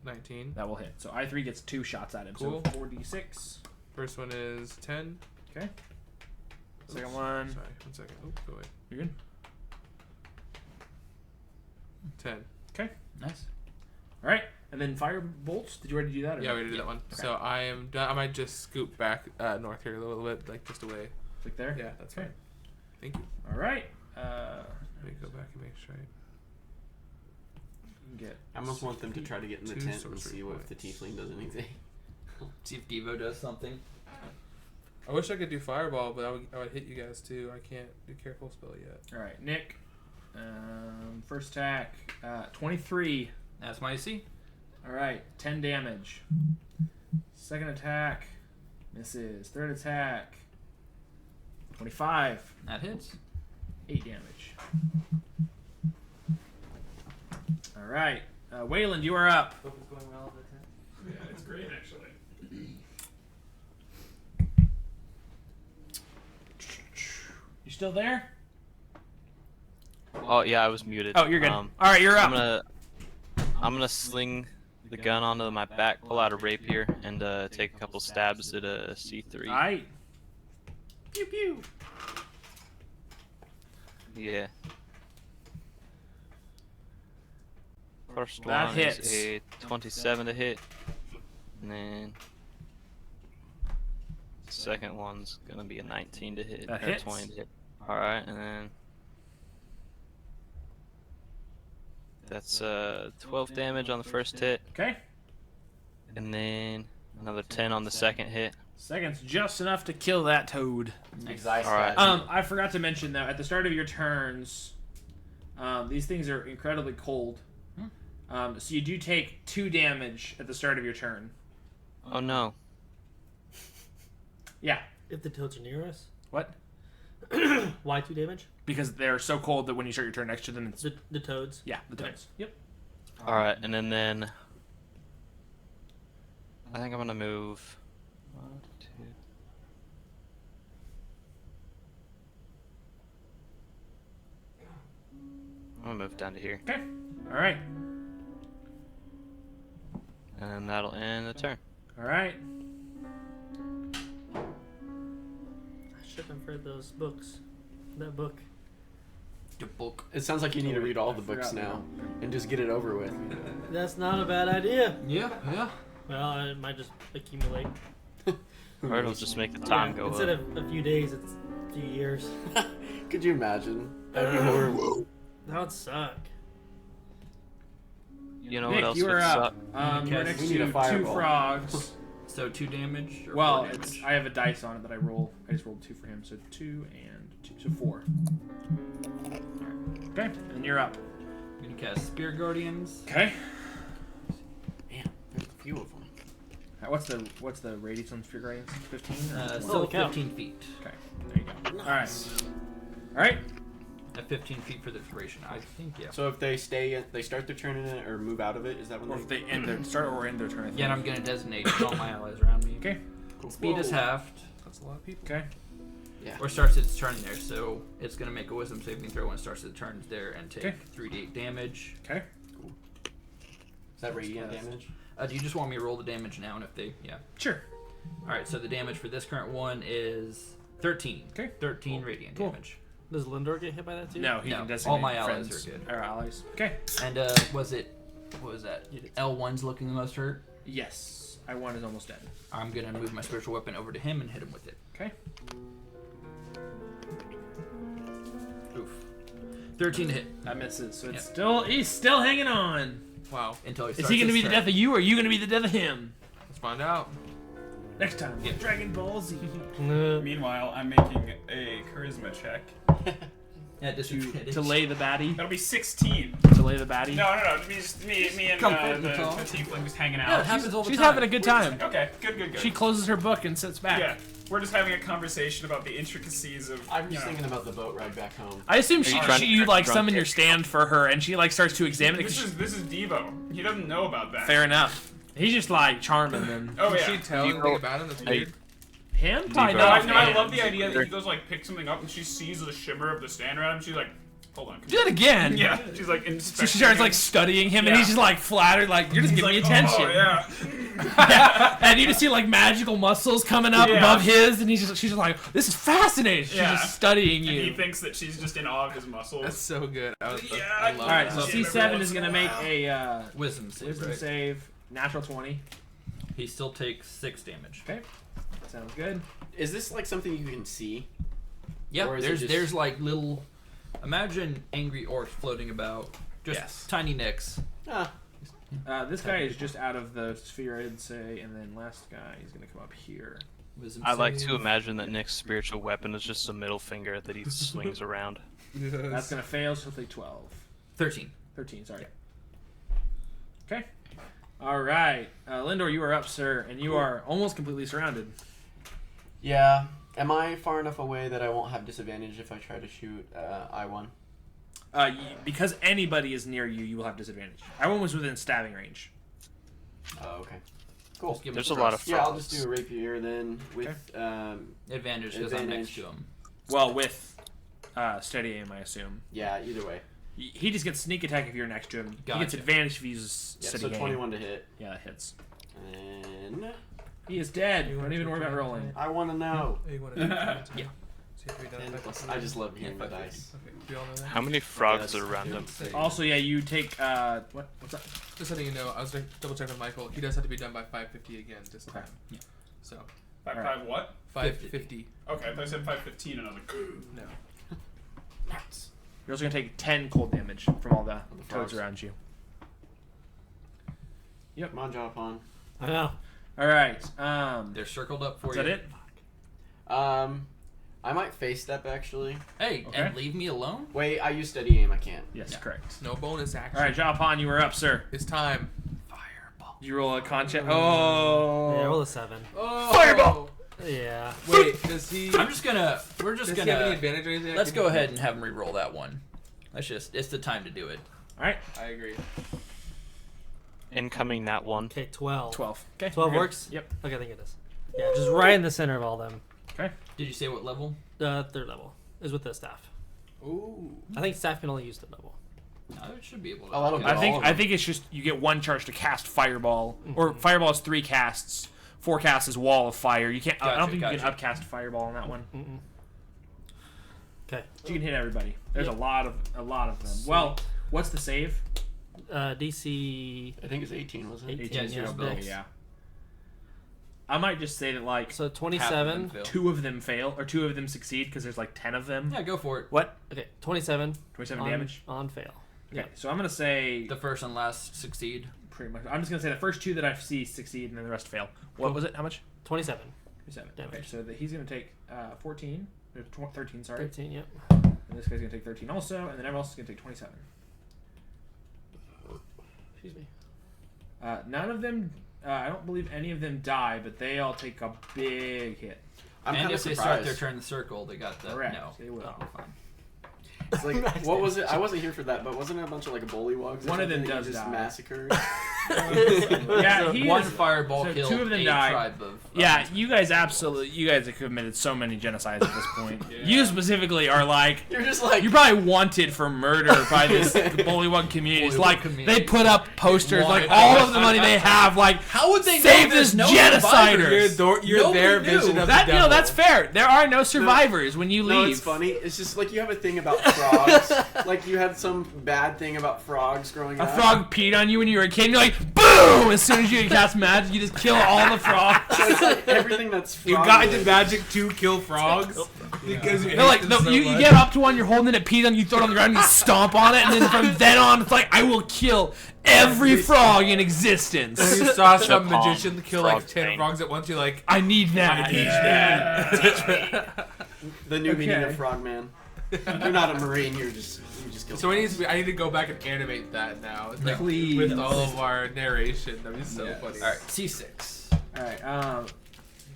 19. that will hit. So I3 gets 2 shots at him. Cool. So 4d6. First one is 10. Okay. Second Oops, one. Sorry, 1 second. Oh, go away. You're good. 10. Okay. Nice. All right. And then fire bolts. Did you already do that? Or Yeah, no? we already did that one. Okay. So I am done. I might just scoot back north here a little bit, like just away. Click there. Yeah, that's Okay. fine. Thank you. All right. Let me go back and make sure Get. I almost want them to try to get in the 2 tent and sorcery see what if the points. tiefling does anything. See if Devo does something. I wish I could do fireball, but I would hit you guys too. I can't do careful spell yet. All right, Nick. First attack. 23. That's my AC. All right, 10 damage. Second attack. Misses. Third attack. 25. That hits. 8 damage. All right, Wayland, you are up. Hope it's going well. The tent. Yeah, it's great actually. You still there? Oh yeah, I was muted. Oh, you're good. All right, you're up. I'm gonna sling the gun onto my back, pull out a rapier, and take a couple stabs at a C3. All right. Pew pew. Yeah. First That one hits. is a 27 to hit, and then second one's gonna be a 19 to hit. That or hits. 20 to hit. All right, and then that's 12 damage on the first hit, Okay. and then another 10 on the second hit. Second's just enough to kill that toad. Exile Alright. stat. I forgot to mention though, at the start of your turns, these things are incredibly cold. So you do take 2 damage at the start of your turn. Oh no. Yeah. If the toads are near us, What? why 2 damage? Because they're so cold that when you start your turn next to them, it's The toads. yeah, the toads. Yep. All right, and then I think I'm gonna move. 1, 2. I'm gonna move down to here, Okay. All right. and that'll end the turn. All right. I should have read those books. That book. The book. It sounds like you need to read all the books forgot now and just get it over with. That's not a bad idea. Yeah, yeah. Well, it might just accumulate. Or it'll just make the time go Instead up. of a few days, it's a few years. Could you imagine? That'd be horrible. That would suck. You know Nick, what else you would are suck? up. You're Okay, next we need to a 2 fireball. frogs. So 2 damage or Well, 4 it's, damage? I have a dice on it that I roll. I just rolled 2 for him, so 2 and 2, so 4. Okay, and you're up. I'm gonna cast Spear Guardians. Okay. Man, there's a few of them. What's the radius on Spear Guardians? 15? Still Holy cow. 15 feet. Okay, there you go. All right. All right. At 15 feet for the duration, I think, yeah. So if they they start their turn in it or move out of it, is that when Or if they end their start or end their turn. I think. Yeah, and I'm gonna designate all my allies around me. Okay. Speed is halved, That's a lot of people. Okay. or starts its turn there, so it's gonna make a wisdom saving throw when it starts its turn there and take Okay. 3d8 damage. Okay. Is that radiant Yes. damage? Do you just want me to roll the damage now? And if they, yeah. Sure. Alright, so the damage for this current one is 13. Okay. 13 radiant Cool. damage. Does Lindor get hit by that too? No, he No, can designate all my allies friends are good. Or allies. Okay. And what was that? L1's looking the most hurt. Yes. I1 is almost dead. I'm gonna move my spiritual weapon over to him and hit him with it. Okay. Oof. 13 to hit That misses. So it's Yeah. he's still hanging on. Wow. until he Is starts he gonna his be the turn. death of you or are you gonna be the death of him? Let's find out. Next time. Yeah. Dragon Ball Z. Meanwhile, I'm making a charisma check. At disadvantage. to lay the baddie. That'll be 16. To lay the baddie. No. Me and Comfort the the tall. tiefling just hanging Yeah, it out. happens all the She's time. having a good time. Okay, good. She closes her book and sits back. Yeah, we're just having a conversation about the intricacies of. I'm you just know. thinking about the boat ride back home. I assume you trying to you trick like drunk summon kid? your stand for her, and she like starts to examine it. 'cause This is Devo. He doesn't know about that. fair enough. He's just like charming them. Oh Did yeah. she tell You anything go- about him? That's Hey. weird. Him? Probably Devo. No, not. I love the idea that he goes like pick something up and she sees the shimmer of the stand around him. She's like, hold on. Do that again. Yeah, she's like So inspecting. she starts like him. studying him, and Yeah. he's just like flattered, like you're just He's giving like, me attention. Oh yeah. And you just see like magical muscles coming up Yeah. above his, and she's just like, this is fascinating. She's Yeah. just studying And he you. thinks that she's just in awe of his muscles. That's so good. I Yeah, love All right, that. so Yeah, C7 every is once gonna in a make while. a Wisdom save. wisdom Right? save, natural 20. He still takes 6 damage. Okay, sounds good. Is this like something you can see? Yeah, Or is it there's just- there's like little. Imagine angry orcs floating about. Just Yes. tiny nicks. Ah, This guy is just out of the sphere, I'd say, and then last guy is gonna come up here. Wisdom I like save. to imagine that Nick's spiritual weapon is just a middle finger that he swings around. That's gonna fail, so he'll take 12. 13. 13, sorry. Okay. All right, Lindor, you are up, sir, and you are almost completely surrounded. yeah. Am I far enough away that I won't have disadvantage if I try to shoot I1? Because anybody is near you, you will have disadvantage. I1 was within stabbing range. Oh, okay. Cool. Just give him There's a lot of Yeah, I'll frogs. just do a rapier then with advantage because I'm next Advantage. to him. Well, with steady aim, I assume. yeah, either way. He just gets sneak attack if you're next to him. He gets Gotcha. advantage if he uses Yeah, steady so aim. 21 to hit. Yeah, that hits. And He is dead. Don't even worry about rolling. I want to know. Oh, you want to do it? Yeah. See if we done 10 it. plus, I just love hearing the Yeah, dice. Okay, we all know that. How many frogs Yes. are around him? Also, yeah, you take what's that? Just letting you know, I was double checking with Michael. He does have to be done by 5:50 again this time. Yeah. So 5 what? 5:50. Okay, I thought I said 5:15, and I was like, No. You're also gonna take 10 cold damage from all the frogs. toads around you. Come on, Jonathan. I know. All right. They're circled up for Is you. that it? I might face step actually. Hey, Okay. and leave me alone? Wait, I use steady aim. I can't. Yes, Yeah. correct. No bonus action. All right, Japan, you are up, sir. It's time. Fireball. You roll a con check. Oh. Yeah, roll a 7. Oh! Fireball! Yeah. Wait, does he? I'm just gonna. We're just Does he have any gonna. advantage or anything? I Let's can go do? ahead and have him re-roll that one. It's the time to do it. All right. I agree. Incoming that one. Okay, 12. 12. Okay. 12 we're good. works? Yep. Okay, I think it is. Yeah, just right in the center of all them. Okay. Did you say what level? Third level is with the staff. Ooh. I think staff can only use third level. No, it should be able to. Oh, that'll okay. be I think all of I them. think it's just you get one charge to cast fireball, or fireball is 3 casts. 4 casts is wall of fire. You can't. I don't Gotcha, think you can gotcha. upcast fireball on that one. Okay. You can hit everybody. There's Yep. a lot of them. Well, what's the save? DC. I think it's 18, wasn't it? 18. Yeah, zero yes, build. dex. Yeah. I might just say that like So Half of 27. them fail. 2 of them fail or 2 of them succeed because there's like 10 of them. Yeah, go for it. What? Okay, 27. 27 on, damage. on fail. Okay, so I'm gonna say The first and last succeed. pretty much. I'm just gonna say the first 2 that I see succeed and then the rest fail. What was it? How much? 27. 27. Damage. Okay, so he's gonna take 14 or 13. Sorry. 13, yep. And this guy's gonna take 13 also, and then everyone else is gonna take 27. Excuse me. None of them. I don't believe any of them die, but they all take a big hit. I'm and kind of if they start their surprised. turn in the circle, they got the Correct. no. They will. Oh, fine. It's like, what was it? I wasn't here for that, but wasn't it a bunch of like bullywugs? One of them that you does just die. massacred. Yeah, he One is- fireball so killed 2 of them a died. tribe of. Yeah, you guys have committed so many genocides at this point. You specifically are like, You're just like, you're probably wanted for murder by this bullywug community. It's Bullywug like community. they put up posters, like Wanted. all of the money they have, like How would they save know this there's no genociders. survivors? You're Nobody their knew. vision of That the devil. that's fair. There are no survivors when you no, leave. it's funny. It's just like you have a thing about frogs. Like you had some bad thing about frogs growing A up. frog peed on you when you were a kid, and you're like, boom! As soon as you cast magic, you just kill all the frogs. So it's like everything that's You frog got into related. magic to kill frogs because you They're like, hate them so you much. get up to one, you're holding it, peed on, you throw it on the ground, and you stomp on it, and then from then on, it's like, I will kill every frog in existence. You saw some Napalm, magician kill like frog 10 pain. frogs at once. You're like, I need that. The new meaning Okay. of frogman. You're not a Marine. You just killed. So I need to go back and animate that now. Like, Please. with all of our narration. That'd be so Yes. funny. All right, C6. All right.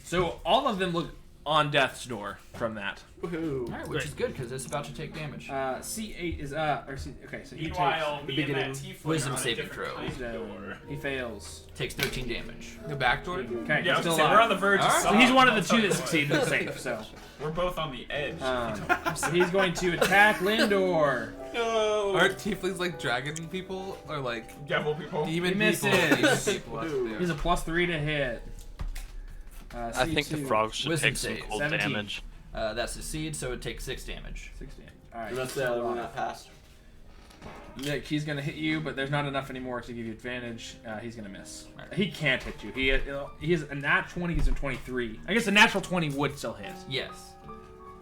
So all of them look on death's door from that. Woohoo! All right, which is good because it's about to take damage. C8 is okay. So he Meanwhile, takes me the and that beginning. tiefling Wisdom are on a saving different throw. kind of door. He fails. Takes 13 damage. The back door? Okay, Yeah, I he's was still gonna say, we're on alive. the verge of Alright. So he's one of the something. two that succeeded in the save. So We're both on the edge. so he's going to attack Lindor. No. Aren't tieflings like dragon people? Or like Devil people. demon He people? misses. Demon people. Ooh. He's a +3 to hit. I think the C2, frogs should Wisdom take some save. cold 17. damage. That succeeds, so it takes 6 damage. 16. All right. And that's the other one that passed. Nick, he's gonna hit you, but there's not enough anymore to give you advantage. He's gonna miss. Alright. He can't hit you. He has a nat 20. He's a 23. I guess a natural 20 would still hit. Yes.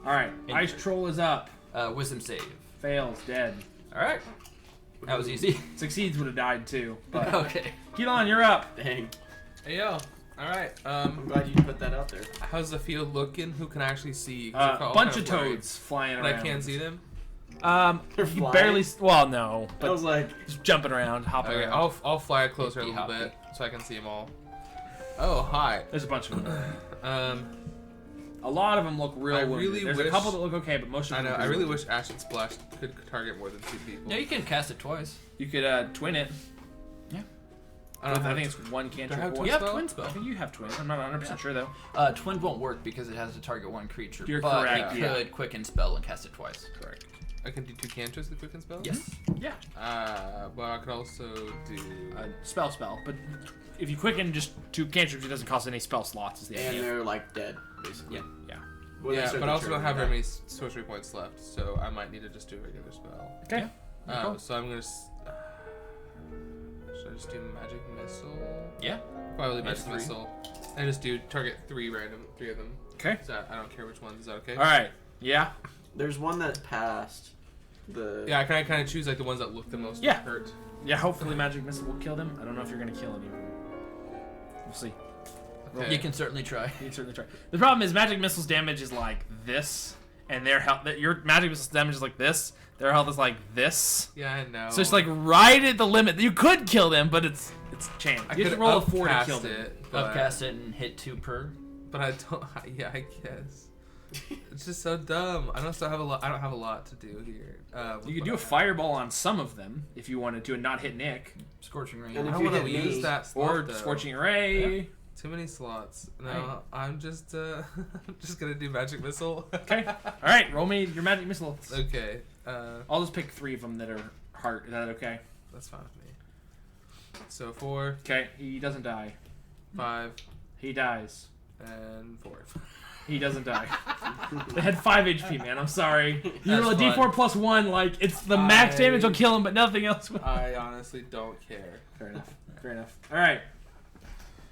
All right. And Ice you're- Troll is up. Wisdom save. Fails. Dead. All right. That was easy. Succeeds would have died too. But Okay. Keelan, you're up. Dang. Hey yo. Alright. I'm glad you put that out there. How's the field looking? Who can I actually see? 'Cause I'm all Bunch kind of worried. toads flying And around. I can't see them? They're You flying? barely. Well, no, I but was like, just jumping around, hopping Okay, around. I'll fly closer a Hippie little hoppy. bit so I can see them all. Oh, hi. There's a bunch of them. A lot of them look real. I wounded. really There's a wish- couple that look okay, but most of I them. know. are I really wounded. wish Acid Splash could target more than 2 people. Yeah, you can cast it twice. You could twin it. I don't I know. think it's one cantrip. have or- twin You have spell? twin spell. I think you have twin. I'm not 100% sure though. Twin won't work because it has to target one creature. You're but correct, it yeah. could quicken spell and cast it twice. Correct. I can do 2 cantrips with quicken spell? Yes. Yeah. But I could also do. Spell. But if you quicken just 2 cantrips, it doesn't cost any spell slots. Is the and idea. they're like dead, basically. Yeah. Yeah. When they Yeah, start but the I also turn, don't have very yeah. many sorcery points left, so I might need to just do a regular spell. Okay. Cool. So I'm gonna. Should I just do magic missile? Yeah. Probably That's magic 3. missile. And just do target 3 of them. Okay. Is that, I don't care which ones. Is that okay? All right. Yeah. There's one that passed. The Yeah, can I kind of choose like the ones that look the most Yeah. hurt? Yeah. Hopefully, magic missile will kill them. I don't know if you're gonna kill any of them. We'll see. Okay. You can certainly try. You can certainly try. The problem is magic missile's damage is like this, and their health. Your magic missile's damage is like this. Their health is like this. Yeah, I know. So it's like right at the limit. You could kill them, but it's chance. I You have could to roll a 4 to upcast kill them. it, but, Upcast it and hit 2 per. but I don't. Yeah, I guess. It's just so dumb. I don't have a lot. I don't have a lot to do here. You could do a fireball on some of them if you wanted to, and not hit Nick, Scorching ring. And I if don't you want to hit me, use that slot, or though. scorching ray. Too many slots. No, Right. I'm just I'm just gonna do magic missile. Okay. All right. Roll me your magic missile. Okay. I'll just pick 3 of them that are heart. Is that okay? That's fine with me. So 4, Okay. He doesn't die. 5, He dies. and 4. He doesn't die. They had 5 HP, man. I'm sorry. You That's roll a fine. D4 plus 1, like it's the max damage will kill him, but nothing else will. I honestly don't care. Fair enough. Fair enough. All right.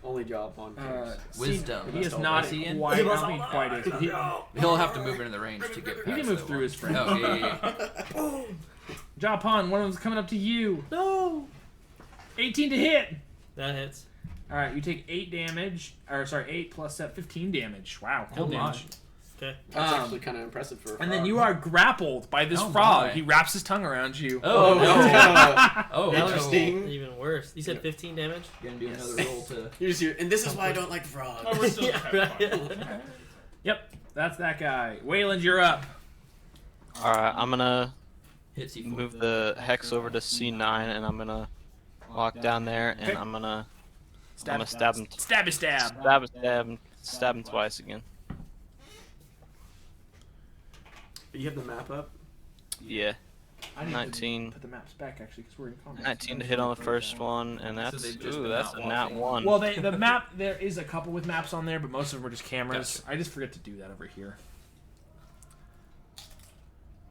only job on cares. Wisdom. He is That's not all. Is he in? quite. I don't think quite is. He, He'll have to move into the range to get. he past can move that through one. his friend. Oh, yeah. Japan, one of them's coming up to you. No. 18 to hit. That hits. All right, you take 8 damage. Or sorry, 8 plus 15 damage. Wow, cool Oh my. damage. Okay. That's Um, actually kind of impressive for a frog. And then you are grappled by this Oh frog. my. He wraps his tongue around you. Oh, no. Oh, That was Interesting. even worse. You said 15 damage? You're gonna do another roll to. You just hear, and this is why I don't like frogs. Oh, we're still Yeah, having right. fun. Yep, that's that guy. Wayland, you're up. All right, I'm gonna Hit C4. move the hex over to C9, and I'm gonna walk down there, and Okay. I'm gonna Stab, stab him. Stabby stab. Stab him twice again. You have the map up? Yeah, I need 19. to put the maps back actually because we're in combat. 19 to hit on the first one, and that's they've just ooh, been that's out a nat walking. 1. Well, the map, there is a couple with maps on there, but most of them are just cameras. I just forget to do that over here.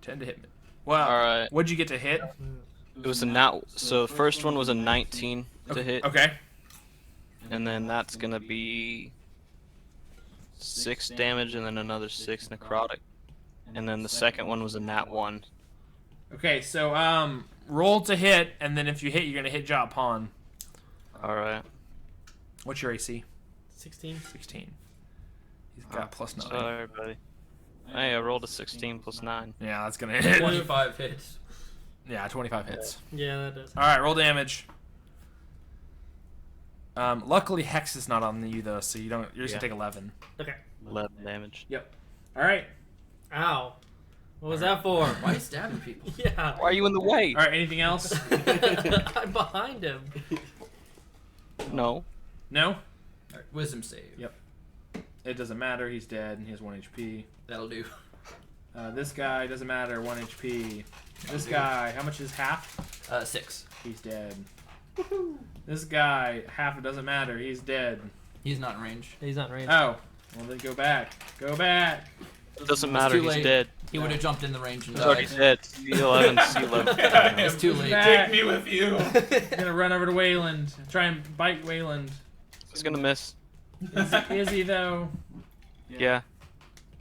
10 to hit. Well, All right, what'd you get to hit? it was a nat. So the first one was a 19 to hit, Okay. and then that's gonna be 6 damage, and then another 6 necrotic, and then the second one was a nat 1. Okay, so roll to hit, and then if you hit, you're gonna hit Japan. All right. What's your AC? 16. 16. He's got plus 9. Sorry, buddy. Hey, I rolled a 16 plus 9. Yeah, that's gonna hit. 25 hits. Yeah, 25 hits. Yeah, that does. All right, roll damage. Luckily, Hex is not on you though, so you're just gonna take 11. Okay. 11 damage. Yep. All right. Ow. What was that for? Why are you stabbing people? Yeah. Why are you in the way? All right. Anything else? I'm behind him. No. No. All right, wisdom save. Yep. It doesn't matter. He's dead, and he has 1 HP. That'll do. This guy doesn't matter. 1 HP. This guy, how much is half? 6. He's dead. This guy, half it doesn't matter. He's dead. He's not in range. He's not in range. Oh, well then go back. Go back. It doesn't matter. too He's late. dead. He would have jumped in the range and He's already died. dead. C11, C11. It's too late. Take me with you. He's gonna run over to Wayland. Try and bite Wayland. He's gonna miss. Is he though? Yeah.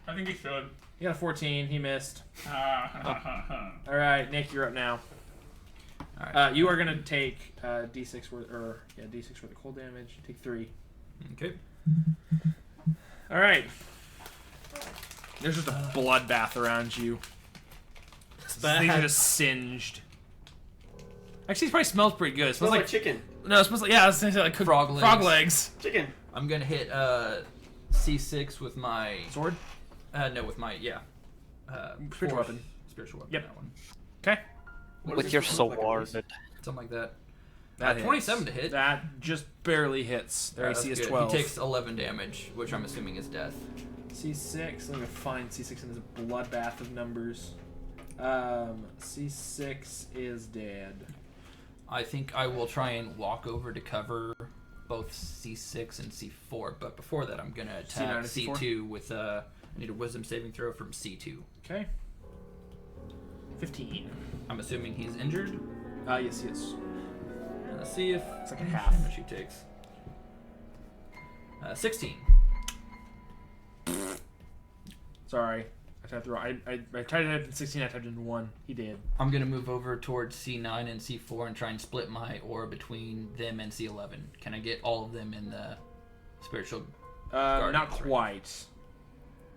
I think he should. He got a 14. He missed. Ah, All right, Nick, you're up now. All right. You are gonna take D6 worth, D6 worth of cold damage. Take 3. Okay. All right. There's just a bloodbath around you. bad. Things are just singed. Actually, it probably smells pretty good. It smells Smells like like chicken. no, it smells like I was gonna say like cooked Frog legs. Frog legs. Chicken. I'm gonna hit C6 with my Sword. no, with my Spiritual force- weapon. Spiritual weapon. Yep. That one. Okay. What With does your this look like, sword. Elise? Something like that. That hits. 27 to hit. That just barely hits. Their Alright, AC is that's good. 12. He takes 11 damage, which I'm assuming is death. C6. Let me find C6 in his bloodbath of numbers. C6 is dead. I think I will try and walk over to cover both C6 and C4, but before that, I'm gonna attack C9 and C4? C2 with I need a Wisdom saving throw from C2. Okay. 15. I'm assuming he's injured. Yes, he is. And let's see if It's like a how much half. damage he takes. 16. Sorry. I typed the wrong. I tried to type in 16. I typed in 1. He did. I'm gonna move over towards C9 and C4 and try and split my aura between them and C11. Can I get all of them in the spiritual? Not Guardians, right? quite.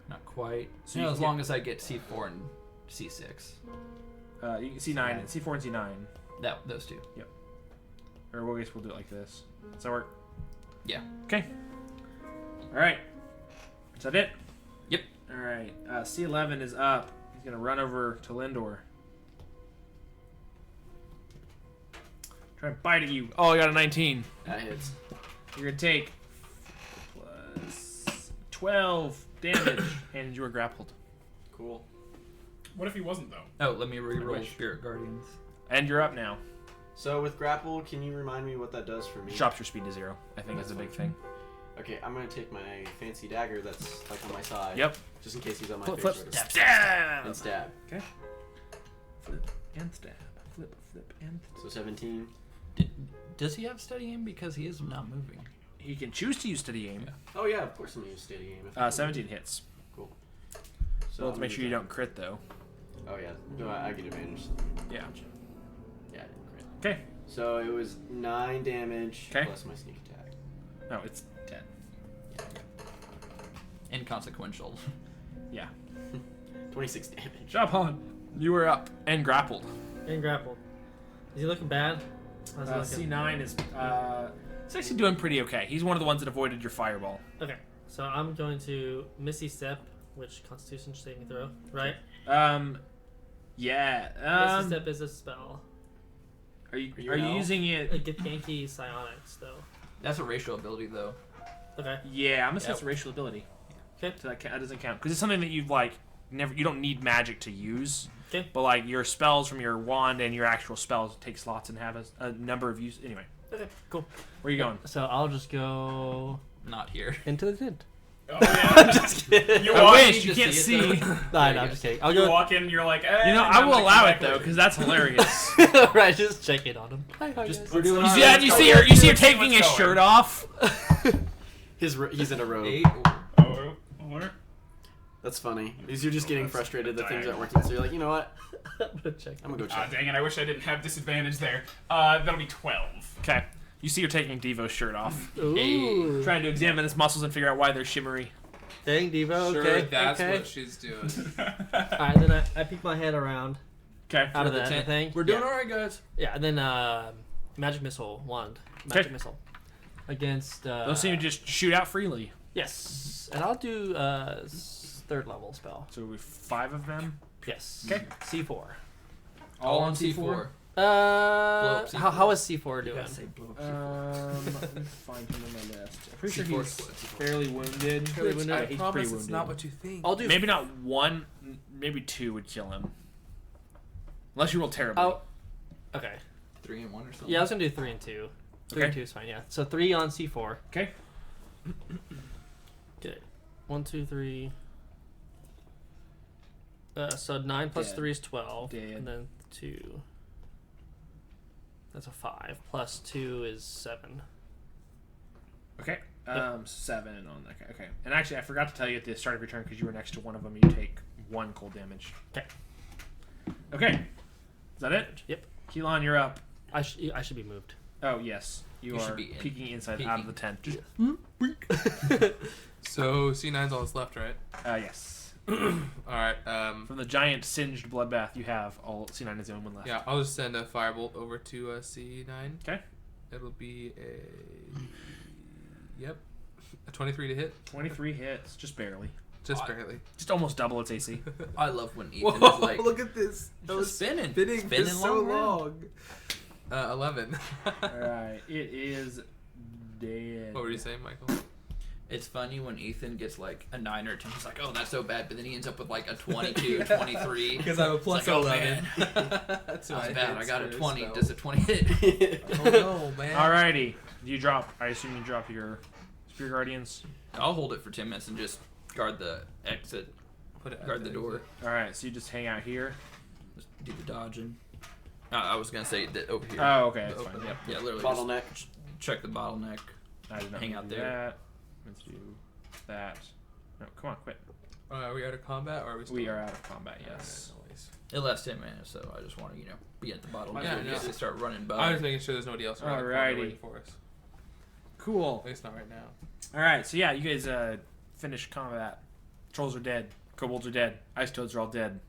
Not quite. So No, you as can long as I get C4 and C6. You can C9, C4 and C9. Those two. Or I guess we'll do it like this. Does that work? Yeah. Okay. All right. Is that it? Yep. All right. C11 is up. He's gonna run over to Lindor. Try and bite at you. Oh, I got a 19. That hits. You're gonna take plus 12 damage, and you are grappled. Cool. What if he wasn't though? Oh, let me reroll wish. Spirit Guardians. And you're up now. So with grapple, can you remind me what that does for me? Drops your speed to 0. I think is a big thing. Okay, I'm gonna take my fancy dagger that's like on my side. Yep. Just in case he's on my Flip, face. flip, or whatever. stab, And stab. flip, and stab. Flip, flip, and. So 17. Does he have steady aim because he is not moving? He can choose to use steady aim. Oh yeah, of course I'm gonna use steady aim. 17 hits. Cool. So let's I'm make gonna sure you do don't crit though. that. Oh yeah, no, I get advantage. Yeah. Yeah, I didn't crit. Okay. So it was 9 damage 'Kay. plus my sneak attack. No, it's 10. Inconsequential. Yeah. 26 damage. Job, Holland. You were up and grappled. And grappled. Is he looking bad? How's he looking? C9 is it's actually doing pretty okay. He's one of the ones that avoided your fireball. Okay, so I'm going to Misty Step, which Constitution saving throw, right? Yeah. Misty Step is a spell. Are you Are you an elf? using it? A Githyanki Psionics, though. That's a racial ability, though. Okay. Yeah, I'm gonna say Yep. it's a racial ability. Okay. So that doesn't count because it's something that you've like never. You don't need magic to use. Okay. But like your spells from your wand and your actual spells take slots and have a number of use. Anyway, Okay, cool. where are you going? So I'll just go Not here. into the tent. Oh yeah. Just kidding. You I walk, wish you just can't see it, see. though. No, I'm just kidding. I'll you go. walk in, you're like, eh, You know, and I I'm will like, allow back it though later. because that's hilarious. Right, just check in on him. Hi, Just guys. we're doing Let's our- do that. You see Let's her see taking what's his going. shirt off. He's in a robe. 8. Oh, or That's funny. Because you're just getting frustrated that things aren't working, so you're like, you know what? I'm gonna check. I'm gonna go ah, check. dang it! I wish I didn't have disadvantage there. That'll be 12. Okay. You see her taking Devo's shirt off, Ooh. trying to examine his muscles and figure out why they're shimmery. Dang, Devo. Sure, Okay. that's okay. what she's doing. Alright, then I peek my head around Okay. out of the the tent. thing. We're doing yeah. all right, guys. Yeah, and then magic missile wand. Magic missile. Against. Those seem to just shoot out freely. Yes. And I'll do third level spell. So we 5 of them. Yes. Okay. C4. All on C4. How C4. is C4 doing? Let me find him on my list. I'm pretty sure C4 he's split, C4. fairly wounded. Fairly wounded? I He's promise pretty it's wounded. not what you think. I'll do. Maybe not 1, maybe 2 would kill him. Unless you roll terribly. Oh. Okay. 3 and 1 or something. Yeah, I was gonna do 3 and 2. 3 and Okay. 2 is fine. Yeah. So 3 on C4. Okay. Okay. 1, 2, 3. So 9 plus Dead. 3 is 12. Dead. And then 2. That's a 5. Plus 2 is 7. Okay. 7 on. Okay. And actually, I forgot to tell you at the start of your turn because you were next to one of them. You take 1 cold damage. Okay. Okay. Is that it? Yep. Keelan, you're up. I should be moved. Oh yes, you should are be in. peeking inside out of the tent. Just, So C9's all that's left, right? yes. All right. From the giant singed bloodbath you have, all C9 is the only one left. Yeah, I'll just send a firebolt over to C9. Okay. It'll be a 23 to hit, 23 hits, just barely. just barely. Just almost double its AC. I love when Ethan Whoa! is like, Look at this. That was spinning. spinning for so long round. long. 11. Alright, it is dead. What were you saying, Michael? It's funny when Ethan gets like a 9 or 10. He's like, oh, that's so bad. But then he ends up with like a 22, 23. Because I have a plus It's like, oh, 11. man. That's That was my bad. I hits got a for 20. spell. Does a 20 hit? Oh no, man. Alrighty. You drop. I assume you drop your Spear Guardians. I'll hold it for 10 minutes and just guard the exit. Put it at Guard the door. exit. Alright, so you just hang out here. Just do the dodging. I was going to say that over here. Oh, okay. That's Open fine. up. Yep. Yeah, literally Bottleneck. just check the bottleneck. I did not Hang do out there. That. Let's do that. No, come on, quit. Are we out of combat or are we still? We are out of combat, yes. Alright, nice. It lasts 10 minutes, so I just want to, be at the bottleneck Yeah, in yeah. case they start running by. I'm just making sure there's nobody else around the corner Alrighty. waiting for us. Cool. At least not right now. Alright, so yeah, you guys finish combat. Trolls are dead. Kobolds are dead. Ice toads are all dead.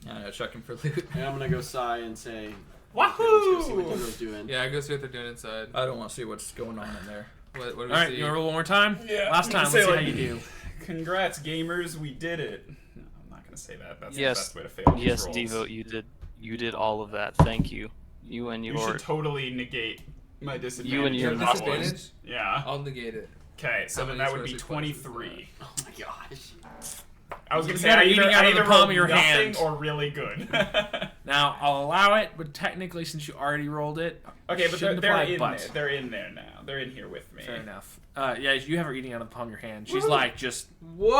I know, checking for loot. And I'm gonna go sigh and say, Wahoo! let's go see what Devo's doing. Yeah, I go see what they're doing inside. I don't want to see what's going on in there. What do we Alright, see? you want to roll one more time? Yeah, Last I'm time, gonna let's say, see how like- you do. Congrats, gamers, we did it. No, I'm not gonna say that. That's Yes. the best way to fail these Yes, rolls. Devo, you did all of that. Thank you. You and You your should totally negate my disadvantage. You and your on that one. disadvantage? Yeah. I'll negate it. Okay, so How then many that would be sorcery points is 23. Oh my gosh. I was You gonna say gotta I eating either, out I of the either palm rolled of your nothing hand. or really good. Now, I'll allow it, but technically, since you already rolled it, Okay, but shouldn't they're apply, in but- there. They're in there now. They're in here with me. Fair enough. Yeah, you have her eating out of the palm of your hand. She's like, just Whoa!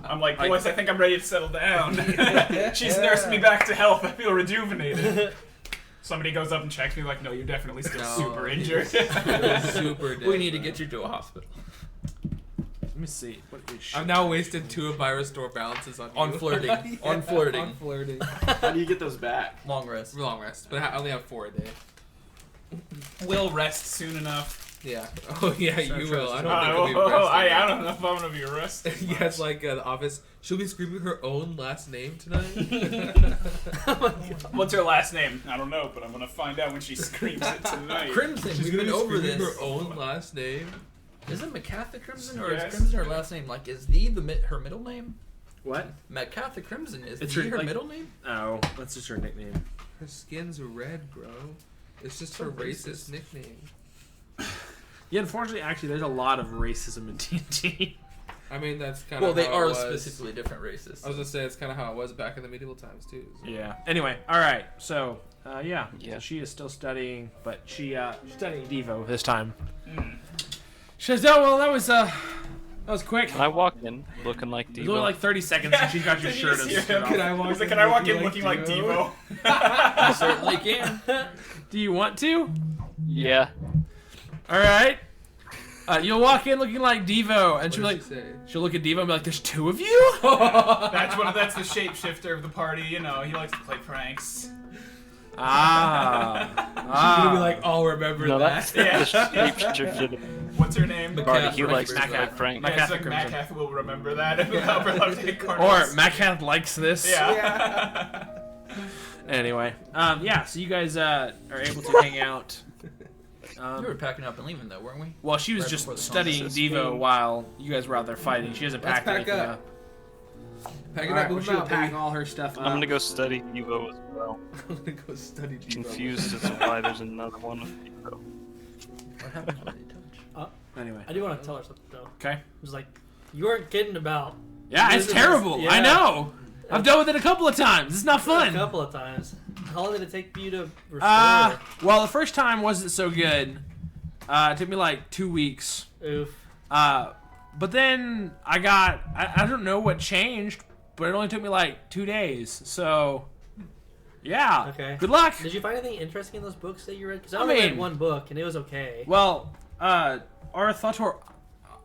I'm like, Like- boys, I think I'm ready to settle down. She's nursed me back to health. I feel rejuvenated. Somebody goes up and checks me, like, no, you're definitely still No, super he's- injured. Super dead. We need to get you to a hospital. let me see. What is she? I've now wasted 2 of my restore balances on you. On flirting. On flirting. On flirting. How do you get those back? Long rest. Long rest, but I only have 4 a day. Will rest soon enough. Yeah. Oh yeah, Sure, you sure. will. I don't think I'll be resting. I don't know if I'm gonna be rested. Yeah, it's like the office. She'll be screaming her own last name tonight. What's her last name? I don't know, but I'm gonna find out when she screams it tonight. Crimson. She's We've gonna been be over screaming this. her own last name. Is it Macatha Crimson or Yes. is Crimson her last name? Like, is her middle name? What? Macatha Crimson is It's the her, her like- middle name? Oh, that's just her nickname. Her skin's red, bro. It's just So her racist. racist nickname. Yeah, unfortunately, actually, there's a lot of racism in D&D. I mean, that's kind of Well, they how are it was. specifically different races. I was gonna say it's kind of how it was back in the medieval times too. So. Yeah. Anyway, all right. So, yeah. Yeah. So she is still studying, but she's studying Devo this time. Mm. She says, "Oh well, that was quick. I walked in looking like It was only Devo. like 30 seconds since she got your Did you shirt just and hear stood him? off. Can I walk He's like, in can I walk in looking looking like Devo?" Devo? You certainly can. Do you want to? Yeah. All right. You'll walk in looking like Devo, and What she'll did like, she say? she'll look at Devo and be like, "There's 2 of you." That's the shapeshifter of the party. You know, he likes to play pranks. She's gonna be like, "I'll remember No, that." that's Yeah. the shapeshifted What's her name? party. He Frank likes Frank. Mac Frank. Yeah, it's like Crimson. Macath will remember that and help her love take Or corners. Macath likes this. Yeah. Anyway, yeah. So you guys are able to hang out. You were packing up and leaving though, weren't we? Well, she was Right just before the studying conference. Devo while you guys were out there fighting. She hasn't Let's packed pack anything up. up. Pack it All right, up, well, move she'll out, pack baby. all her stuff up. I'm gonna go study Devo as well. I'm gonna go study Devo. Confused as to why there's another one with Devo. What happened when they touch? Anyway. I do want to tell her something though. Okay. It was like, you weren't kidding about. Yeah, it's Elizabeth's- terrible. yeah. I know. I've dealt with it a couple of times. It's not A fun. couple of times. How long did it take for you to restore her? Well, the first time wasn't so good. It took me like 2 weeks. Oof. But then I don't know what changed, but it only took me like 2 days. So, yeah. Okay. Good luck. Did you find anything interesting in those books that you read? Because I I only read mean- one book and it was okay. Well, Arathator,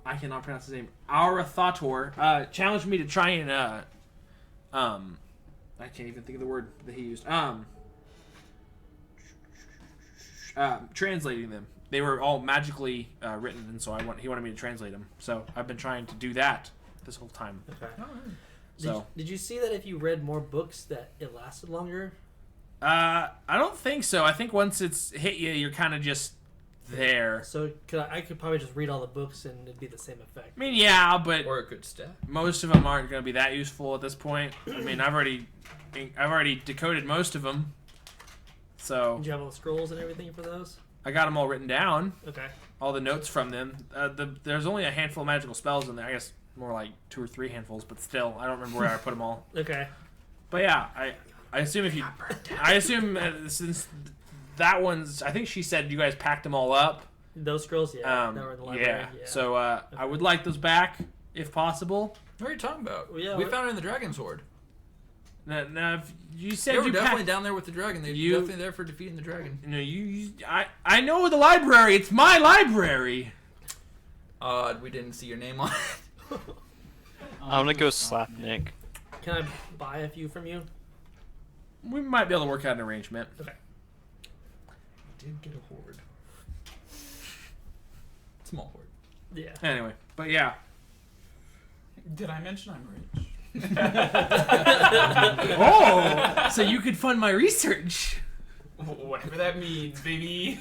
I cannot pronounce his name. Arathator challenged me to try and I can't even think of the word that he used. Translating them. They were all magically written, and so he wanted me to translate them. So I've been trying to do that this whole time. Okay. So Did you see that if you read more books that it lasted longer? I don't think so. I think once it's hit you, you're kind of just there. So I could probably just read all the books and it'd be the same effect. I mean, yeah, but Or a good stat. most of them aren't going to be that useful at this point. I mean, I've already decoded most of them, so Did you have all the scrolls and everything for those? I got them all written down. Okay. All the notes from them. There's only a handful of magical spells in there. I guess more like 2 or 3 handfuls, but still, I don't remember where I put them all. Okay. But yeah, I assume since that one's, I think she said you guys packed them all up. Those scrolls, yeah. that were in the library. yeah. So I would like those back if possible. What are you talking about? Well, yeah, we what- found it in the Dragon's Horde. Now if you They said were you definitely packed, down there with the dragon. They're You- definitely there for defeating the dragon. I know the library. It's my library. Odd, we didn't see your name on it. I'm gonna go slap Nick. Can I buy a few from you? We might be able to work out an arrangement. Did get a horde. Small horde. Yeah. Anyway, but yeah. Did I mention I'm rich? Oh, so you could fund my research. Whatever that means, baby.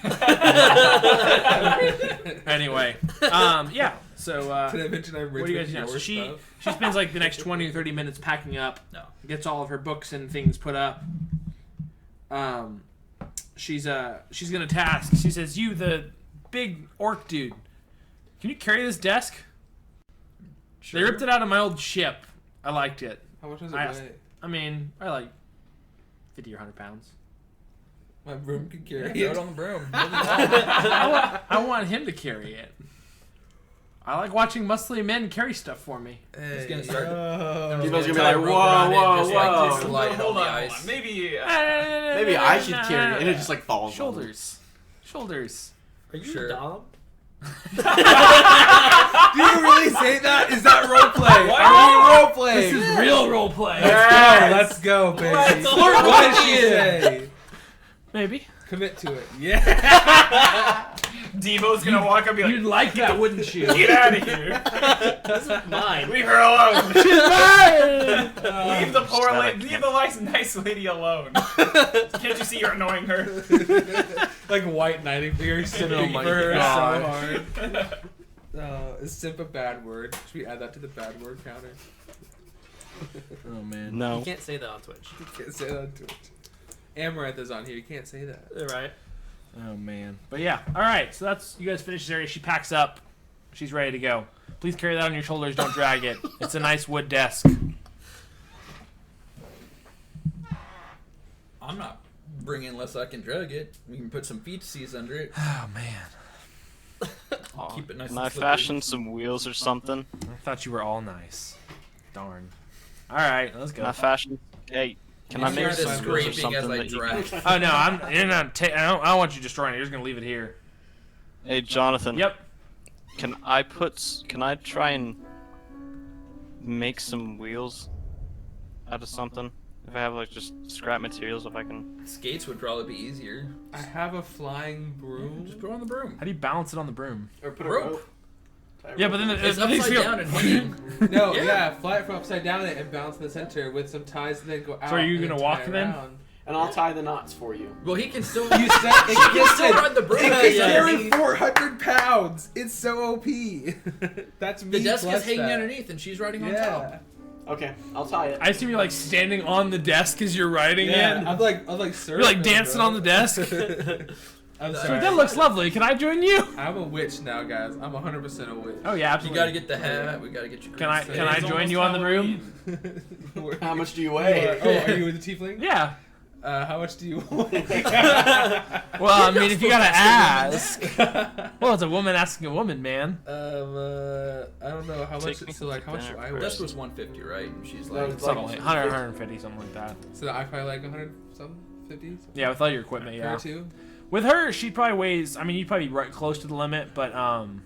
Anyway, yeah. So Did I mention I'm rich what do you with guys know? your So she stuff? spends like the next 20 or 30 minutes packing up. No. Gets all of her books and things put up. She's gonna task. She says, "You, the big orc dude, can you carry this desk?" Sure. They ripped it out of my old ship. I liked it. How much does it I asked- weigh? I mean, I like 50 or 100 pounds. My broom can carry Throw it. it on the broom. I want him to carry it. I like watching muscly men carry stuff for me. Hey. He's gonna start. Devo's gonna be tie like, a rope whoa, around it, whoa, just like whoa. this slide it Hold on on, the hold ice. on. Maybe. Maybe I should carry it, and it just like falls. on me. Shoulders. Are you Sure. a dom? Do you really say that? Is that roleplay? Are we roleplay? This is real role play. Let's go, baby. What did she say? Maybe. Commit to it. Yeah. Devo's gonna walk up and be You'd like, like that, wouldn't you? get out of here. This is mine. Leave her alone. Leave the poor Static. lady, leave the nice lady alone. Can't you see you're annoying her? Like white knighting for your simping Oh my for her God. so hard. Is simp a bad word? Should we add that to the bad word counter? Oh man. You No. can't say that on Twitch. You can't say that on Twitch. Amaranth is on here. You can't say that. Right. Oh man. But yeah. All right. So that's you guys finish this area. She packs up. She's ready to go. Please carry that on your shoulders. Don't drag it. It's a nice wood desk. I'm not bringing unless I can drag it. We can put some feetsies under it. Oh man. Keep it nice Can and I slippery. fashion some wheels or something? I thought you were all nice. Darn. All right. Let's Can I go. fashion? Hey, can You I make hear some this wheels or scraping as something I that you drag. can... Oh no. You're not. I don't want you destroying it. You're just gonna leave it here. Hey, Jonathan. Yep. Can I try and make some wheels out of something? If I have like just scrap materials, if I can. Skates would probably be easier. I have a flying broom. Just put on the broom. How do you balance it on the broom? Or put a Rope. rope. Tie a Yeah, rope but then on it. It's upside down and hanging. No, Yeah. yeah. Fly it from upside down and bounce in the center with some ties and then go out. So are you and gonna tie walk it then? around. And I'll tie the knots for you. Well, he can still. You said it He can can still ride the broom. It can Yeah. carry 400 pounds. It's so OP. That's me. The desk plus is hanging that. underneath, and she's riding on Yeah. top. Okay, I'll tie it. I assume you're like standing on the desk as you're writing Yeah, it. I'm like surfing. You're like dancing bro. on the desk. I'm So sorry. that looks lovely. Can I join you? I'm a witch now, guys. I'm 100% a witch. Oh yeah, You absolutely. gotta get the hat. We gotta get you. Can I grease can I face. join you on the room? How much do you Oh, weigh? are you with the tiefling? Yeah. How much do you want? Well, I mean, if you gotta ask. Well, it's a woman asking a woman, man. I don't know how much. Take me So like, how much do I weigh? Desk was 150, right? And she's No, like, it's Something like 100, 150, something like that. So I probably like 100 something, 50. Yeah, with all your equipment, yeah. Her too. With her, she probably weighs. I mean, you'd probably be right close to the limit, but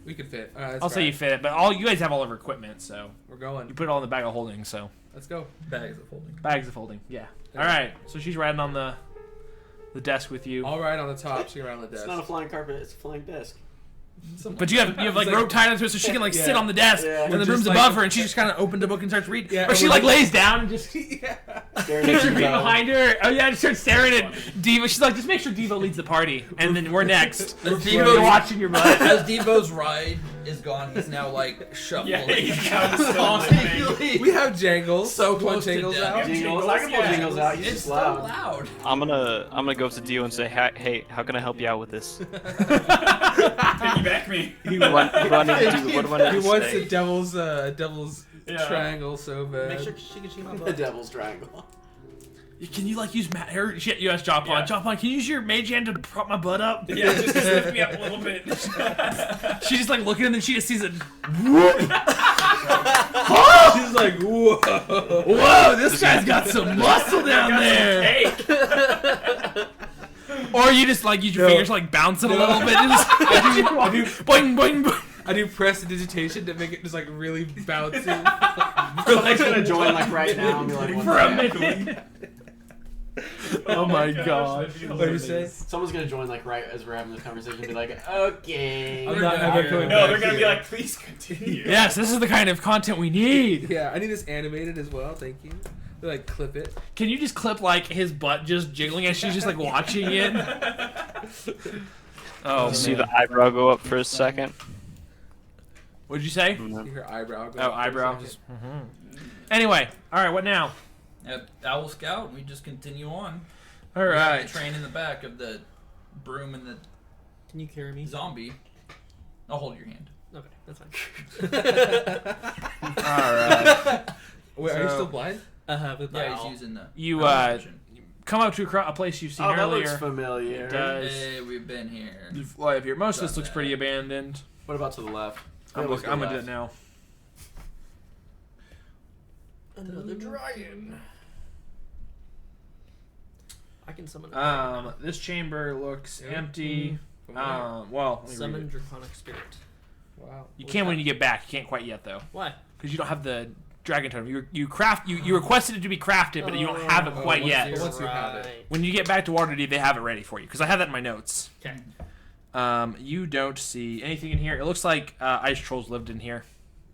We could fit. I'll say you fit it. But all you guys have all of her equipment, so We're going. you put it all in the bag of holding. So Let's go. bags of holding. bags of holding, yeah. All right, so she's riding on the desk with you. All right on the top. She around the It's desk. not a flying carpet, it's a flying desk. But you have like It's like- rope tied into it so she can like sit Yeah. on the desk, Yeah. and We're the just room's like- above her, and she just kind of opened the book and starts reading. Yeah, Or and she we're like like- lays down and just yeah. Staring picture at being you, behind her. Oh yeah, just starts staring at Diva. She's like, just make sure Diva leads the party, and then we're next. As You're Devo's, watching your butt. as Devo's ride is gone, he's now like shuffling. Yeah, he's kind of still moving. We have jangles. So You want close to jangles death. out? Jingles, I can pull Yeah. jingles out. He's It's just so loud. loud. I'm gonna go up to Dio and say, hey, how can I help you out with this? Piggyback me. What do I need to do? What do I need He to wants say? the devil's Yeah. triangle so bad. Make sure she can see my The butt. devil's triangle. Can you like use her? Shit, you asked Joplin. Yeah. Joplin, can you use your mage hand to prop my butt up? Yeah, just lift me up a little bit. She's just like looking, and then she just sees it. She's like, whoa. Whoa, this guy's got some muscle down there. Hey, Or you just like use your fingers to, like bounce it a little bit. And just, I do boing, boing, boing. I do prestidigitation to make it just like really bouncy. Someone's gonna join like right now and be like, For a "What the heck?" minute. Oh my god. What do you say? Someone's gonna join like right as we're having this conversation and be like, okay. I'm not ever coming no, back they're gonna be here. like, please continue. Yes, this is the kind of content we need. Yeah, I need this animated as well. Thank you. They like clip it. Can you just clip like his butt just jiggling as she's just like watching it? Oh, See man. the eyebrow go up for a second? What'd you say? See her eyebrow. Go Oh, up for a eyebrow. second. Just, Anyway, all right. What now? At Owl Scout, we just continue on. All We have right. the train in the back of the broom and the Can you carry me? zombie. I'll hold your hand. Okay, that's fine. All right. Wait, are you So- still blind? With Yeah, my he's owl. using the. You vision. come up to a place you've seen Oh, that earlier. looks familiar. It does. Hey, we've been here. You fly up here. Most of this Done looks that. pretty abandoned. What about to the left? I'm Let's go gonna do left. it now. Another dragon. I can summon a This chamber looks Yeah. empty. From where? Well, let me read summon it. draconic spirit. Wow. You can when you get back. You can't quite yet though, Why? because you don't have the dragon totem. You requested it to be crafted, but you don't have it Oh, quite once yet. you- once you have it. Right. When you get back to Waterdeep, they have it ready for you, because I have that in my notes. Okay. You don't see anything in here. It looks like ice trolls lived in here.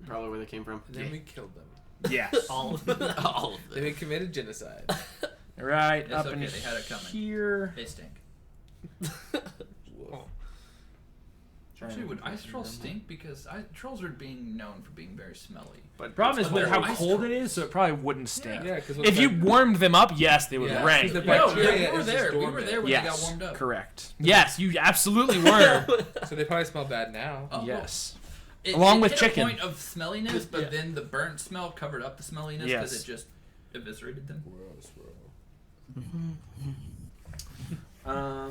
Probably where they came from. And then we killed them. Yes. All of All of Then them. we committed genocide. Right It's up okay, in they had it coming. here. They stink. Whoa. Actually, would ice trolls stink? Because trolls are being known for being very smelly. But Problem is with how Ice cold it is, so it probably wouldn't stink. Yeah, because If you warmed them up, yes, they would Yeah, rank. 'cause the No, bacteria we were is there. just We were dormant. there when they got Yes, warmed up. correct. Yes, you absolutely were. So they probably smell bad now. Oh, Yes. It, Along it with hit chicken. a point of smelliness, but Yeah. then the burnt smell covered up the smelliness because Yes. it just eviscerated them.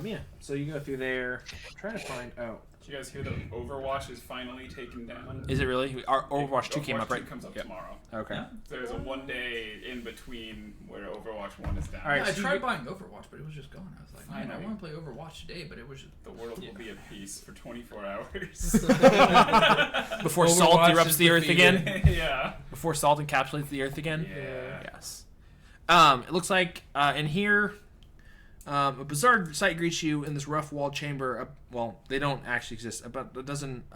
Yeah. So you go through there. I'm trying to find. Oh, Did you guys hear that Overwatch is finally taken down? is it really? Our Overwatch 2 came up, 2 right? comes up Yep. tomorrow. Okay. Yeah. There's a 1 day in between where Overwatch 1 is down. All right, Yeah, I so tried you- buying Overwatch, but it was just gone. I was like, man, I Finally. want to play Overwatch today, but it was just. The world will be at peace for 24 hours. Before Overwatch salt erupts is the earth defeated. again. Yeah. Before salt encapsulates the earth again. Yeah. Yes. It looks like in here, a bizarre sight greets you in this rough walled chamber. Well, they don't actually exist. About a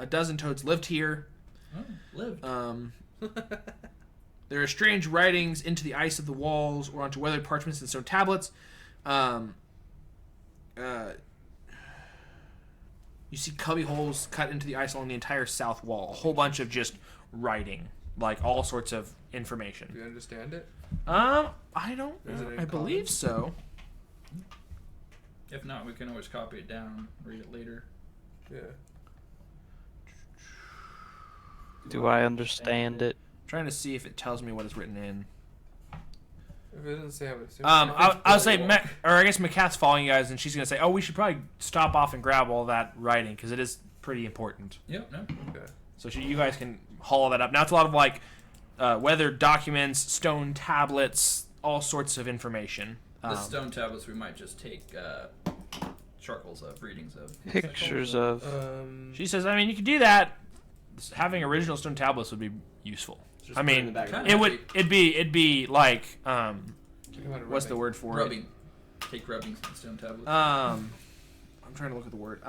dozen toads lived here. Oh, lived. There are strange writings into the ice of the walls or onto weathered parchments and stone tablets. You see cubby holes cut into the ice along the entire south wall. A whole bunch of just writing, like all sorts of information. Do you understand it? I don't. Is it in I believe so. If not, we can always copy it down, read it later. Yeah. Do I understand it? Trying to see if it tells me what is written in. If it doesn't say, I would assume. I'll say, or I guess McCath's following you guys, and she's gonna say, "Oh, we should probably stop off and grab all that writing because it is pretty important." Yep. No. Okay. So you guys can haul that up. Now it's a lot of like weathered documents, stone tablets, all sorts of information. The stone tablets we might just take charcoals of, readings of. Pictures of. She says, "I mean, you could do that. Having original stone tablets would be useful. Just I put it in mean, the bag of it would. It'd be like what's the word for Rubbing. Take rubbings on stone tablets. it? I'm trying to look at the word.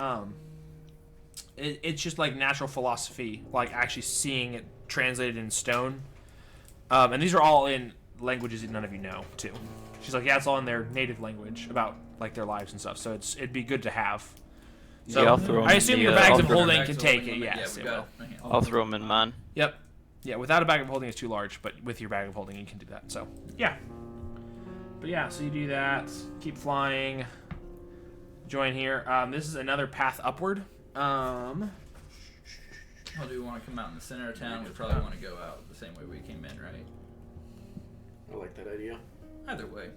It's just like natural philosophy, like actually seeing it translated in stone. And these are all in languages that none of you know, too. She's like, yeah, it's all in their native language about like their lives and stuff. So it'd be good to have. So Yeah, I'll throw 'em I in assume the, your bags I'll of throw- holding Bags can of take holding it. limit. Yes, we it got will. it. I'll throw them in mine. Yep. Yeah, without a bag of holding, it's too large, but with your bag of holding, you can do that. So, yeah. But yeah, so you do that. Keep flying. Join here. This is another path upward. Well, do we want to come out in the center of town? We probably want to go out the same way we came in, right? I like that idea. Either way.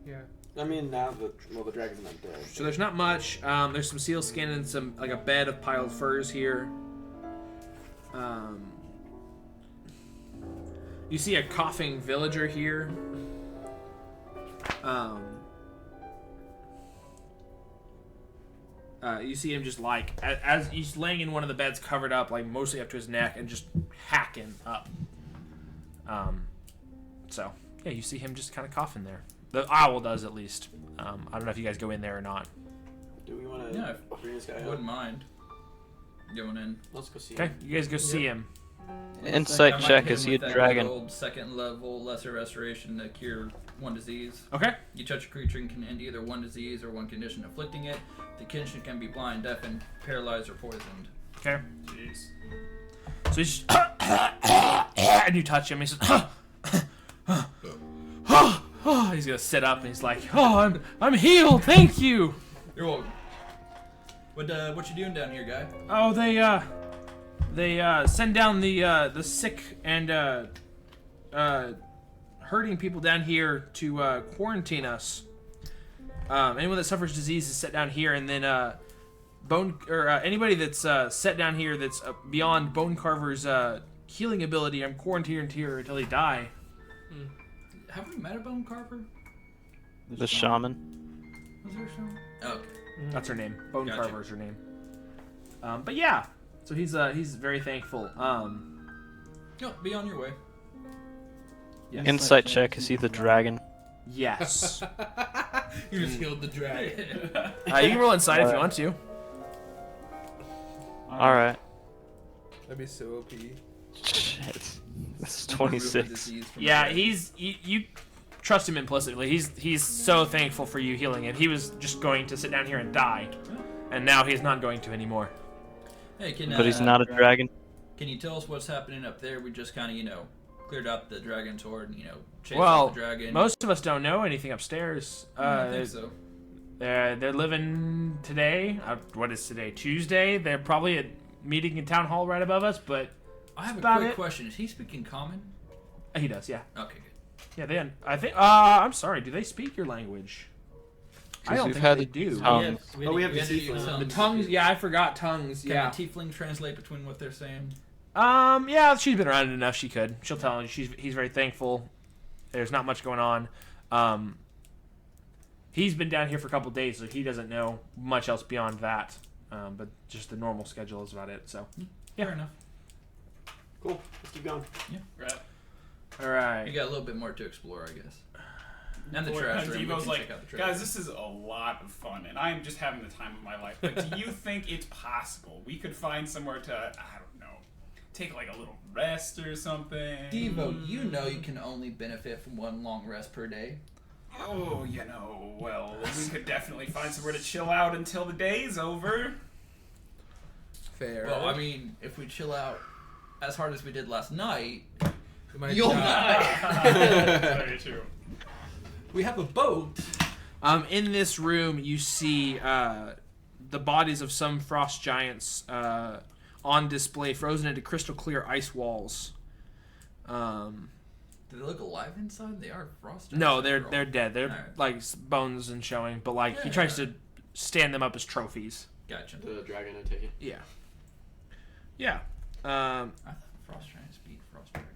Yeah. I mean, now that the dragon's not dead. So there's not much. There's some seal skin and some like a bed of piled furs here. You see a coughing villager here. You see him just like as he's laying in one of the beds, covered up like mostly up to his neck, and just hacking up. So yeah, you see him just kind of coughing there. The owl does at least. I don't know if you guys go in there or not. Do we want to Yeah, bring this guy I up? wouldn't mind going in. Let's go see Okay, him. you guys go see him. Insight I might check. hit Is him he a with that dragon? good old second level lesser restoration to cure one disease. Okay. You touch a creature and can end either one disease or one condition afflicting it. The condition can be blind, deafened, paralyzed, or poisoned. Okay. Jeez. So he's and you touch him. He says, he's gonna sit up and he's like, "Oh, I'm healed. Thank you." You're welcome. What you doing down here, guy? Oh, they send down the sick and hurting people down here to quarantine us. Anyone that suffers disease is set down here, and then anybody that's set down here that's beyond Bone Carver's healing ability, I'm quarantined here until they die. Have we met a bone carver? The shaman. Was there some? Oh, okay. That's her name. Bone Gotcha. Carver is her name. But yeah, so he's very thankful. No, be on your way. Yes. Insight check. Is he the dragon? Yes. You just healed the dragon. You can roll inside if you want to. All right. That'd be so OP. Shit. This is Remove the 26. disease from Yeah, the you trust him implicitly. He's so thankful for you healing him. He was just going to sit down here and die, and now he's not going to anymore. Hey, But he's not a dragon. Can you tell us what's happening up there? We just kind of, cleared out the dragon's horde and, chased Well, off the dragon. most of us don't know anything upstairs. I think so. They're living today. What is today? Tuesday. They're probably at meeting in town hall right above us, but I have a about quick it. question. Is he speaking common? he does. Yeah. Okay, good. Yeah. They. I think. I'm sorry. Do they speak your language? I don't we've think had they the do. tongue. Oh, we have We the had to use tiefling. tongues. The tongues. Yeah, I forgot tongues. Can Yeah. a tiefling translate between what they're saying? Yeah, she's been around enough. She could. She'll tell him. He's very thankful. There's not much going on. He's been down here for a couple days, so he doesn't know much else beyond that. But just the normal schedule is about it. So, yeah. Fair enough. Cool. Let's keep going. Yeah. Right. All right. You got a little bit more to explore, I guess. And the trash room. We Devo's can like, check out the trash guys, room. this is a lot of fun, and I am just having the time of my life. But do you think it's possible we could find somewhere to, I don't know, take like a little rest or something? Devo, you know you can only benefit from one long rest per day. Oh, well, we could definitely find somewhere to chill out until the day's over. Fair. Well, I mean, if we chill out as hard as we did last night, We might you'll die. die. Very true. We have a boat. In this room, you see the bodies of some frost giants on display, frozen into crystal clear ice walls. Do they look alive inside? They are frost. No, giants, they're dead. They're Alright. like bones and showing, but like he Yeah. tries to stand them up as trophies. Gotcha. The dragon, I take it. Yeah. Yeah. I thought frost giants beat frost dragons.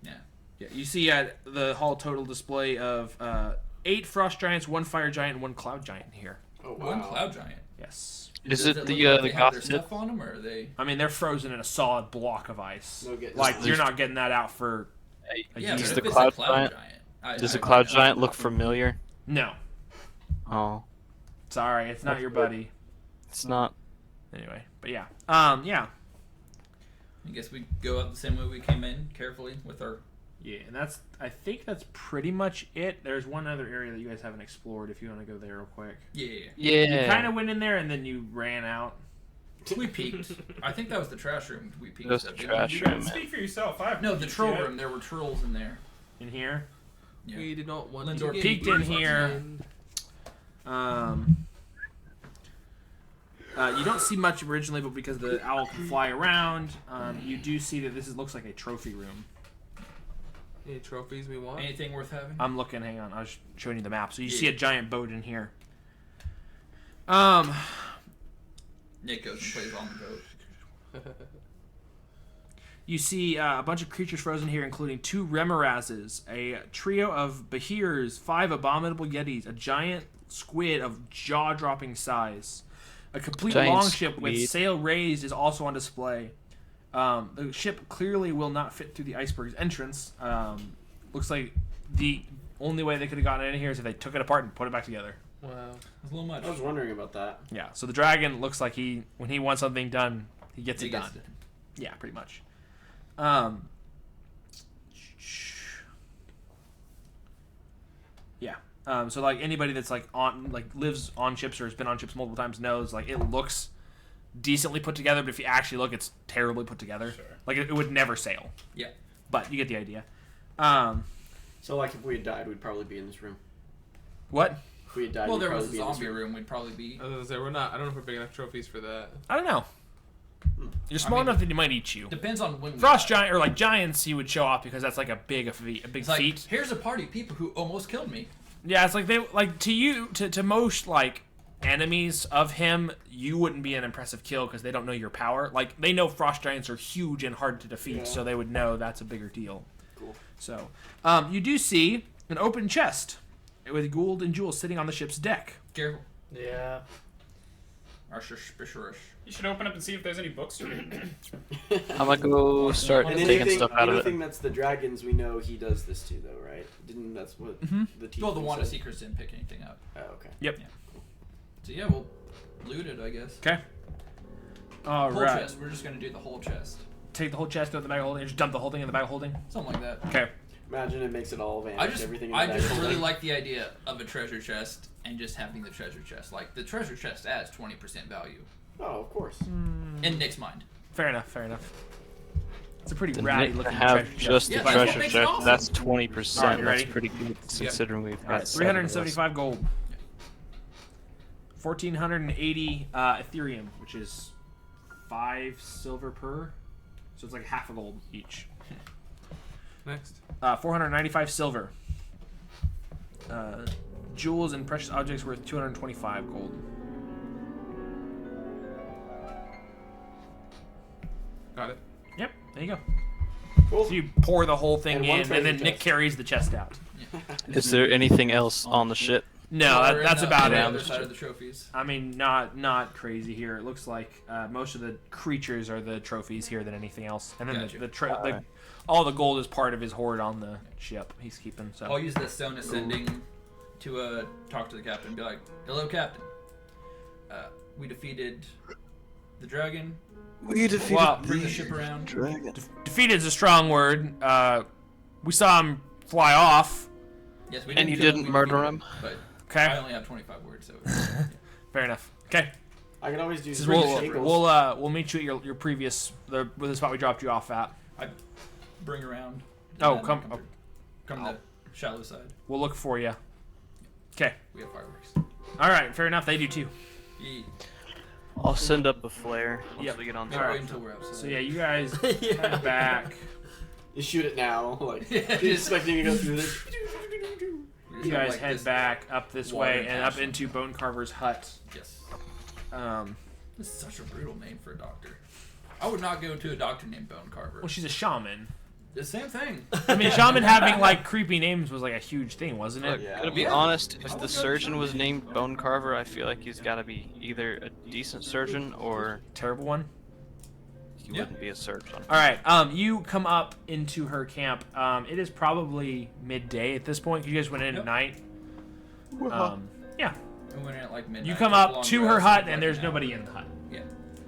Yeah. Yeah. You see the hall total display of 8 frost giants, 1 fire giant, and 1 cloud giant here. Oh, wow. One cloud giant. Yes. Is Does it look the like the they have their goth stuff on them, or are they? I mean, they're frozen in a solid block of ice. No get- Like just- you're not getting that out for a Yeah, year. Does but the if it's cloud a cloud giant. Does the cloud giant look familiar? No. Oh, Sorry, it's not your buddy. it's not. Anyway, but yeah. Yeah. I guess we go out the same way we came in, carefully with our. Yeah, and I think that's pretty much it. There's one other area that you guys haven't explored if you want to go there real quick. Yeah. You kind of went in there and then you ran out. We peeked. I think that was the trash room. We peeked. That's the at, didn't trash You we? room. guys speak for yourself. I have No, the troll Yeah. room. There were trolls in there. In here. Yeah. We did not want Lindor to get peeked in burned. here. You don't see much originally, but because the owl can fly around, you do see that this looks like a trophy room. Any trophies we want? Anything worth having? I'm looking. Hang on, I was showing you the map. So you Yeah. see a giant boat in here. Nick goes and plays on the boat. You see a bunch of creatures frozen here, including 2 Remorazes, a trio of Bahirs, 5 abominable yetis, a giant squid of jaw-dropping size. A complete Giant longship with squid. sail raised is also on display. The ship clearly will not fit through the iceberg's entrance. Looks like the only way they could have gotten in here is if they took it apart and put it back together. Wow. It's a little much. I was wondering about that. Yeah, so the dragon looks like when he wants something done, he gets He it gets done. it. Yeah, pretty much. Yeah. So like anybody that's like lives on ships or has been on ships multiple times knows like it looks decently put together, but if you actually look, it's terribly put together. Sure. Like it would never sail. Yeah. But you get the idea. So, like, if we had died, we'd probably be in this room. What? If we had died, Well, we'd there probably was a be in this zombie room. room. We'd probably be. I was gonna say we're not. I don't know if we're big enough trophies for that. I don't know. You're small mean, enough that he might eat you. Depends on when. Frost die. giant or like giants, he would show off because that's like a big It's like, feat. here's a party of people who almost killed me. Yeah, it's like they like to most like enemies of him, you wouldn't be an impressive kill because they don't know your power. Like they know frost giants are huge and hard to defeat, Yeah. so they would know that's a bigger deal. Cool. So, you do see an open chest with gold and jewels sitting on the ship's deck. Careful. Yeah. Our suspicious. You should open up and see if there's any books to read. I'm gonna go start And taking anything, stuff out of anything it. that's the dragons, we know he does this too, though, right? Didn't that's what the team Well, the Wanda said? Secrets didn't pick anything up. Oh, okay. Yep. So yeah, we'll loot it, I guess. Okay. All Whole right. chest. We're just gonna do the whole chest. Take the whole chest, throw it in the bag of holding, and just dump the whole thing in the bag of holding. Something like that. Okay. Imagine it makes it all vanish. I just everything in I the just bag of really holding. like the idea of a treasure chest and just having the treasure chest. Like the treasure chest adds 20% value Oh, of course. in Nick's mind. Fair enough. Fair enough. It's a pretty Then ratty to looking have treasure just chest. the Yeah, that's what treasure makes it chest. awesome. That's Alright, 20%. you That's ready? pretty good considering we've All got right, 375 gold. 1,480 Ethereum, which is 5 silver per. So it's like half a gold each. Next. 495 silver. Jewels and precious objects worth 225 gold. Got it. Yep, there you go. Cool. So you pour the whole thing And one in, and then treasure Nick chest. carries the chest out. Is there anything else on the ship? No, that's about the it. other side of the trophies. I mean, not crazy here. It looks like most of the creatures are the trophies here than anything else, and then Gotcha. all the gold is part of his hoard on the ship he's keeping. So I'll use the stone ascending to talk to the captain and be like, "Hello, captain. We defeated the dragon. We defeated Well, Bring the ship around." dragon. defeated is a strong word. We saw him fly off. Yes, we And you kill didn't we murder defeated him? But Okay, I only have 25 words, so. fair enough. Okay, I can always do we'll meet you at your previous the spot we dropped you off at. I bring around. Oh, and come to the shallow side. We'll look for you. Okay. We have fireworks. All right. Fair enough. They do too. Ye- I'll send up a flare once Yep. we get on Don't top. wait until we're outside. So yeah, you guys head back. You shoot it now, like Yeah, you're just- expecting to go through this. We just You have, guys like, head this- back up this water way and up attachment. into Bone Carver's hut. Yes. This is such a brutal name for a doctor. I would not go to a doctor named Bone Carver. Well, she's a shaman. The same thing. I mean, shaman having like creepy names was like a huge thing, wasn't Look, it? Yeah. gonna be Yeah. honest, I if would the go surgeon to was something. named Bone Carver, I feel like he's gotta be either a decent surgeon or Terrible one. he Yeah. wouldn't be a surgeon. All right. You come up into her camp. It is probably midday at this point. You guys went in at Yep. night. Yeah. We went in at like midnight. You come took a up long to her rest, hut took, like, and there's an hour. nobody in the hut. Yeah.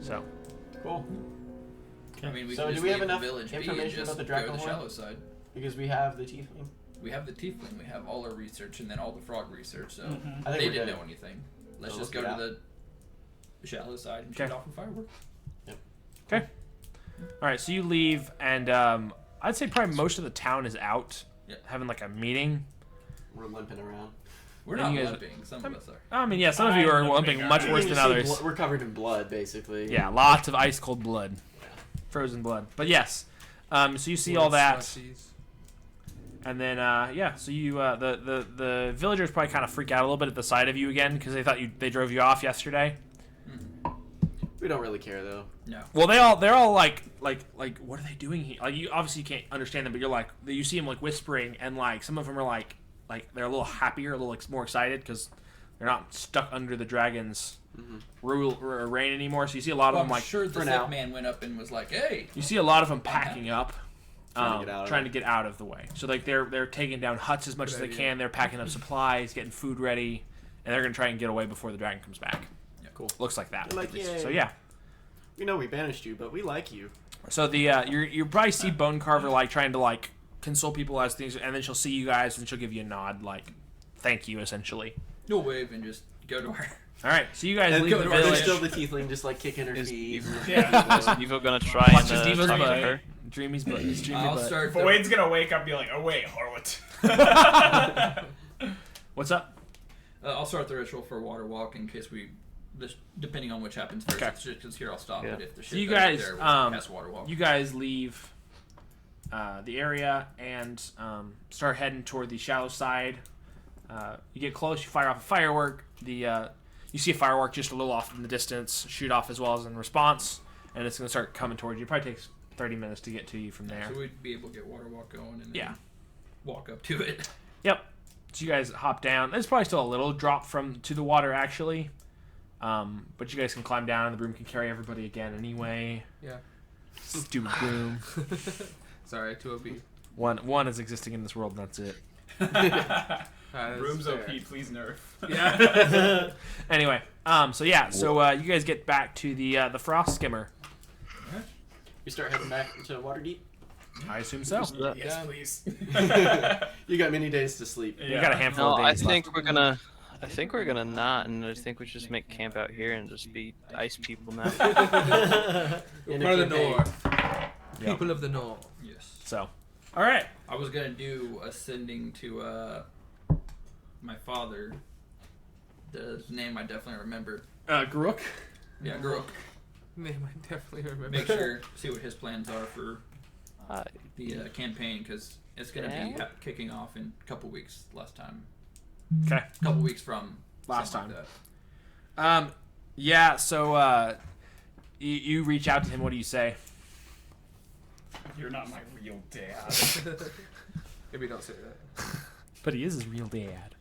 So Cool. I mean, we So can do just we have leave enough the village be and information just about the go dragon to the horde? shallow side. Because we have the tiefling. We have the tiefling. We have all our research and then all the frog research. So I think they we're didn't good. know anything. Let's So just let's go get to the shallow side and Okay. shoot off a firework. okay. All right. So you leave, and I'd say probably most of the town is out, Yeah. having like a meeting. We're limping around. We're And not you guys- limping. Some of us are. I mean, yeah, some of you are I'm limping limping, much alright. worse You than can see others. we're covered in blood, basically. Yeah, lots of ice cold blood, frozen blood. But yes, so you see all that, Slushies. and then yeah, so you the villagers probably kind of freak out a little bit at the sight of you again because they thought they drove you off yesterday. We don't really care though. No. Well, they're all like what are they doing here? Like you obviously can't understand them, but you're like you see them like whispering, and like some of them are like they're a little happier, a little more excited because they're not stuck under the dragon's rule or reign anymore. So you see a lot of Well, them I'm like sure the for sick now. man went up and was like, "Hey, you see a lot of them packing up. Trying to get out of trying it. to get out of the way. So like they're taking down huts as much as they idea. can. They're packing up supplies, getting food ready, and they're gonna try and get away before the dragon comes back. Yeah, cool. Looks like that. They're like, at least. "Yay." So yeah. We know we banished you, but we like you. So the you probably see Bone Carver like trying to like console people as things, and then she'll see you guys and she'll give you a nod like thank you essentially. you'll wave and just go to her." All right, so you guys And leave the there's village. still the tiefling just like kicking her Is feet. Yeah. Is Evo gonna try Watch and his diva's talk to butt. her? Dreamy's butt. His dreamy I'll butt. start. The, Void's gonna wake up and be like, "Oh wait, Harlot." What's up? I'll start the ritual for water walk in case we. This, depending on which happens first, Okay. if shit gets here, I'll stop Yeah. it. If the shit So you doesn't guys, there, we'll cast water walk. You guys leave the area and start heading toward the shallow side. You get close, you fire off a firework. You see a firework just a little off in the distance, shoot off as well as in response, and it's going to start coming towards you. It probably takes 30 minutes to get to you from there. So we'd be able to get water walk going and then Yeah. walk up to it. Yep. So you guys hop down. There's probably still a little drop to the water actually, but you guys can climb down, and the broom can carry everybody again anyway. Yeah. Stupid broom. Sorry, 2OB. One is existing in this world, and that's it. That's Room's fair. OP, please nerf. Yeah. Anyway, so you guys get back to the frost skimmer. We start heading back to Waterdeep. I assume so. Yes, Yeah. please. You got many days to sleep. You got a handful No, of I days think we're gonna. I think we're gonna not, and I think we just make camp out here and just be ice people now. In Part a of the campaign. north. Yep. People of the north. Yes. left. So, all right. I was gonna do ascending to my father. The name I definitely remember. Grook. Yeah, Grook. Name I definitely remember. Make sure see what his plans are for Uh, the campaign because it's gonna be Yeah. kicking off in a couple weeks. Last time, Okay. a couple weeks from Last something time. like that. Yeah. So, you reach out to him. What do you say? You're not my real dad. Maybe don't say that. But he is his real dad.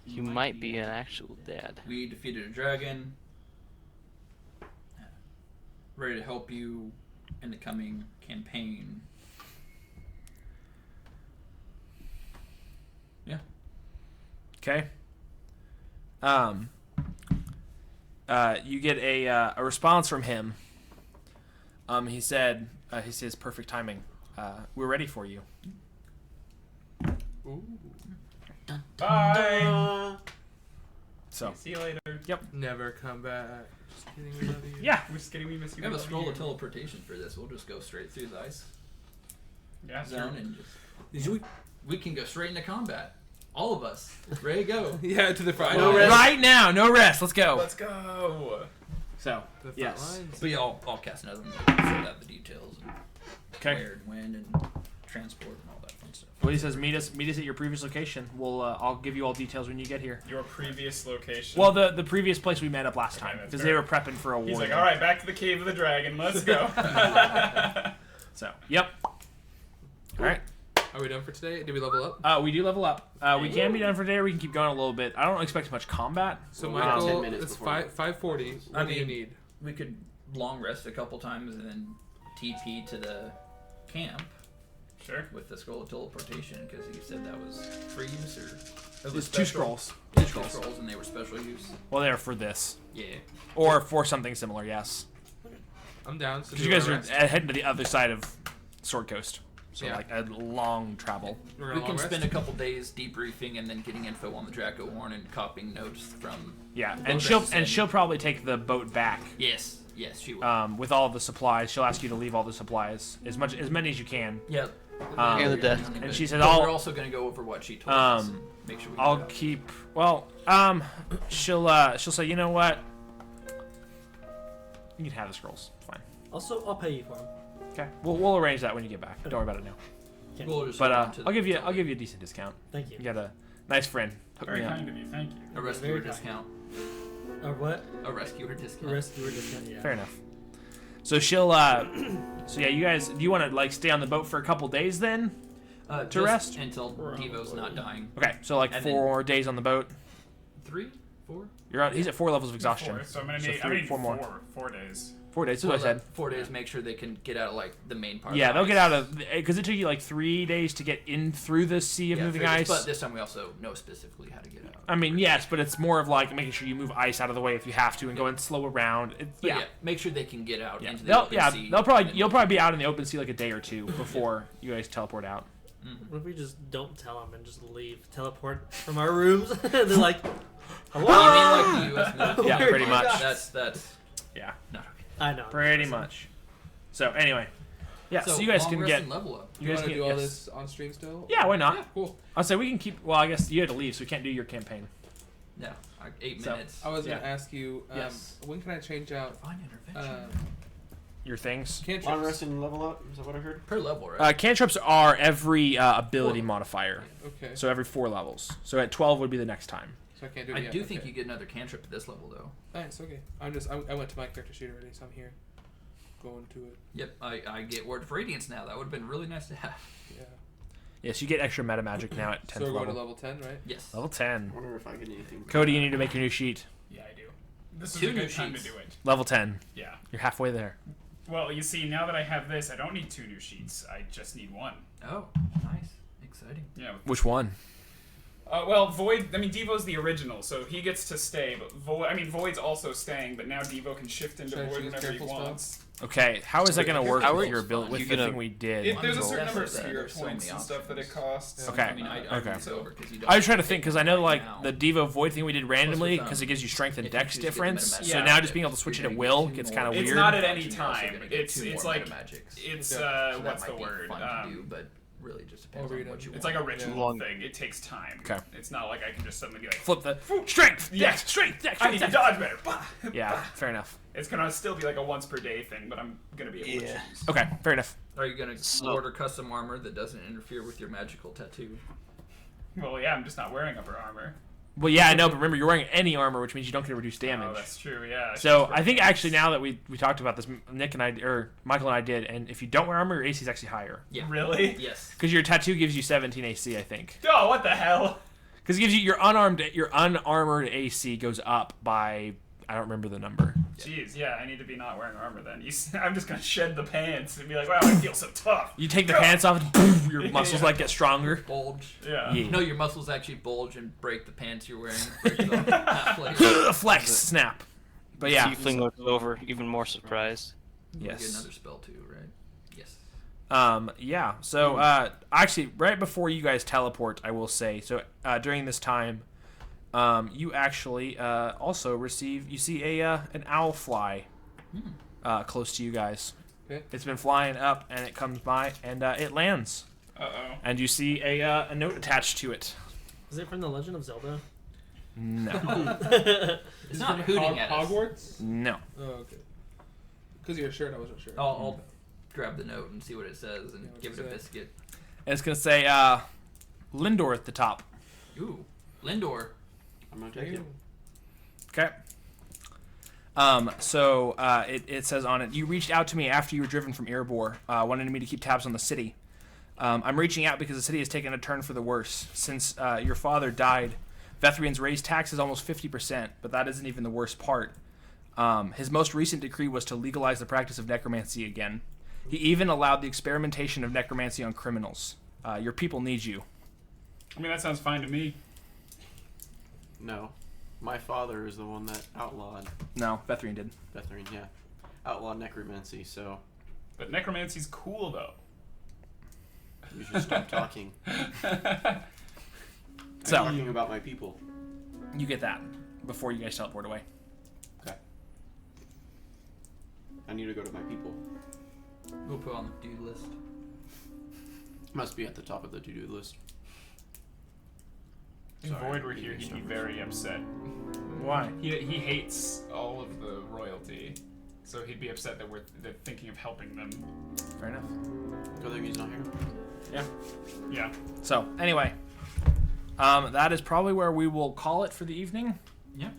You might be an actual dad. We defeated a dragon. Ready to help you in the coming campaign. Yeah. Okay. You get a response from him. He says, perfect timing. We're ready for you. Ooh. Bye. So, See you later. Never come back. Just kidding, we love you. yeah. We're just kidding. We miss you. We have a love scroll you. of teleportation for this. We'll just go straight through the ice Yeah, zone sure. and just. We can go straight into combat. All of us. Ready to go. Yeah, to the front. No rest. Right now, no rest. Let's go. Let's go. So, The front yes. But lines. yeah, I'll cast another one. So have the details and Okay. where and when and transport and all that fun stuff. Well, he says, meet us at your previous location. I'll give you all details when you get here. Your previous location. Well, the previous place we met up last Okay, time that's because fair. they were prepping for a war. He's like, all right, back to the cave of the dragon. Let's go. So, yep. All right. Are we done for today? Did we level up? We do level up. We can be done for today, or we can keep going a little bit. I don't expect much combat. So Well, we got 10 Michael, minutes it's before 5:40. What do you need? We could long rest a couple times and then TP to the camp Sure. with the scroll of teleportation because you said that was free use or It was two scrolls. Two scrolls and they were special use. Well, they're for this, Yeah. or for something similar. Yes, I'm down. So because do you guys our are rest. heading to the other side of Sword Coast, so Yeah. like a long travel. We're We gonna can long spend rest? a couple days debriefing and then getting info on the Draco Horn and copying notes from. Yeah, Boat and rest she'll probably take the boat back. Yes, she will. With all the supplies, she'll ask you to leave all the supplies as many as you can. Yep. And the desk. And she said, But "I'll." we're also going to go over what she told us. And make sure we I'll get out. keep. Well, she'll say, you know what? You can have the scrolls. It's fine. Also, I'll pay you for them. Okay. We'll arrange that when you get back. Don't worry about it now. We'll just But hold on to I'll give you the- a decent discount. Thank you. You got a nice friend. Hook Very me up. kind of you. Thank you. a rescuer Very kind. discount. Or what? A rescuer discount. Rescuer discount, yeah. Fair enough. So she'll. So yeah, you guys. Do you want to like stay on the boat for a couple days then? To Just rest? until Devo's not dying. Okay. So like And 4 days on the boat. 3, 4. You're on. He's at 4 levels of exhaustion. Four, so I'm gonna So need, three- I need four more. 4 days. 4 days. That's what I said. 4 days. Make sure they can get out of like the main part. Yeah, of the they'll get ice. out of because it took you like 3 days to get in through the sea of moving figures, ice. But this time we also know specifically how to get out. I mean, yes, but it's more of like making sure you move ice out of the way if you have to and go and slow around. It's, But yeah. make sure they can get out Yeah. into the They'll, open yeah, sea. they'll probably and- you'll probably be out in the open sea like a day or two before you guys teleport out. What if we just don't tell them and just leave, teleport from our rooms? They're like, hello? Oh, you mean like the U.S. military? Yeah, Where pretty you much. guys? That's Yeah, not okay. I know. pretty much. So anyway, yeah. So, you guys long can rest get. and level up. You You guys want can to do all yes. this on stream still? Yeah, why not? Yeah, cool. I'll say we can keep. Well, I guess you had to leave, so we can't do your campaign. Yeah, like 8 So, minutes. I was gonna Yeah. ask you, Yes. when can I change out Fine intervention. Your things. cantrips? Long rest and level up. Is that what I heard? Per level, right? Cantrips are every ability Four. modifier, Okay, so every 4 levels. So at 12 would be the next time. so I can't do it I yet. do think okay. you get another cantrip at this level, though. Nice. Okay, I went to my character sheet already, so I'm here. Going to it. Yep, I get Word of Radiance now. That would have been really nice to have. Yeah. Yes, you get extra meta magic now at 10th So we're going to level. level 10, right? Yes. Level 10. I wonder if I get anything. Cody, you need to make your new sheet. Yeah, I do. This is 2 a new good time to sheets. do it. Level 10. Yeah. You're halfway there. Well, you see, now that I have this, I don't need 2 new sheets. I just need 1. Oh, nice. Exciting. Yeah. Which one? Well, Void. I mean, Devo's the original, so he gets to stay. But Void's also staying. But now Devo can shift into Should I Void choose whenever he careful stuff? wants. Okay, how is that going to work How with are your ability, you with the gonna- thing we did? There's a Control. certain number of That's what spirit so many points and stuff that it options. costs. Okay. I mean, I Okay. moved over 'cause you don't I was trying to think because I know like now. the Devo Void thing we did randomly them, because it gives you strength and if you dex choose to get the difference. meta So magic, now just being able to switch it you're at gonna will get gets two kind of more. It's weird. not at any You're also time. gonna get It's 2 it's more like meta magics. it's Okay. So that what's might the be word? fun to do, but really just depends Overeat on what them. you It's want. like a ritual Long- thing. It takes time. Okay. It's not like I can just suddenly be like, Flip the strength, Yeah. dex, strength, dex, I need to dex. dodge better. Bah! Yeah, fair enough. It's gonna still be like a once per day thing, but I'm gonna be able to Yeah. choose. Okay, fair enough. Are you gonna So- order custom armor that doesn't interfere with your magical tattoo? Well, yeah, I'm just not wearing upper armor. Well, yeah, I know, but remember you're wearing any armor, which means you don't get reduced Oh, damage. that's true. Yeah. So I think actually now that we talked about this, Nick and I or Michael and I did, and if you don't wear armor, your AC is actually higher Yeah. Really? Yes. because your tattoo gives you 17 AC, I think. Oh, what the hell? Because it gives you your unarmored AC goes up by, I don't remember the number. Jeez, yeah, I need to be not wearing armor then. I'm just gonna shed the pants and be like, wow, I feel so tough. You take the pants off, and boom, your muscles like get stronger. Bulge. Yeah. Yeah. No, your muscles actually bulge and break the pants you're wearing. Break it off halfway. Flex, snap. But yeah. Tiefling looks over, even more surprised. Get Yes. another spell too, right? Yes. Yeah. So, actually, right before you guys teleport, I will say, so during this time, you actually also you see an owl fly close to you guys. Okay. It's been flying up, and it comes by, and it lands. Uh-oh. And you see a note attached to it. Is it from The Legend of Zelda? No. It's not hooting at us. Hogwarts? No. Oh, okay. Because of your shirt, I wasn't sure. I'll grab the note and see what it says and Yeah, what's give it it a say? biscuit. And it's going to say Lindor at the top. Ooh, Lindor. I'm gonna take it. Okay. So it says on it, you reached out to me after you were driven from Erebor, wanting me to keep tabs on the city. I'm reaching out because the city has taken a turn for the worse. Since your father died, Vethrians raised taxes almost 50%, but that isn't even the worst part. His most recent decree was to legalize the practice of necromancy again. He even allowed the experimentation of necromancy on criminals. Your people need you. I mean, that sounds fine to me. No. My father is the one that outlawed No, Vethrian did. Bethrin, yeah. Outlawed necromancy, so But necromancy's cool, though. you should stop talking. So, Talking about my people. you get that before you guys teleport away. Okay. I need to go to my people. We'll put it on the do list. Must be at the top of the to-do list. If Void were here, he'd be very upset. Why? He hates all of the royalty, so he'd be upset that they're thinking of helping them. Fair enough. Good thing he's not here. Yeah. Yeah. So, anyway, that is probably where we will call it for the evening. Yeah.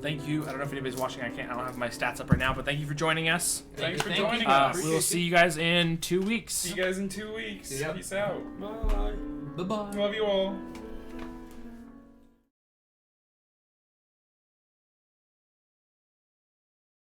Thank you. I don't know if anybody's watching. I don't have my stats up right now, but thank you for joining us. Thanks for Thank you. joining us. We will see you guys in 2 weeks. See you guys in 2 weeks. Yep. Peace out. Bye. Bye bye. Love you all.